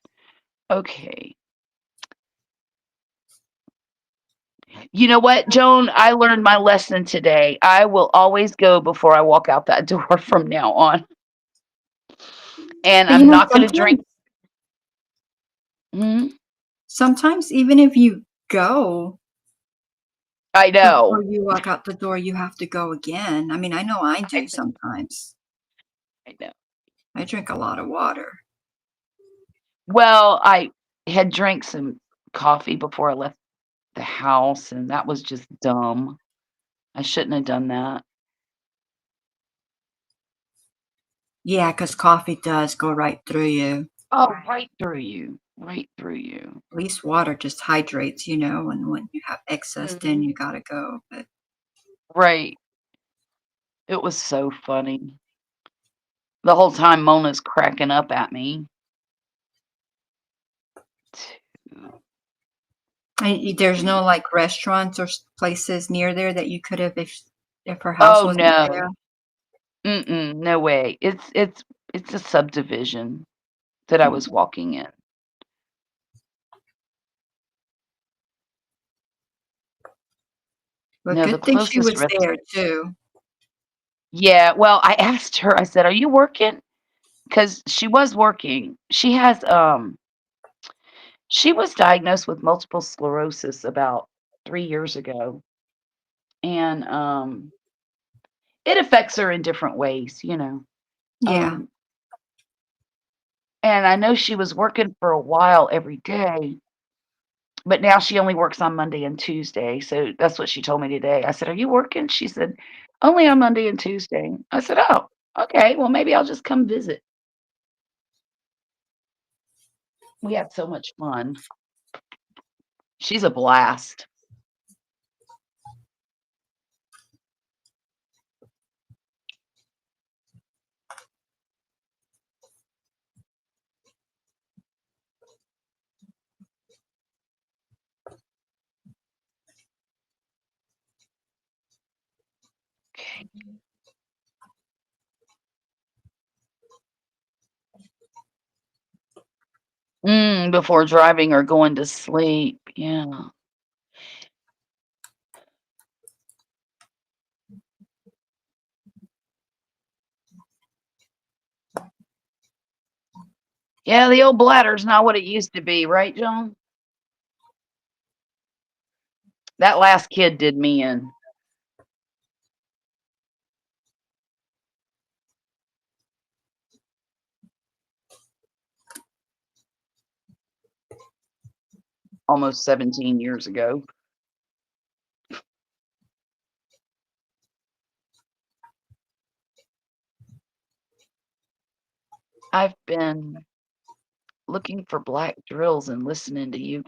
Okay. You know what, Joan? I learned my lesson today. I will always go before I walk out that door from now on. And But you I'm know, not going to drink. Mhm. sometimes even if you go I before know. you walk out the door, you have to go again. I mean, I know I I do know. sometimes. I know. I drink a lot of water. Well, I had drank some coffee before I left the house, and that was just dumb. I shouldn't have done that. Yeah, 'cause coffee does go right through you. Oh, right through you. Right through you. At least water just hydrates, you know, and when you have excess, then Mhm. you gotta go. But Right. It was so funny. The whole time Mona's cracking up at me. there's no like restaurants or places near there that you could have if her house Oh wasn't there. no. Mm-mm, no way. It's a subdivision that I was walking in. But No, the good thing she closest was rest there too. Yeah, well, I asked her, I said, "Are you working?" Because she was working. She was diagnosed with multiple sclerosis about 3 years ago, and, it affects her in different ways, you know, Yeah. um, and I know she was working for a while every day, but now she only works on Monday and Tuesday, so that's what she told me today. I said, "Are you working?" She said, "Only on Monday and Tuesday." I said, "Oh, okay, well, maybe I'll just come visit." We had so much fun. She's a blast. Okay. Before driving or going to sleep, yeah. Yeah, the old bladder's not what it used to be, right, John? That last kid did me in. Almost 17 years ago. I've been looking for black drills and listening to you.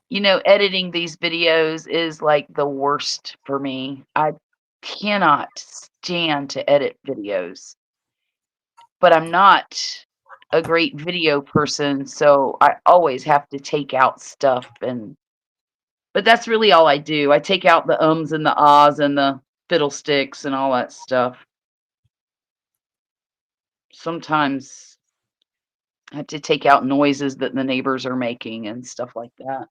You know, editing these videos is like the worst for me. I cannot stand to edit videos, but I'm not a great video person, so I always have to take out stuff but that's really all I do. I take out the ums and the ahs and the fiddlesticks and all that stuff. Sometimes I have to take out noises that the neighbors are making and stuff like that.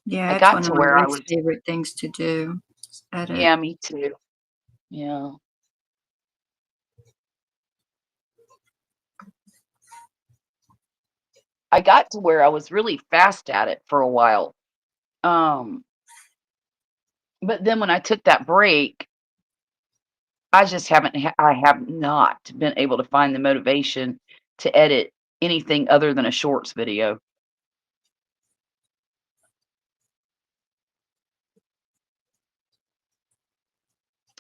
Yeah, I it's got one of to my where I least was favorite things to do, is edit. Yeah, me too. Yeah. I got to where I was really fast at it for a while. Um, but then when I took that break, I just I have not been able to find the motivation to edit anything other than a shorts video.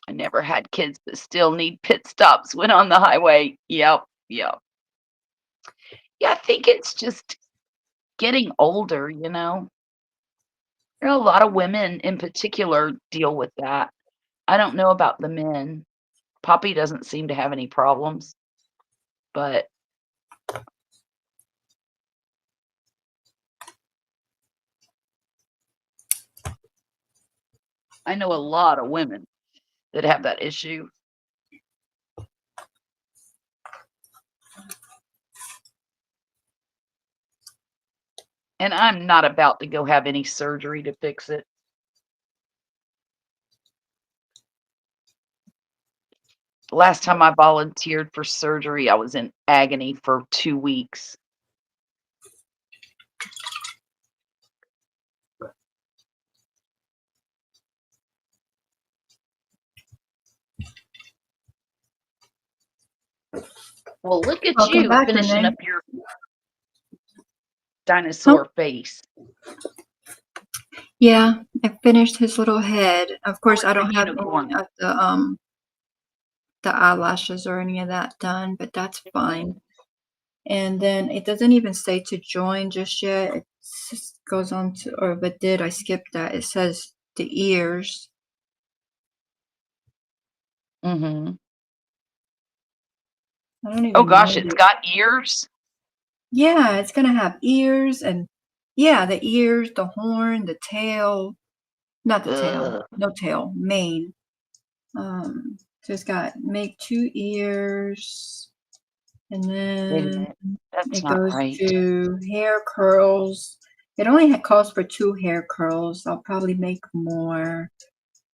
I never had kids that still need pit stops when on the highway. Yep, yep. Yeah, I think it's just getting older, you know. There are a lot of women in particular deal with that. I don't know about the men. Poppy doesn't seem to have any problems, but I know a lot of women that have that issue. And I'm not about to go have any surgery to fix it. The last time I volunteered for surgery, I was in agony for 2 weeks. Well, look at Welcome you back, finishing Renee. up your dinosaur face. Yeah, I finished his little head. Of course, Or I the don't have any unicorn. of the eyelashes or any of that done, but that's fine. And then it doesn't even say to join just yet. It just goes on to, or if it did, I skipped that. It says the ears. Mhm. I don't Oh even know. gosh, it's got ears? Yeah, it's gonna have ears and yeah, the ears, the horn, the tail. Not the tail. Ugh. No tail. Mane. So it's got make 2 ears, and Wait a then minute. That's it not goes right. to hair curls. It only calls for 2 hair curls. I'll probably make more.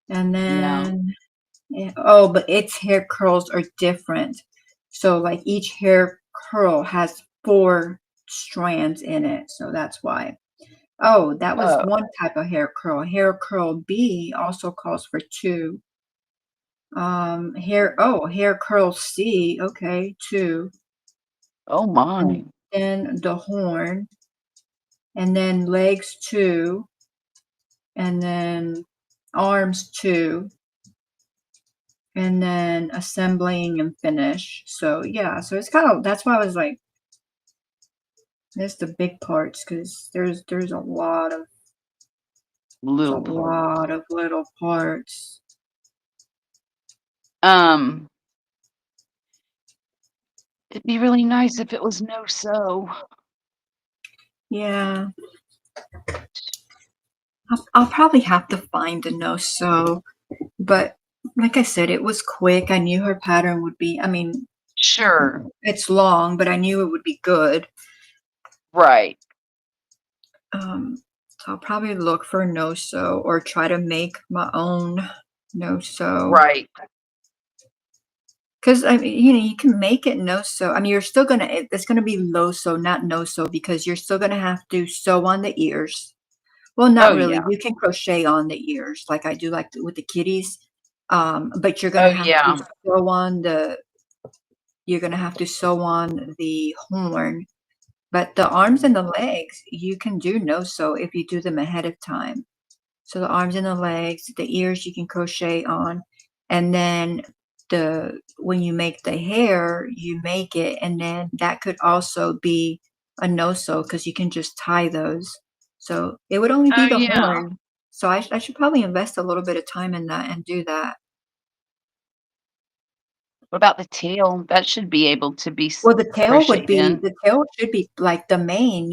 And Yeah. then, oh, but its hair curls are different. So like each hair curl has 4 strands in it. So that's why. Oh, that was Oh. one type of hair curl. Hair curl B also calls for 2. Hair curl C, okay, 2. Oh And my. then the horn, and then legs 2, and then arms 2, and then assembling and finish. So yeah, so it's kind of that's why I was like, there's the big parts because there's a lot of Little part. little parts. Um, it'd be really nice if it was no sew. Yeah. I'll probably have to find a no sew, but like I said, it was quick. I knew her pattern would be, I mean, Sure. it's long, but I knew it would be good. Right. So I'll probably look for no sew or try to make my own no sew. Right. Because I mean, you can make it no sew. I mean, you're still gonna it's gonna be low sew, not no sew, because you're still gonna have to sew on the ears. Well, Oh not really. yeah. You can crochet on the ears like I do, like with the kitties. But you're Oh gonna have yeah. to sew on the you're gonna have to sew on the horn But the arms and the legs, you can do no sew if you do them ahead of time. So the arms and the legs, the ears you can crochet on, and then when you make the hair, you make it, and then that could also be a no sew because you can just tie those. So it would only be Oh, the yeah. horn. So I should probably invest a little bit of time in that and do that. What about the tail? That should be able to be Well, crocheted in. the tail should be like the mane,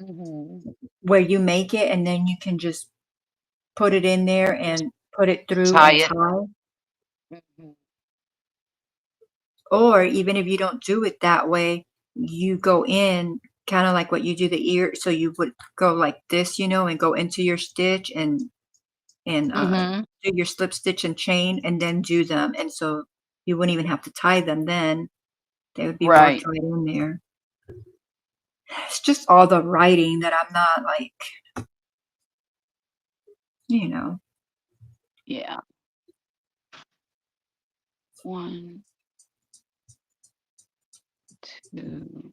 Mhm. where you make it and then you can just put it in there and put it through Tie and it. tie. Mhm. Or even if you don't do it that way, you go in kind of like what you do the ear. So you would go like this, and go into your stitch and Mhm. do your slip stitch and chain and then do them. And so you wouldn't even have to tie them then. They would be worked Right. right in there. It's just all the writing that I'm not like, you know. Yeah. 1, 2.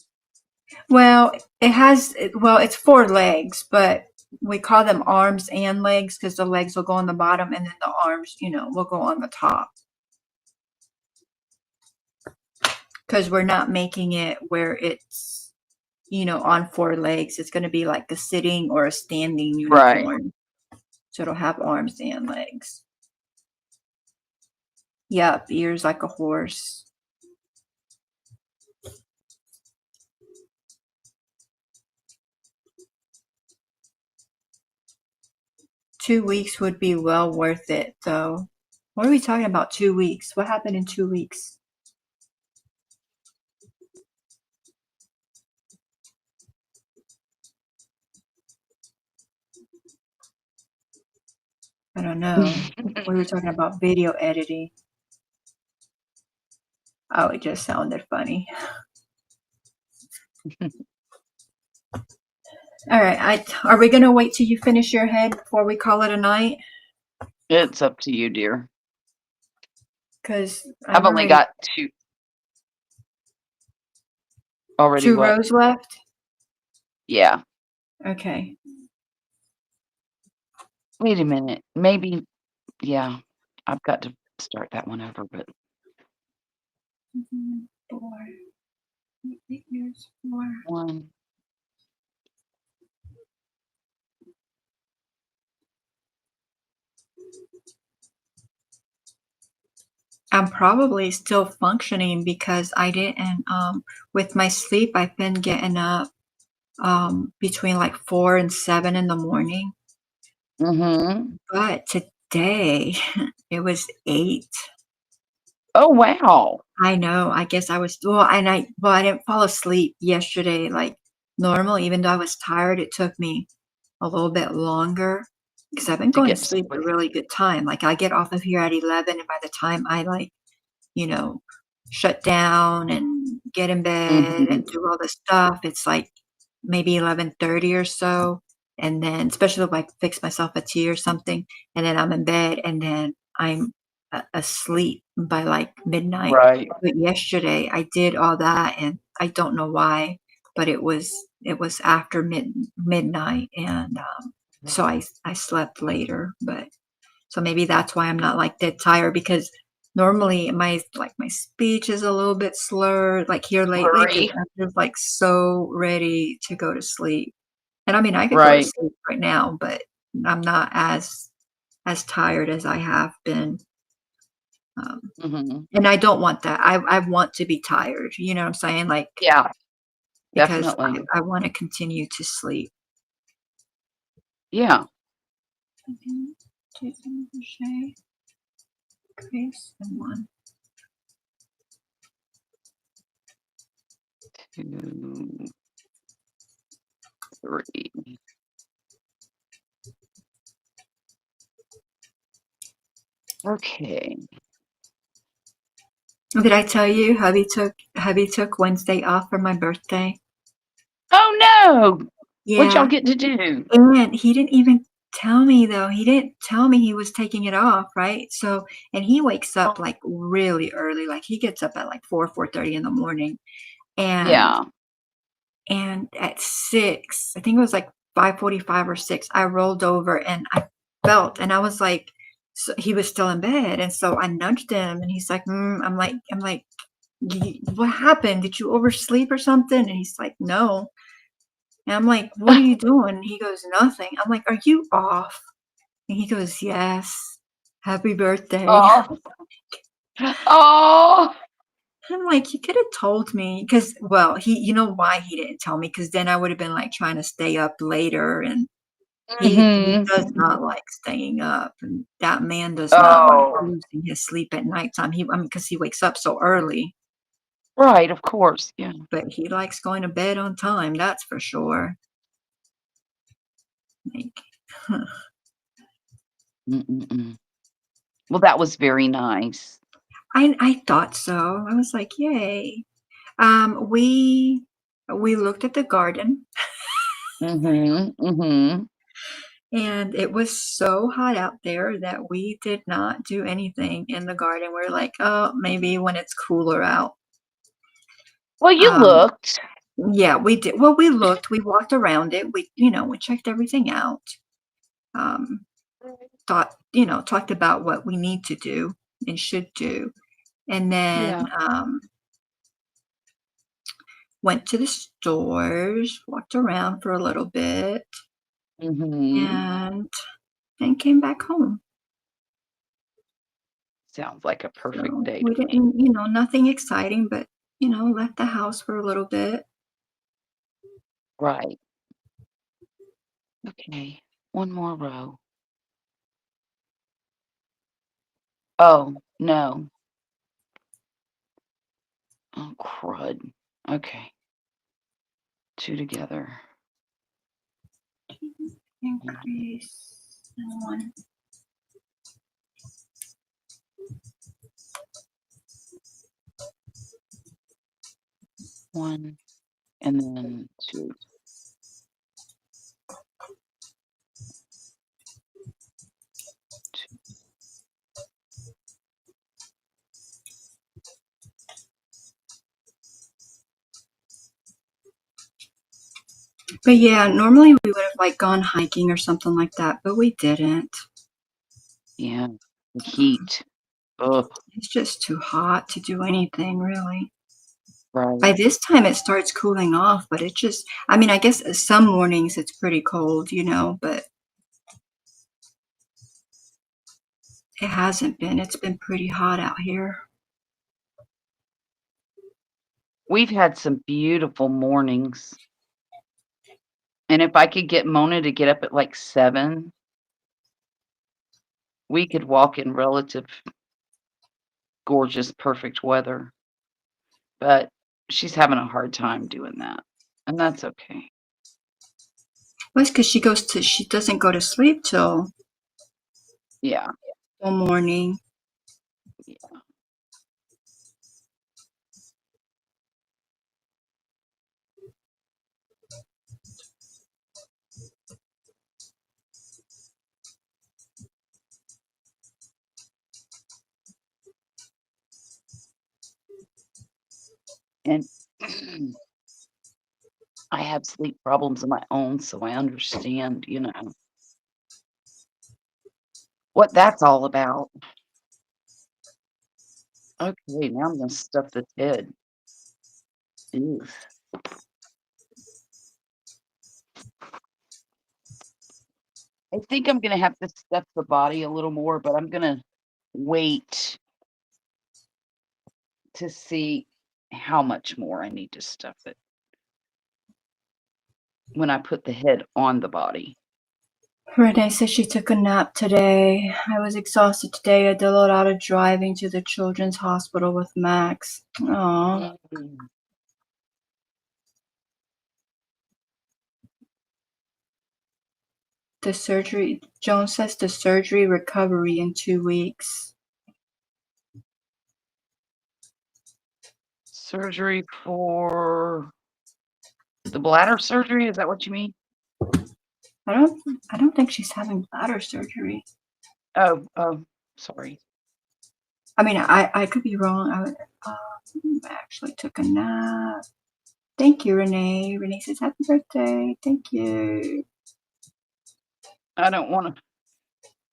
Well, it's 4 legs, but we call them arms and legs because the legs will go on the bottom and then the arms, will go on the top. Because we're not making it where it's, on 4 legs. It's going to be like a sitting or a standing Right. unicorn. So it'll have arms and legs. Yep, ears like a horse. $2 weeks would be well worth it, though. What are we talking about? 2 weeks? What happened in 2 weeks? I don't know. We were talking about video editing. Oh, it just sounded funny. All right. Are we gonna wait till you finish your head before we call it a night? It's up to you, dear. Because I've I've only already got 2 already 2 what? rows left. Yeah. Okay. Wait a minute. Maybe yeah. I've got to start that one over, but 4, 8 years, 4. 1. I'm probably still functioning because I didn't with my sleep I've been getting up between like 4 and 7 in the morning. Mhm. But today it was 8. Oh, wow. I know. I guess I was I didn't fall asleep yesterday like normal, even though I was tired, it took me a little bit longer because I've been To going to get to sleep a sleep. really good time. Like I get off of here at 11 and by the time I you know, shut down and get in bed Mhm. and do all this stuff, it's like maybe 11:30 or so. And then, especially if I fix myself a tea or something, and then I'm in bed and then I'm asleep by like midnight. Right. But yesterday I did all that and I don't know why, but it was after midnight and so I slept later, but so maybe that's why I'm not like dead tired because normally my speech is a little bit slurred like here lately because Hurry. I'm just like so ready to go to sleep. And I mean I could go to Right. sleep right now, but I'm not as tired as I have been. Mhm. And I don't want that. I want to be tired. You know what I'm saying? Like Yeah, because I, definitely. I want to continue to sleep. Yeah. Two single crochet, crease, and 1. 2, 3. Okay. Did I tell you hubby took Wednesday off for my birthday? Oh, no! What y'all Yeah, get to do? and he didn't even tell me though. He didn't tell me he was taking it off, right? So, and he wakes up Oh, like really early. Like he gets up at like 4:30 in the morning. And yeah. And at 6, I think it was like 5:45 or 6, I rolled over and I felt, and I was like, so he was still in bed, and so I nudged him, and he's like, I'm like, What happened? Did you oversleep or something?" And he's like, "No." And I'm like, "What are you doing?" And he goes, "Nothing." I'm like, "Are you off?" And he goes, "Yes. Happy birthday." Oh. Oh. I'm like, "You could have told me," because, well, you know why he didn't tell me? Because then I would have been like trying to stay up later, and he Mhm. does not like staying up, and that man does not like Oh. losing his sleep at nighttime. Because he wakes up so early, Right, of course, yeah. but he likes going to bed on time, that's for sure. Like, Mm-mm-mm. Well, that was very nice. I thought so. I was like, "Yay." We looked at the garden, Mhm, mhm. and it was so hot out there that we did not do anything in the garden. We're like, "Oh, maybe when it's cooler out." Well, you Um, looked. yeah, we did. Well, we looked, we walked around it, we checked everything out. Um, talked about what we need to do and should do, and Yeah. then, went to the stores, walked around for a little bit, Mhm. and then came back home. Sounds like a perfect So day we to me. didn't, nothing exciting, but, left the house for a little bit. Right. Okay. One more row. Oh, no. Oh, crud. Okay. 2 together. Increase and 1. 1 and then 2. But yeah, normally we would have like gone hiking or something like that, but we didn't. Yeah. The heat. Ugh. It's just too hot to do anything really. By Right. this time it starts cooling off, but I mean, I guess some mornings it's pretty cold, but it hasn't been. It's been pretty hot out here. We've had some beautiful mornings. And if I could get Mona to get up at, like, 7, we could walk in relative gorgeous, perfect weather, but she's having a hard time doing that, and that's okay. Well, it's because she doesn't go to sleep Yeah, till morning. yeah. And I have sleep problems of my own, so I understand, what that's all about. Okay, now I'm gonna stuff this head. Ew. I think I'm gonna have to stuff the body a little more, but I'm gonna wait to see how much more I need to stuff it when I put the head on the body. Renee says she took a nap today. I was exhausted today. I did a lot of driving to the children's hospital with Max. Oh, Mm. the surgery. Joan says the surgery recovery in 2 weeks. Surgery for the bladder surgery, is that what you mean? I don't. I don't think she's having bladder surgery. Oh, oh, sorry. I mean, I could be wrong. I actually took a nap. Thank you, Renee. Renee says happy birthday. Thank you. I don't want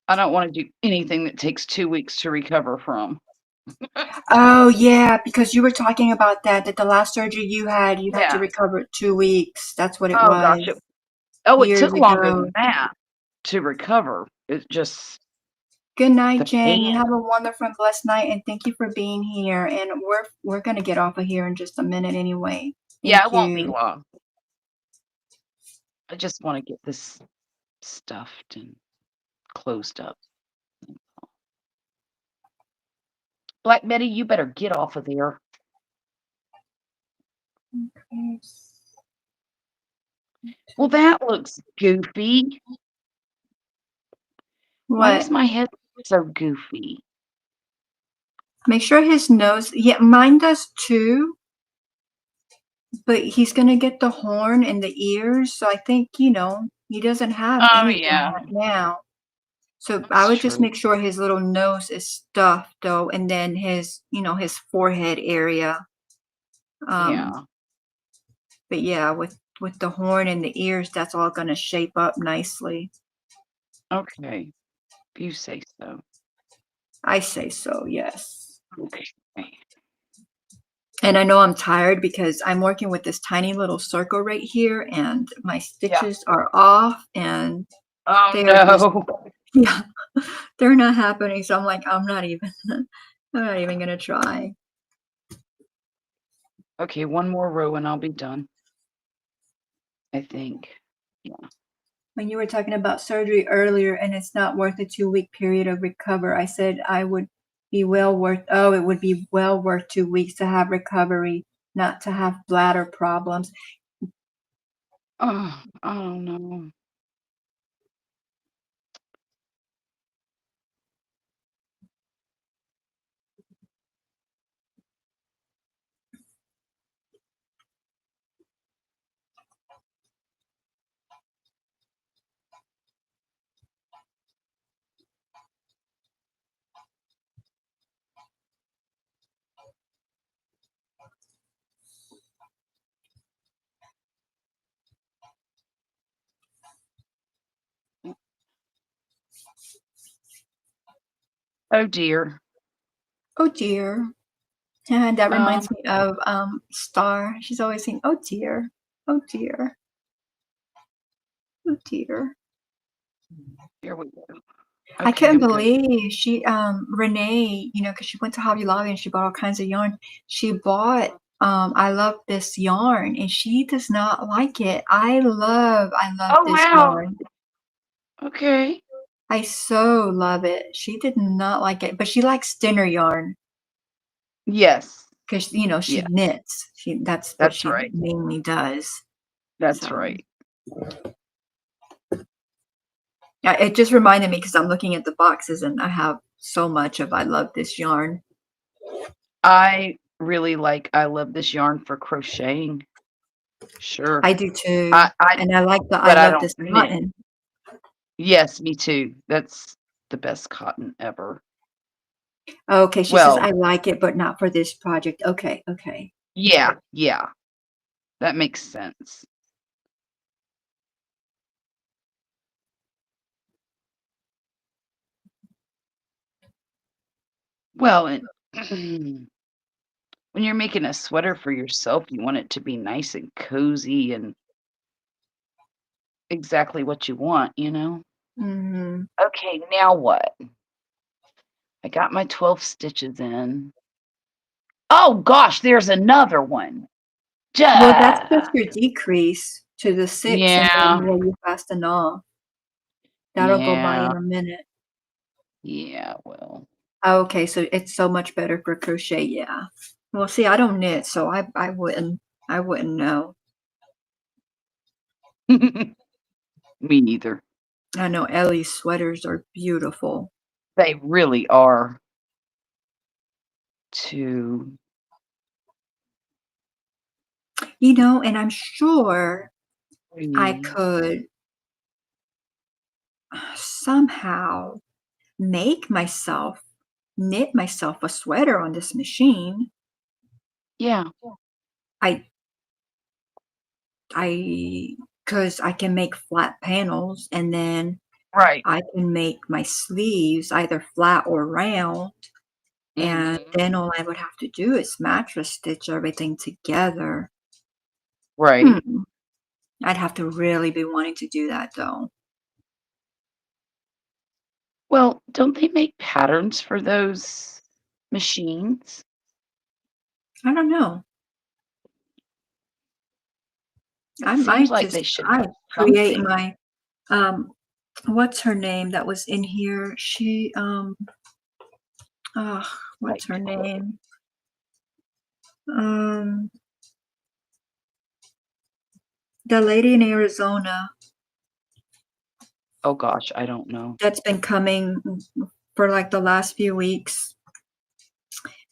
to do anything that takes 2 weeks to recover from. Oh yeah, because you were talking about that the last surgery you had, you'd have to Yeah. recover 2 weeks. That's what it Oh gosh, was it years took longer ago. than that to recover. It's just Good night, the Jen. You pain. have a wonderful and blessed night, and thank you for being here. And we're gonna get off of here in just a minute anyway. Yeah, Thank it won't be you. long. I just want to get this stuffed and closed up. Black Betty, you better get off of there. Well, that looks goofy. Why does What? my head look so goofy? Make sure his nose, yeah, mine does too, but he's gonna get the horn and the ears, so I think, he doesn't have Oh anything yeah, right now. So I that's would just true. make sure his little nose is stuffed though, and then his forehead area. Um, Yeah. but yeah, with the horn and the ears, that's all gonna shape up nicely. Okay. If you say so. I say so, yes. Okay. And I know I'm tired because I'm working with this tiny little circle right here, and my Yeah. stitches are off, and Oh they are just, no. yeah, they're not happening. So I'm like, I'm not even gonna try. Okay, one more row and I'll be done. I think. Yeah. When you were talking about surgery earlier, and it's not worth a 2-week period of recover, I said it would be well worth 2 weeks to have recovery, not to have bladder problems. Oh, I don't know. Oh dear. Oh dear. And that Um, reminds me of Star. She's always saying, "Oh dear, oh dear, oh dear." here we go. I Okay, couldn't I'm good. believe Renee, because she went to Hobby Lobby and she bought all kinds of yarn. She bought I love this yarn, and she does not like it. I love Oh this wow. yarn. Okay. I so love it. She did not like it, but she likes thinner yarn Yes. because she Yeah, knits. That's what that's she right. mainly does. That's So right. yeah, it just reminded me because I'm looking at the boxes and I have so much of I love this yarn. I love this yarn for crocheting. Sure. I do too, I and I like the I but I love don't this knit. cotton. Yes, me too. That's the best cotton ever. Okay, she says, Well, "I like it, but not for this project." Okay, okay. yeah, yeah. That makes sense. Well, and when you're making a sweater for yourself, you want it to be nice and cozy and exactly what you want, you know? Mhm. Okay, now what? I got my 12 stitches in. Oh gosh, there's another one. Well, that's Duh. just your decrease to the 6, and then Yeah, will you fast enough? That'll go by yeah, in a minute. yeah, well. Okay, so it's so much better for crochet, yeah. Well, see, I don't knit, so I wouldn't know. Me neither. I know Ellie's sweaters are beautiful. They really are too. And I'm sure I Pretty. could somehow knit myself a sweater on this machine. Yeah. I because I can make flat panels, and then Right. I can make my sleeves either flat or round, and Mhm. then all I would have to do is mattress stitch everything together. Right. Hmm. I'd have to really be wanting to do that though. Well, don't they make patterns for those machines? I don't know. It I seems might like just they should I have create something my um what's her name that was in here? She uh what's like her to quote. name? Um the lady in Arizona Oh gosh, I don't know. that's been coming for like the last few weeks.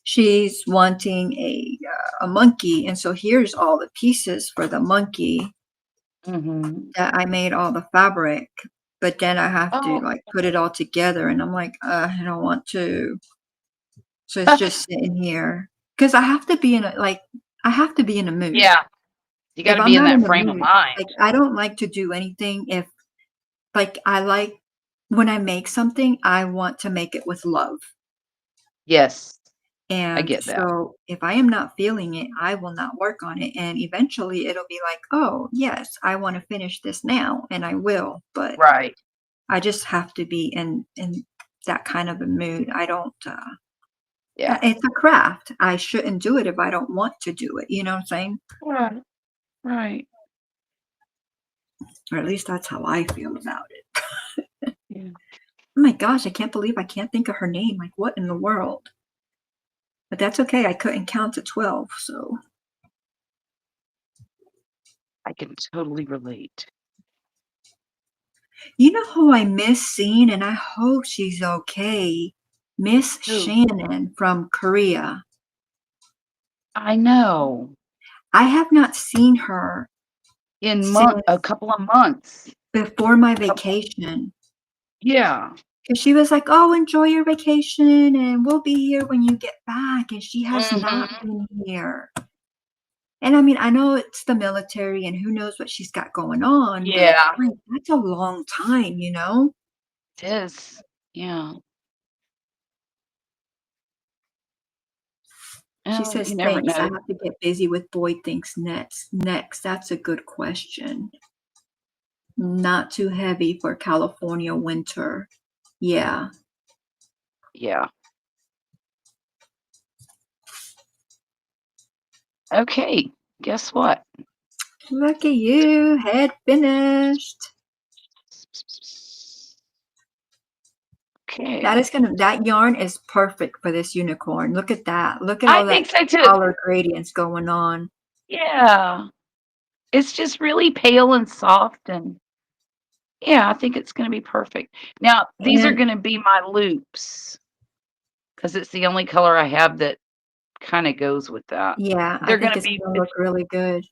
She's wanting a monkey, and so here's all the pieces for the monkey Mhm. that I made all the fabric, but then I have to Oh. like put it all together, and I'm like, I don't want to. So it's just sitting here because I have to be in a mood. Yeah, you If gotta I'm be in not that in a frame of mood, mind. like I don't like to do anything if like I like when I make something, I want to make it with love. Yes, I And get that. so if I am not feeling it, I will not work on it. And eventually it'll be like, oh, yes, I want to finish this now. And I will. But Right. I just have to be in that kind of a mood. I don't Yeah. it's a craft. I shouldn't do it if I don't want to do it. You know what I'm saying? Right. Right. Or at least that's how I feel about it. Yeah. Oh my gosh, I can't believe I can't think of her name. Like what in the world? But that's okay. I couldn't count to 12, so I can totally relate. you know who I miss seeing, and I hope she's okay? Miss Who? Shannon from Korea. I know. I have not seen her In a since couple of months. before my Couple vacation. Yeah. Cause she was like, "Oh, enjoy your vacation, and we'll be here when you get back." And she has not Mhm. been here. And I mean, I know it's the military, and who knows what she's got going on, but Yeah, like, that's a long time, you know? it is. Yeah. She Well, says, you never "Thanks, I know. have to get busy with boy things next." That's a good question. Not too heavy for California winter. Yeah. Yeah. Okay. Guess what? Look at you, head finished. Okay. That yarn is perfect for this unicorn. Look at that. Look at I all think that so too. color gradients going on. Yeah. It's just really pale and soft and yeah, I think it's gonna be perfect. Now, these are And gonna be my loops because it's the only color I have that kinda goes with that. yeah, I They're think gonna it's be gonna it's look really good.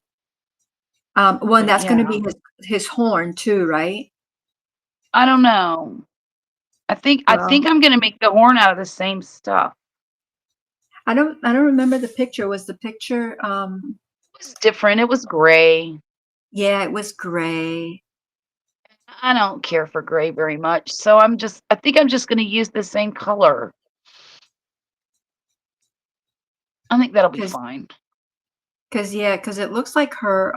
Well, and but that's gonna yeah, be his horn too, right? I don't know. I think Well, I'm gonna make the horn out of the same stuff. I don't remember the picture. Was the picture It's different, it was gray. yeah, it was gray. I don't care for gray very much, so I think I'm just gonna use the same color. I think that'll be Cause, fine. yeah, cause it looks like her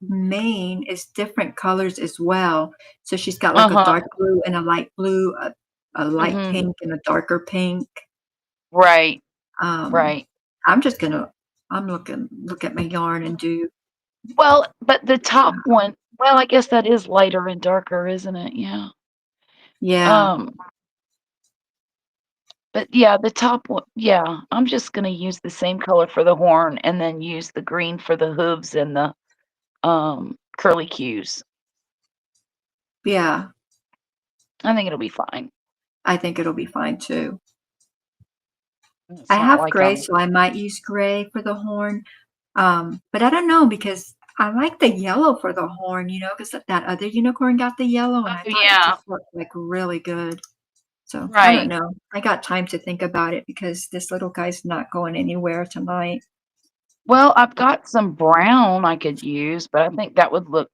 mane is different colors as well. So she's got like a Uh-huh. dark blue and a light blue, a light Mhm. pink and a darker pink. Right, Um, right. I'm just gonna look at my yarn and do Well, but the top one I guess that is lighter and darker, isn't it? Yeah. yeah, Um, but yeah, the top one I'm just gonna use the same color for the horn and then use the green for the hooves and the, curly cues. yeah. I think it'll be fine. I think it'll be fine too. It's I not have like gray, I'm so I might use gray for the horn. But I don't know because I like the yellow for the horn, because that other unicorn got the yellow, and Oh, I thought it yeah. just looked like really good. So I don't Right. know. I got time to think about it because this little guy's not going anywhere tonight. Well, I've got some brown I could use, but I think that would look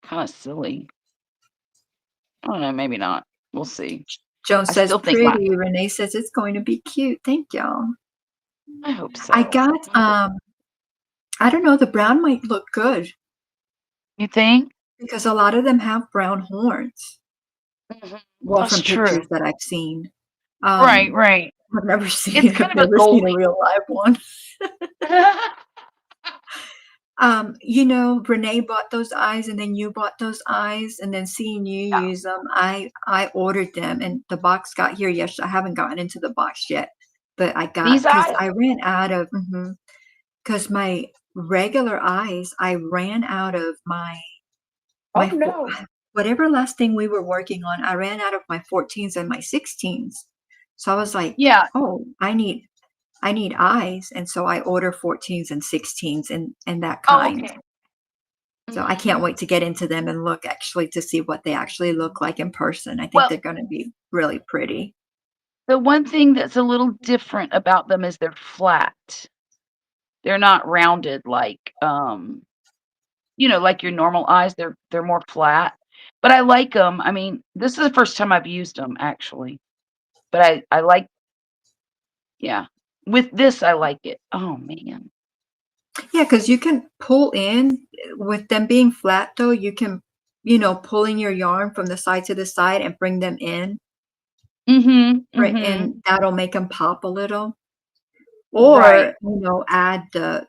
kinda silly. I don't know, maybe not. We'll see. Joan I says still think my pretty. Renee says it's going to be cute. Thank y'all. I hope I so. got, I hope I don't know, the brown might look good You think? because a lot of them have brown horns. Mhm. Well, That's from true. pictures that I've seen. Right, Um, right. I've never It's seen kind I've of a never seen a goldy real live one. You know, Renee bought those eyes and then you bought those eyes and then seeing you Yeah. use them, I ordered them and the box got here yesterday. I haven't gotten into the box yet, but I got These because eyes? I ran out of because my regular eyes, I ran out of Oh, my four no. whatever last thing we were working on, I ran out of my 14s and my 16s. So I was like, Yeah. "Oh, I need eyes," and so I order 14s and 16s and that Oh, kind. okay. So I can't Mhm. wait to get into them and look actually to see what they actually look like in person. I think Well, they're gonna be really pretty. the one thing that's a little different about them is they're flat. They're not rounded like, like your normal eyes. They're more flat, but I like them. I mean, this is the first time I've used them actually, but I like yeah. With this, I like it. Oh, man. Yeah, because you can pull in with them being flat though, you can, pulling your yarn from the side to the side and bring them in, Mhm, right, mhm. and that'll make them pop a little. Right. Or, add the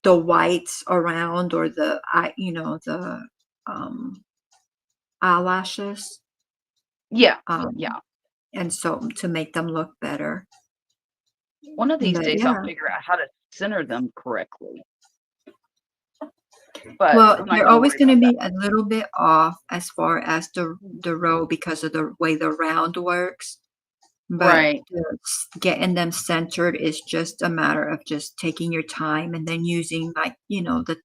whites around or the um, eyelashes, Yeah, um, yeah. and so to make them look better. One of these But days, I'll yeah. figure out how to center them correctly, but Well, I'm not they're gonna always worry about gonna that. be a little bit off as far as the row because of the way the round works, but Right, getting them centered is just a matter of just taking your time and then using, like, the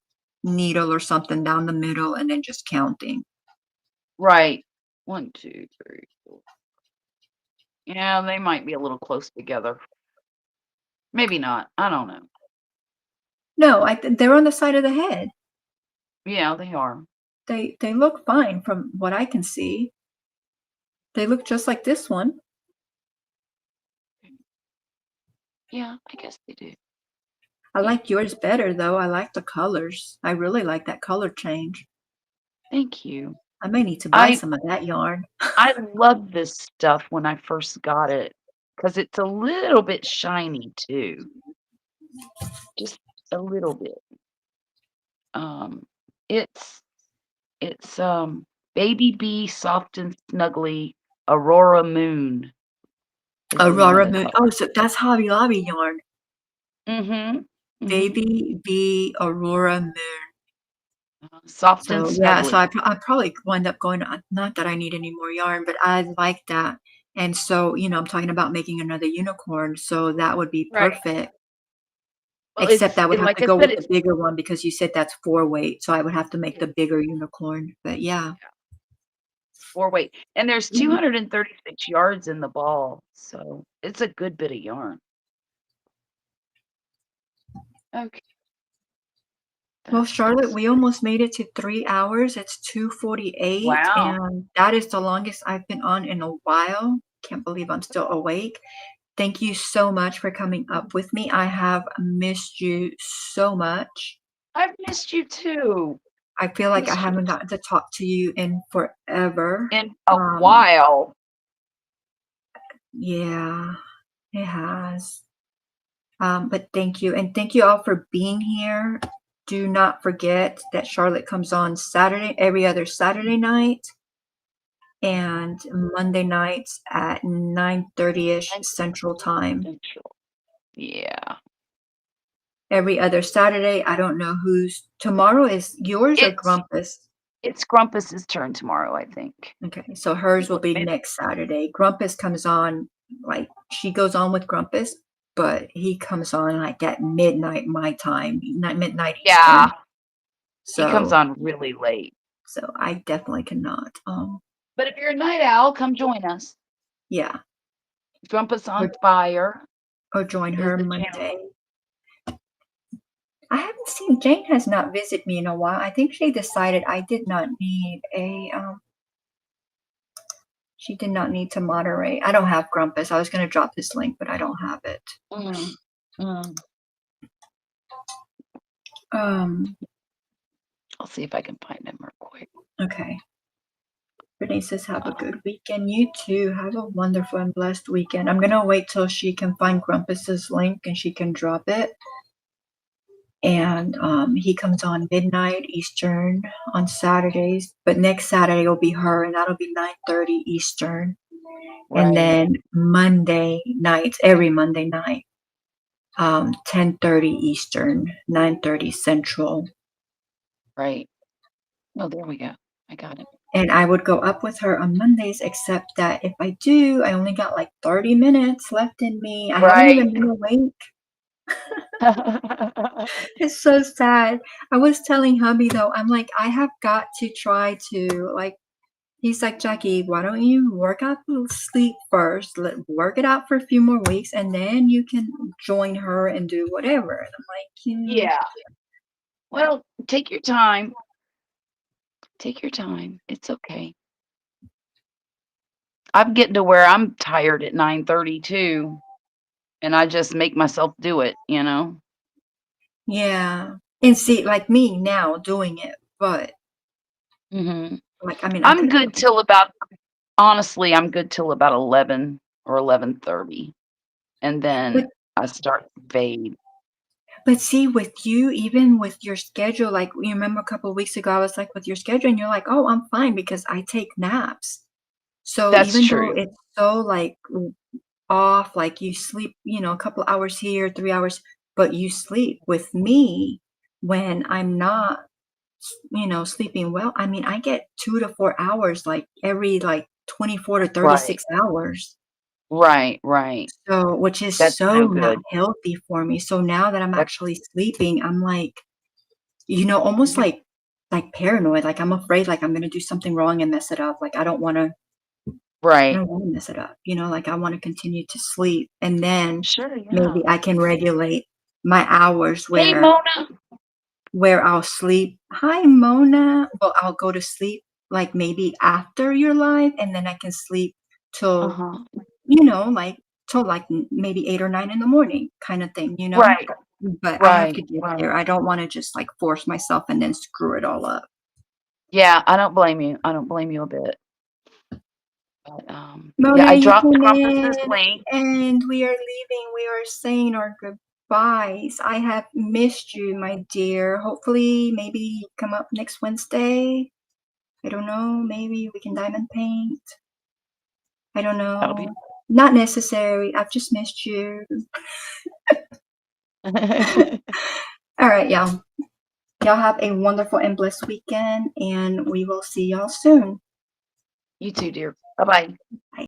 needle or something down the middle and then just counting. right. 1, 2, 3, 4. Yeah, they might be a little close together. Maybe not. I don't know. No, they're on the side of the head. Yeah, they are. They look fine from what I can see. They look just like this one. Yeah, I guess they do. I Yeah. like yours better, though. I like the colors. I really like that color change. Thank you. I may need to buy I some of that yarn. I loved this stuff when I first got it because it's a little bit shiny too, just a little bit. Um, it's it's Baby Bee Soft and Snuggly Aurora Moon is the name of Aurora the Moon. color. Oh, so that's Hobby Lobby yarn. Mhm. Mhm. Baby bee Aurora Moon. Soft and So yeah, so Snuggly. I probably wind up going. Not that I need any more yarn, but I like that. And so I'm talking about making another unicorn. So that would be Right. perfect. Well, Except I would have like to I go said, with the bigger one because you said that's 4 weight. So I would have to make the bigger unicorn. But yeah. 4 weight, and there's Mhm. 236 yards in the ball, so it's a good bit of yarn. Okay, Well, that Charlotte, looks we almost made it to 3 hours. It's 2:48, wow. and that is the longest I've been on in a while. Can't believe I'm still awake. Thank you so much for coming up with me. I have missed you so much. I've missed you too. I feel like I Missed you haven't gotten to talk to you in forever. in a Um, while. yeah, it has. But thank you. And thank you all for being here. Do not forget that Charlotte comes on Saturday, every other Saturday night, and Monday nights at 9:30ish And Central Time. Central. Yeah. Every other Saturday, I don't know who's tomorrow is yours or It's Grumpus? it's Grumpus's turn tomorrow, I think. Okay, so hers will What be mid next Saturday. Grumpus comes on, like, she goes on with Grumpus, but he comes on like at midnight my time, midnight Yeah, Eastern. he comes So on really late. so I definitely cannot. But if you're a night owl, come join us. Yeah. Grumpus on We're fire. or join is her the Monday. channel. I haven't seen Jane has not visited me in a while. I think she decided I did not need a she did not need to moderate. I don't have Grumpus. I was gonna drop this link, but I don't have it. Mm, mm. I'll see if I can find him real quick. Okay. Renee says, have a good weekend. You too. Have a wonderful and blessed weekend. I'm gonna wait till she can find Grumpus's link and she can drop it. And he comes on midnight Eastern on Saturdays, but next Saturday will be her, and that'll be 9:30 Eastern. Right. And then Monday nights, every Monday night, 10:30 Eastern, 9:30 Central. Right. Oh, there we go. I got it. And I would go up with her on Mondays, except that if I do, I only got like 30 minutes left in me. I haven't even been awake. It's so sad. I was telling hubby though, I'm like, I have got to try to like, he's like, Jackie, why don't you work out the sleep first, work it out for a few more weeks, and then you can join her and do whatever. And I'm like, Yeah. Well, take your time. Take your time. It's okay. I'm getting to where I'm tired at 9:30 too, and I just make myself do it, you know? yeah. And see, like me now doing it, but like, I mean, I I'm could. good till about honestly, I'm good till about 11 or 11:30, and then I start to fade. But see, with you, even with your schedule, like you remember a couple of weeks ago, I was like, with your schedule, and you're like, oh, I'm fine because I take naps. So That's even though true. it's so like off, like you sleep, a couple hours here, 3 hours, but you sleep. With me, when I'm not, sleeping well, I mean, I get 2 to 4 hours, like every like 24 to Right. 36 hours. Right, right. So, which is That's so no not good. healthy for me. So now that I'm That's actually sleeping, I'm like, almost like paranoid. Like I'm afraid like I'm gonna do something wrong and mess it up. Like I don't wanna right. mess it up. Like I wanna continue to sleep, and then Sure, yeah. maybe I can regulate my hours Hey, where Mona. I'll sleep. Hi, Mona. Well, I'll go to sleep like maybe after your live, and then I can sleep till Uh-huh. like till like maybe 8 or 9 in the morning kind of thing. Right, But I have to right, get right. there. I don't wanna just like force myself and then screw it all up. Yeah, I don't blame you. I don't blame you a bit. But, yeah, Mona, I you dropped came Grumpus's in, link. and we are leaving. We are saying our goodbyes. I have missed you, my dear. Hopefully, maybe you come up next Wednesday. I don't know. Maybe we can diamond paint. I don't That'll be know. Not necessary. I've just missed you. All right, y'all. Y'all have a wonderful and blessed weekend, and we will see y'all soon. You too, dear. Bye-bye. Bye.